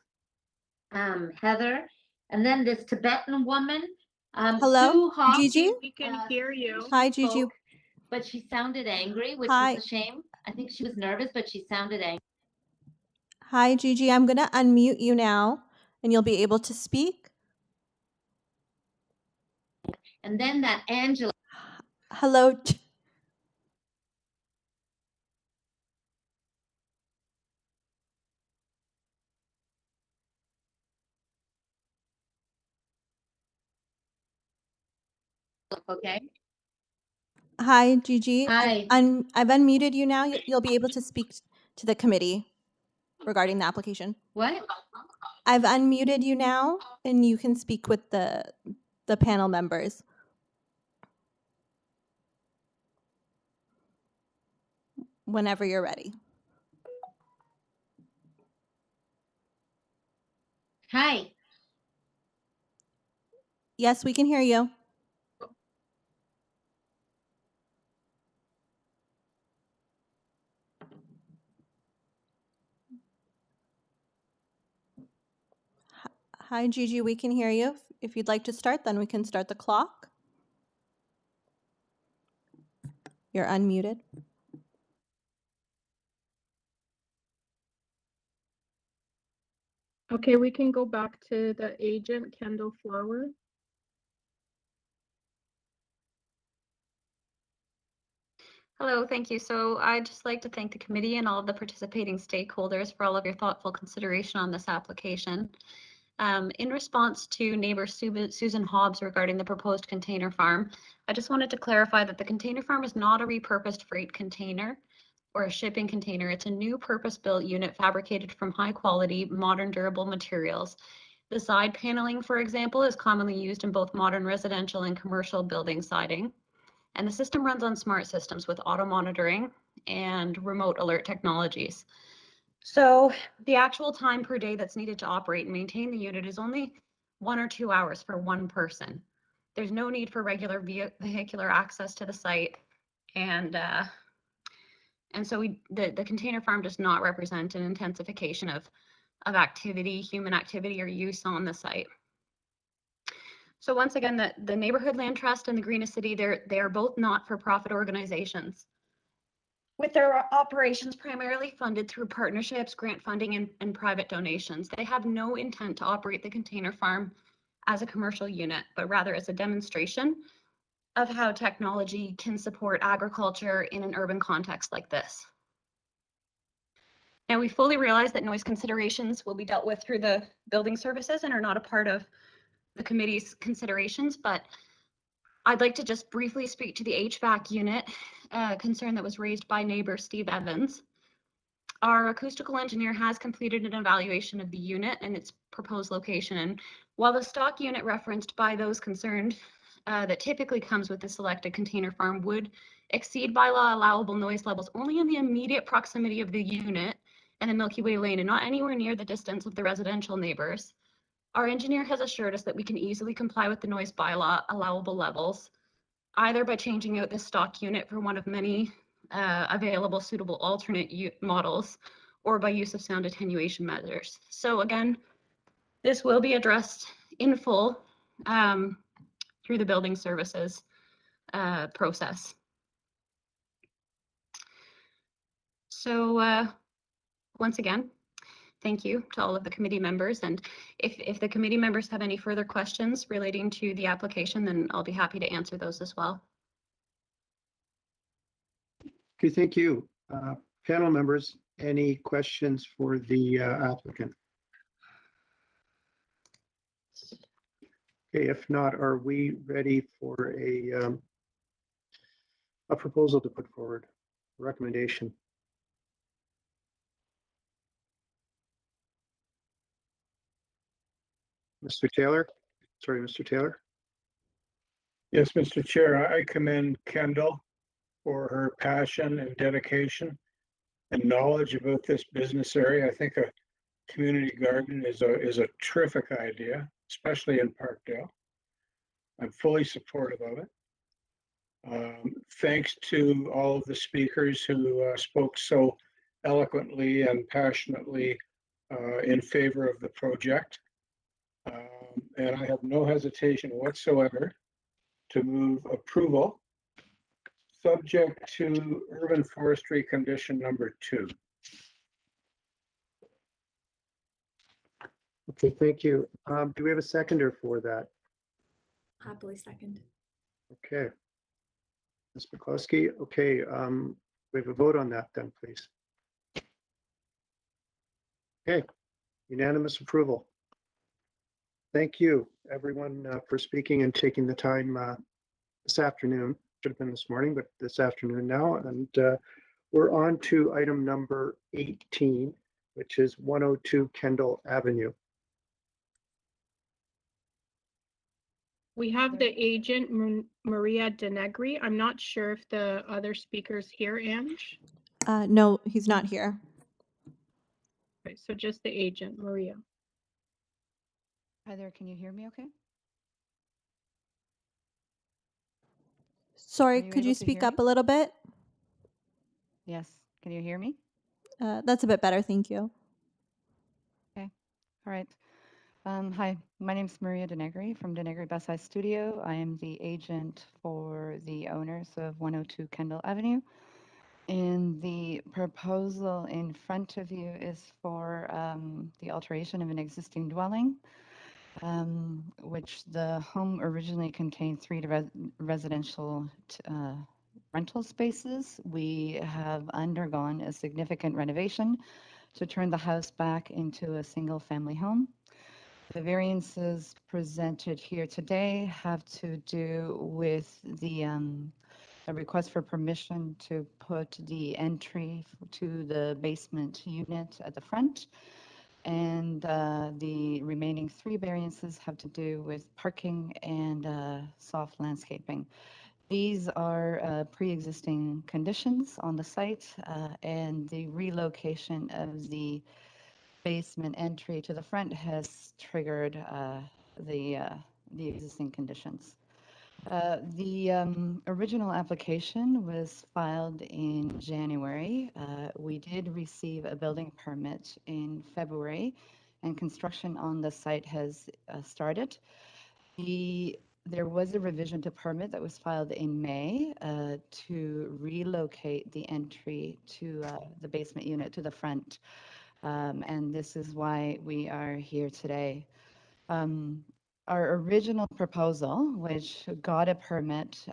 Heather, and then this Tibetan woman, Hello, Sue Hobbs, Gigi? We can hear you. Hi, Gigi. spoke, but she sounded angry, which Hi. is a shame. I think she was nervous, but she sounded angry. Hi, Gigi. I'm going to unmute you now, and you'll be able to speak. And then that Angela. Hello. Okay. Hi, Gigi. Hi. I've unmuted you now. You'll be able to speak to the committee regarding the application. What? I've unmuted you now, and you can speak with the panel members. Whenever you're ready. Hi. Yes, we can hear you. Hi, Gigi, we can hear you. If you'd like to start, then we can start the clock. You're unmuted. Okay, we can go back to the agent, Kendall Flower. Hello, thank you. So I'd just like to thank the committee and all of the participating stakeholders for all of your thoughtful consideration on this application. In response to neighbor Susan Hobbs regarding the proposed container farm, I just wanted to clarify that the container farm is not a repurposed freight container or a shipping container. It's a new purpose-built unit fabricated from high quality, modern, durable materials. The side paneling, for example, is commonly used in both modern residential and commercial building siding. And the system runs on smart systems with auto monitoring and remote alert technologies. So the actual time per day that's needed to operate and maintain the unit is only 1 or 2 hours for one person. There's no need for regular vehicular access to the site. And so the container farm does not represent an intensification of activity, human activity or use on the site. So once again, the Neighborhood Land Trust and the Green City, they are both not-for-profit organizations, with their operations primarily funded through partnerships, grant funding, and private donations. They have no intent to operate the container farm as a commercial unit, but rather as a demonstration of how technology can support agriculture in an urban context like this. Now, we fully realize that noise considerations will be dealt with through the building services and are not a part of the committee's considerations, but I'd like to just briefly speak to the HVAC unit concern that was raised by neighbor Steve Evans. Our acoustical engineer has completed an evaluation of the unit and its proposed location. And while the stock unit referenced by those concerned that typically comes with the selected container farm would exceed by law allowable noise levels only in the immediate proximity of the unit and the Milky Way lane and not anywhere near the distance of the residential neighbors, our engineer has assured us that we can easily comply with the noise bylaw allowable levels, either by changing out this stock unit for one of many available suitable alternate models, or by use of sound attenuation measures. So again, this will be addressed in full through the building services process. So once again, thank you to all of the committee members. And if the committee members have any further questions relating to the application, then I'll be happy to answer those as well. Okay, thank you. Panel members, any questions for the applicant? Okay, if not, are we ready for a proposal to put forward, a recommendation? Mr. Taylor? Sorry, Mr. Taylor? Yes, Mr. Chair, I commend Kendall for her passion and dedication and knowledge about this business area. I think a community garden is a terrific idea, especially in Parkdale. I'm fully supportive of it. Thanks to all of the speakers who spoke so eloquently and passionately in favor of the project. And I have no hesitation whatsoever to move approval, subject to urban forestry condition number 2. Okay, thank you. Do we have a seconder for that? Happily second. Okay. Ms. McCloskey, okay, we have a vote on that then, please. Okay, unanimous approval. Thank you, everyone, for speaking and taking the time this afternoon. Should have been this morning, but this afternoon now. And we're on to item number 18, which is 102 Kendal Avenue. We have the agent, Maria Denegri. I'm not sure if the other speaker's here, Ange. No, he's not here. Okay, so just the agent, Maria. Hi there, can you hear me okay? Sorry, Are you could you able to speak hear up a little bit? Yes, can you hear me? That's a bit better, thank you. Okay, all right. Hi, my name is Maria Denegri from Denegri Bassai Studio. I am the agent for the owners of 102 Kendal Avenue. And the proposal in front of you is for the alteration of an existing dwelling, which the home originally contained 3 residential rental spaces. We have undergone a significant renovation to turn the house back into a single family home. The variances presented here today have to do with the a request for permission to put the entry to the basement unit at the front. And the remaining 3 variances have to do with parking and soft landscaping. These are pre-existing conditions on the site, and the relocation of the basement entry to the front has triggered the existing conditions. The original application was filed in January. We did receive a building permit in February, and construction on the site has started. There was a revision to permit that was filed in May to relocate the entry to the basement unit to the front. And this is why we are here today. Our original proposal, which got a permit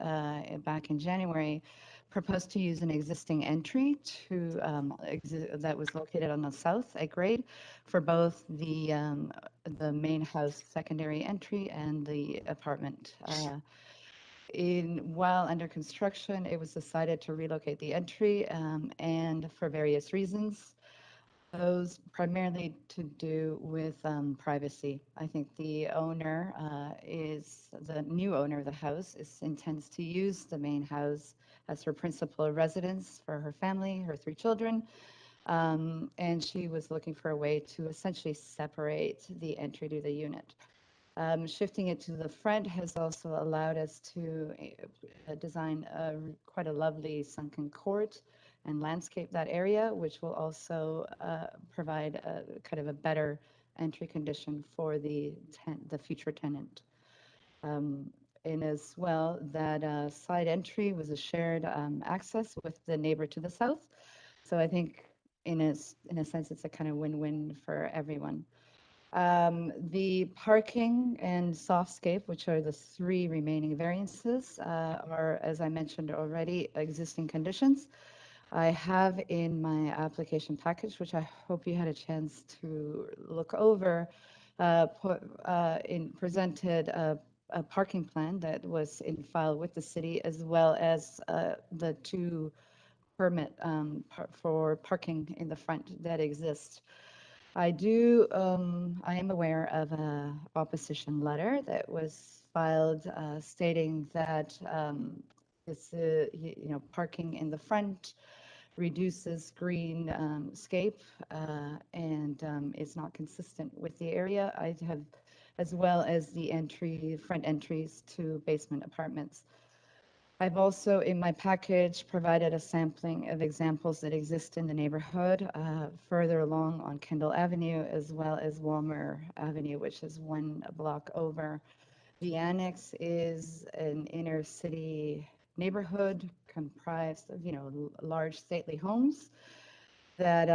back in January, proposed to use an existing entry to that was located on the south at grade for both the main house secondary entry and the apartment. While under construction, it was decided to relocate the entry, and for various reasons. Those primarily to do with privacy. I think the owner the new owner of the house intends to use the main house as her principal residence for her family, her 3 children. And she was looking for a way to essentially separate the entry to the unit. Shifting it to the front has also allowed us to design quite a lovely sunken court and landscape that area, which will also provide a kind of a better entry condition for the future tenant. And as well, that side entry was a shared access with the neighbor to the south. So I think in a sense, it's a kind of win-win for everyone. The parking and softscape, which are the 3 remaining variances, are, as I mentioned already, existing conditions. I have in my application package, which I hope you had a chance to look over, presented a parking plan that was in file with the city, as well as the 2 permit for parking in the front that exist. I am aware of an opposition letter that was filed stating that parking in the front reduces green scape and is not consistent with the area. I have, as well as the front entries to basement apartments. I've also, in my package, provided a sampling of examples that exist in the neighborhood further along on KENDAL Avenue, as well as Walmer Avenue, which is one block over. The annex is an inner city neighborhood comprised of, large stately homes that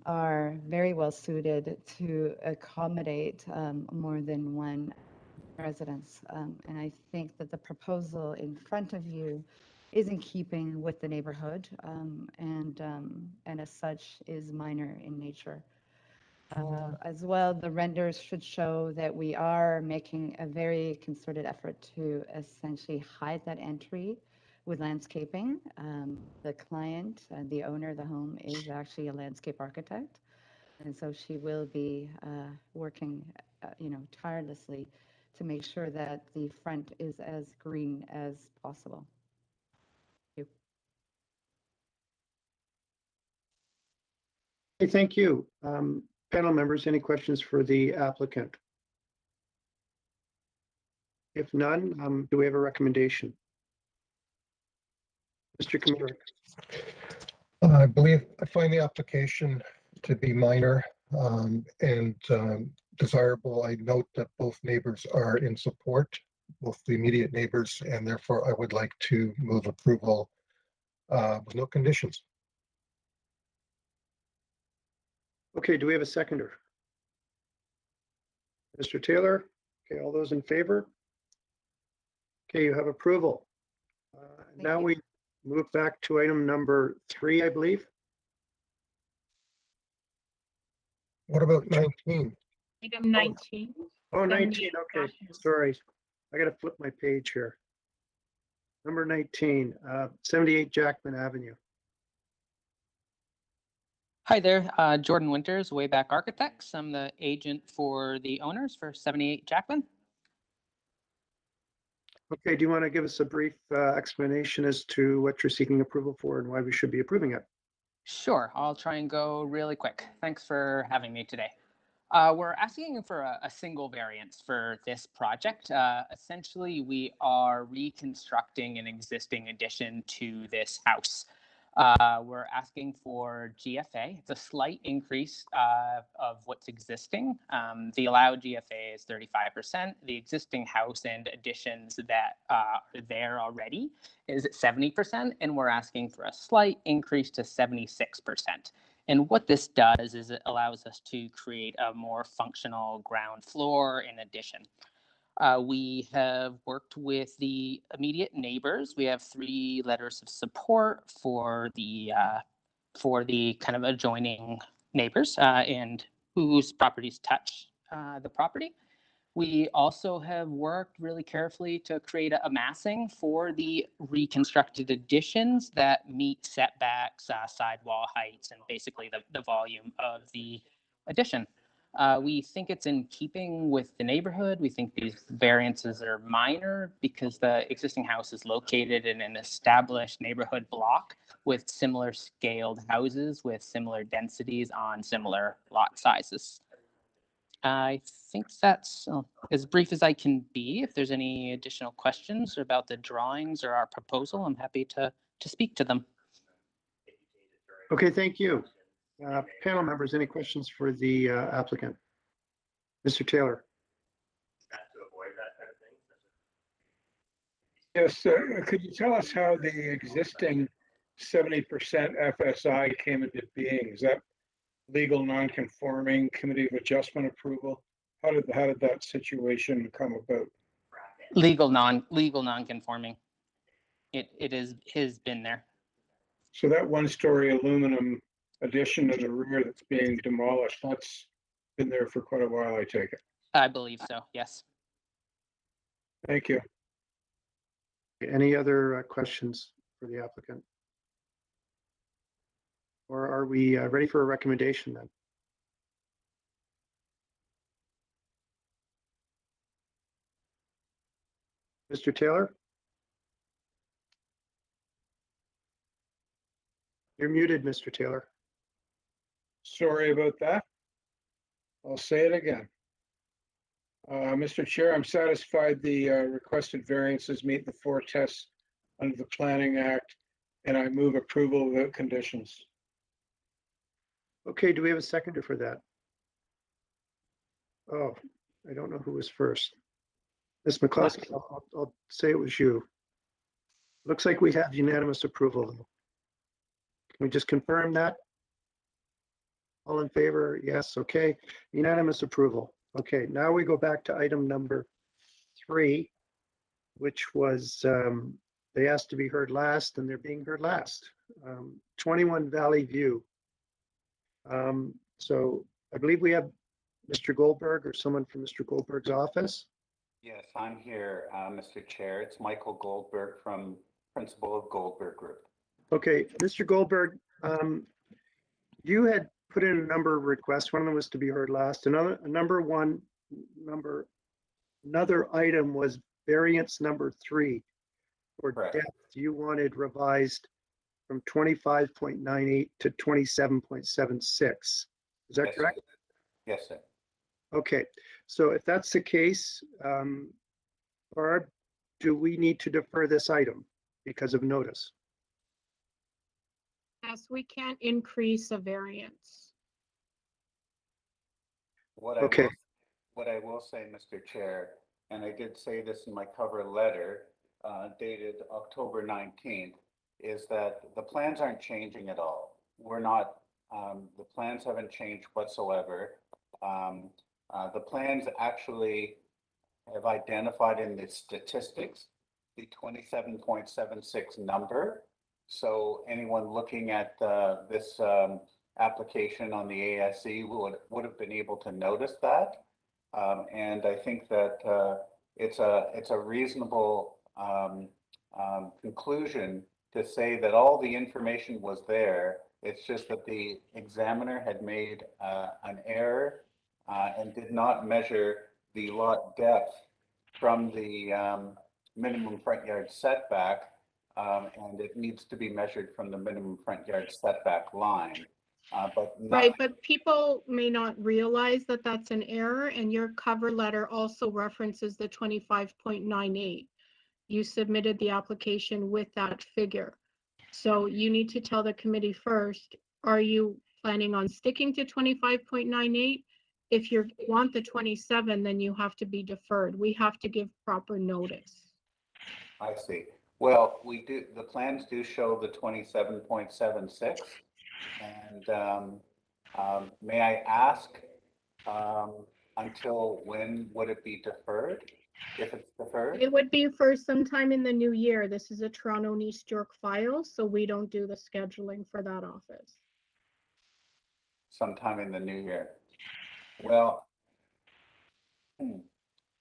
are very well suited to accommodate more than one residents. And I think that the proposal in front of you is in keeping with the neighborhood and as such is minor in nature. As well, the renders should show that we are making a very concerted effort to essentially hide that entry with landscaping. The client, the owner of the home, is actually a landscape architect. And so she will be working, tirelessly to make sure that the front is as green as possible. Thank you. Okay, thank you. Panel members, any questions for the applicant? If none, do we have a recommendation? Mr. Kamara. I find the application to be minor and desirable. I note that both neighbors are in support, both the immediate neighbors, and therefore I would like to move approval with no conditions. Okay, do we have a seconder? Mr. Taylor? Okay, all those in favor? Okay, you have approval. Now we move back to item number 3, I believe. What about 19? Item 19. Oh, 19, okay, sorry. I gotta flip my page here. Number 19, 78 Jackman Avenue. Hi there, Jordan Winters, Wayback Architects. I'm the agent for the owners for 78 Jackman. Okay, do you want to give us a brief explanation as to what you're seeking approval for and why we should be approving it? Sure, I'll try and go really quick. Thanks for having me today. We're asking for a single variance for this project. Essentially, we are reconstructing an existing addition to this house. We're asking for GFA. It's a slight increase of what's existing. The allowed GFA is 35%. The existing house and additions that are there already is at 70%, and we're asking for a slight increase to 76%. And what this does is it allows us to create a more functional ground floor in addition. We have worked with the immediate neighbors. We have 3 letters of support for the kind of adjoining neighbors and whose properties touch the property. We also have worked really carefully to create a massing for the reconstructed additions that meet setbacks, sidewall heights, and basically the volume of the addition. We think it's in keeping with the neighborhood. We think these variances are minor because the existing house is located in an established neighborhood block with similar scaled houses with similar densities on similar lot sizes. I think that's as brief as I can be. If there's any additional questions about the drawings or our proposal, I'm happy to speak to them. Okay, thank you. Panel members, any questions for the applicant? Mr. Taylor. Yes, could you tell us how the existing 70% FSI came into being? Is that legal non-conforming, committee of adjustment approval? How did that situation come about? Legal non-conforming. It has been there. So that 1-story aluminum addition to the rear that's being demolished, that's been there for quite a while, I take it. I believe so, yes. Thank you. Any other questions for the applicant? Or are we ready for a recommendation then? Mr. Taylor? You're muted, Mr. Taylor. Sorry about that. I'll say it again. Mr. Chair, I'm satisfied the requested variances meet the 4 tests under the Planning Act, and I move approval without conditions. Okay, do we have a seconder for that? Oh, I don't know who was first. Ms. McCloskey, I'll say it was you. Looks like we have unanimous approval, though. Can we just confirm that? All in favor? Yes, okay. Unanimous approval. Okay, now we go back to item number 3, which was they asked to be heard last, and they're being heard last. 21 Valley View. So I believe we have Mr. Goldberg or someone from Mr. Goldberg's office. Yes, I'm here, Mr. Chair. It's Michael Goldberg from Principal of Goldberg Group. Okay, Mr. Goldberg, you had put in a number of requests. One of them was to be heard last. Another item was variance number 3 for Correct. depth. You wanted revised from 25.98 to 27.76. Is that Yes, correct? sir. Yes, sir. Okay, so if that's the case, Barb, do we need to defer this item because of notice? Yes, we can't increase a variance. What I will say, Mr. Chair, and I did say this in my cover letter dated October 19th, is that the plans aren't changing at all. We're not, the plans haven't changed whatsoever. The plans actually have identified in the statistics the 27.76 number. So anyone looking at this application on the ASE would have been able to notice that. And I think that it's a reasonable conclusion to say that all the information was there. It's just that the examiner had made an error and did not measure the lot depth from the minimum front yard setback, and it needs to be measured from the minimum front yard setback line. Right, but people may not realize that that's an error, and your cover letter also references the 25.98. You submitted the application with that figure. So you need to tell the committee first, are you planning on sticking to 25.98? If you want the 27, then you have to be deferred. We have to give proper notice. I see. Well, we do, the plans do show the 27.76. And may I ask, until when would it be deferred? If it's deferred? It would be for sometime in the new year. This is a Toronto and East York file, so we don't do the scheduling for that office. Sometime in the new year. Well,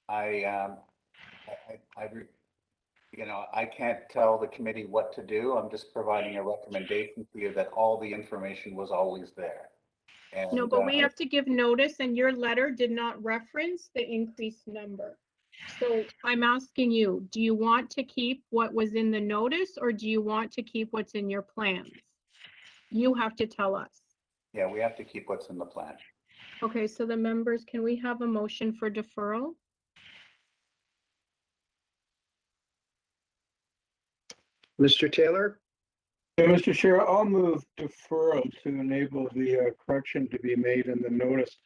I can't tell the committee what to do. I'm just providing a recommendation to you that all the information was always there. And, no, but we have to give notice, and your letter did not reference the increased number. So I'm asking you, do you want to keep what was in the notice, or do you want to keep what's in your plans? You have to tell us. Yeah, we have to keep what's in the plan. Okay, so the members, can we have a motion for deferral? Mr. Taylor? Yeah, Mr. Chair, I'll move deferral to enable the correction to be made in the notice.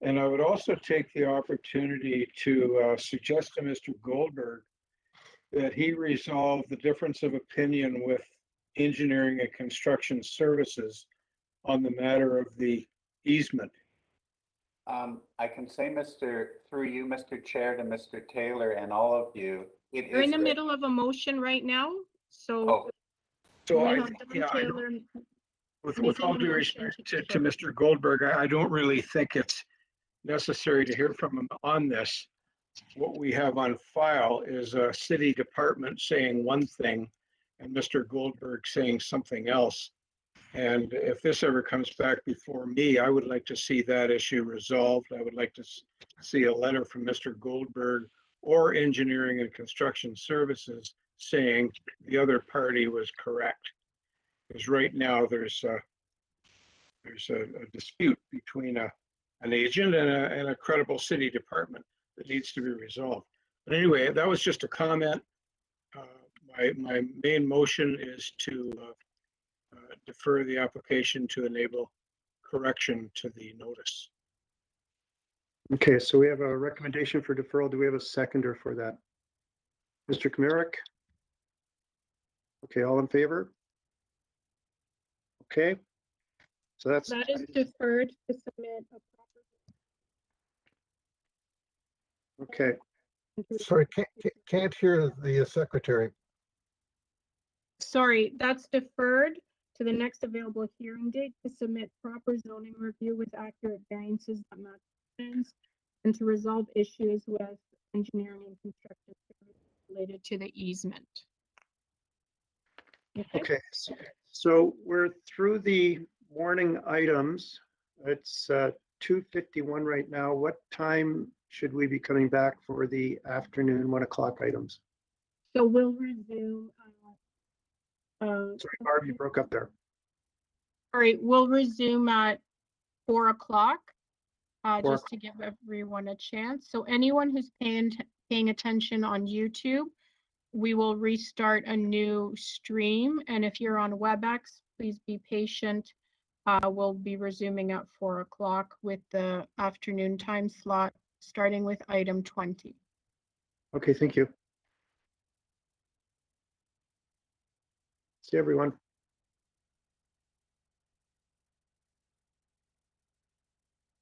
And I would also take the opportunity to suggest to Mr. Goldberg that he resolve the difference of opinion with engineering and construction services on the matter of the easement. I can say, through you, Mr. Chair, to Mr. Taylor and all of you, You're in the middle of a motion right now, so. With all due respect to Mr. Goldberg, I don't really think it's necessary to hear from him on this. What we have on file is a city department saying one thing and Mr. Goldberg saying something else. And if this ever comes back before me, I would like to see that issue resolved. I would like to see a letter from Mr. Goldberg or Engineering and Construction Services saying the other party was correct. Because right now there's a dispute between an agent and a credible city department that needs to be resolved. But anyway, that was just a comment. My main motion is to defer the application to enable correction to the notice. Okay, so we have a recommendation for deferral. Do we have a seconder for that? Mr. Kamirik? Okay, all in favor? Okay, so that's. That is deferred to submit a Okay, Sorry, can't hear the secretary. Sorry, that's deferred to the next available hearing date to submit proper zoning review with accurate variances that match plans and to resolve issues with engineering and construction related to the easement. okay. So we're through the morning items. It's 2:51 right now. What time should we be coming back for the afternoon 1 o'clock items? So we'll resume. Sorry, Barb, you broke up there. All right, we'll resume at 4 o'clock, 4 just to give everyone a chance. So anyone who's paying attention on YouTube, we will restart a new stream. And if you're on WebEx, please be patient. We'll be resuming at 4 o'clock with the afternoon time slot, starting with item 20. Okay, thank you. See everyone.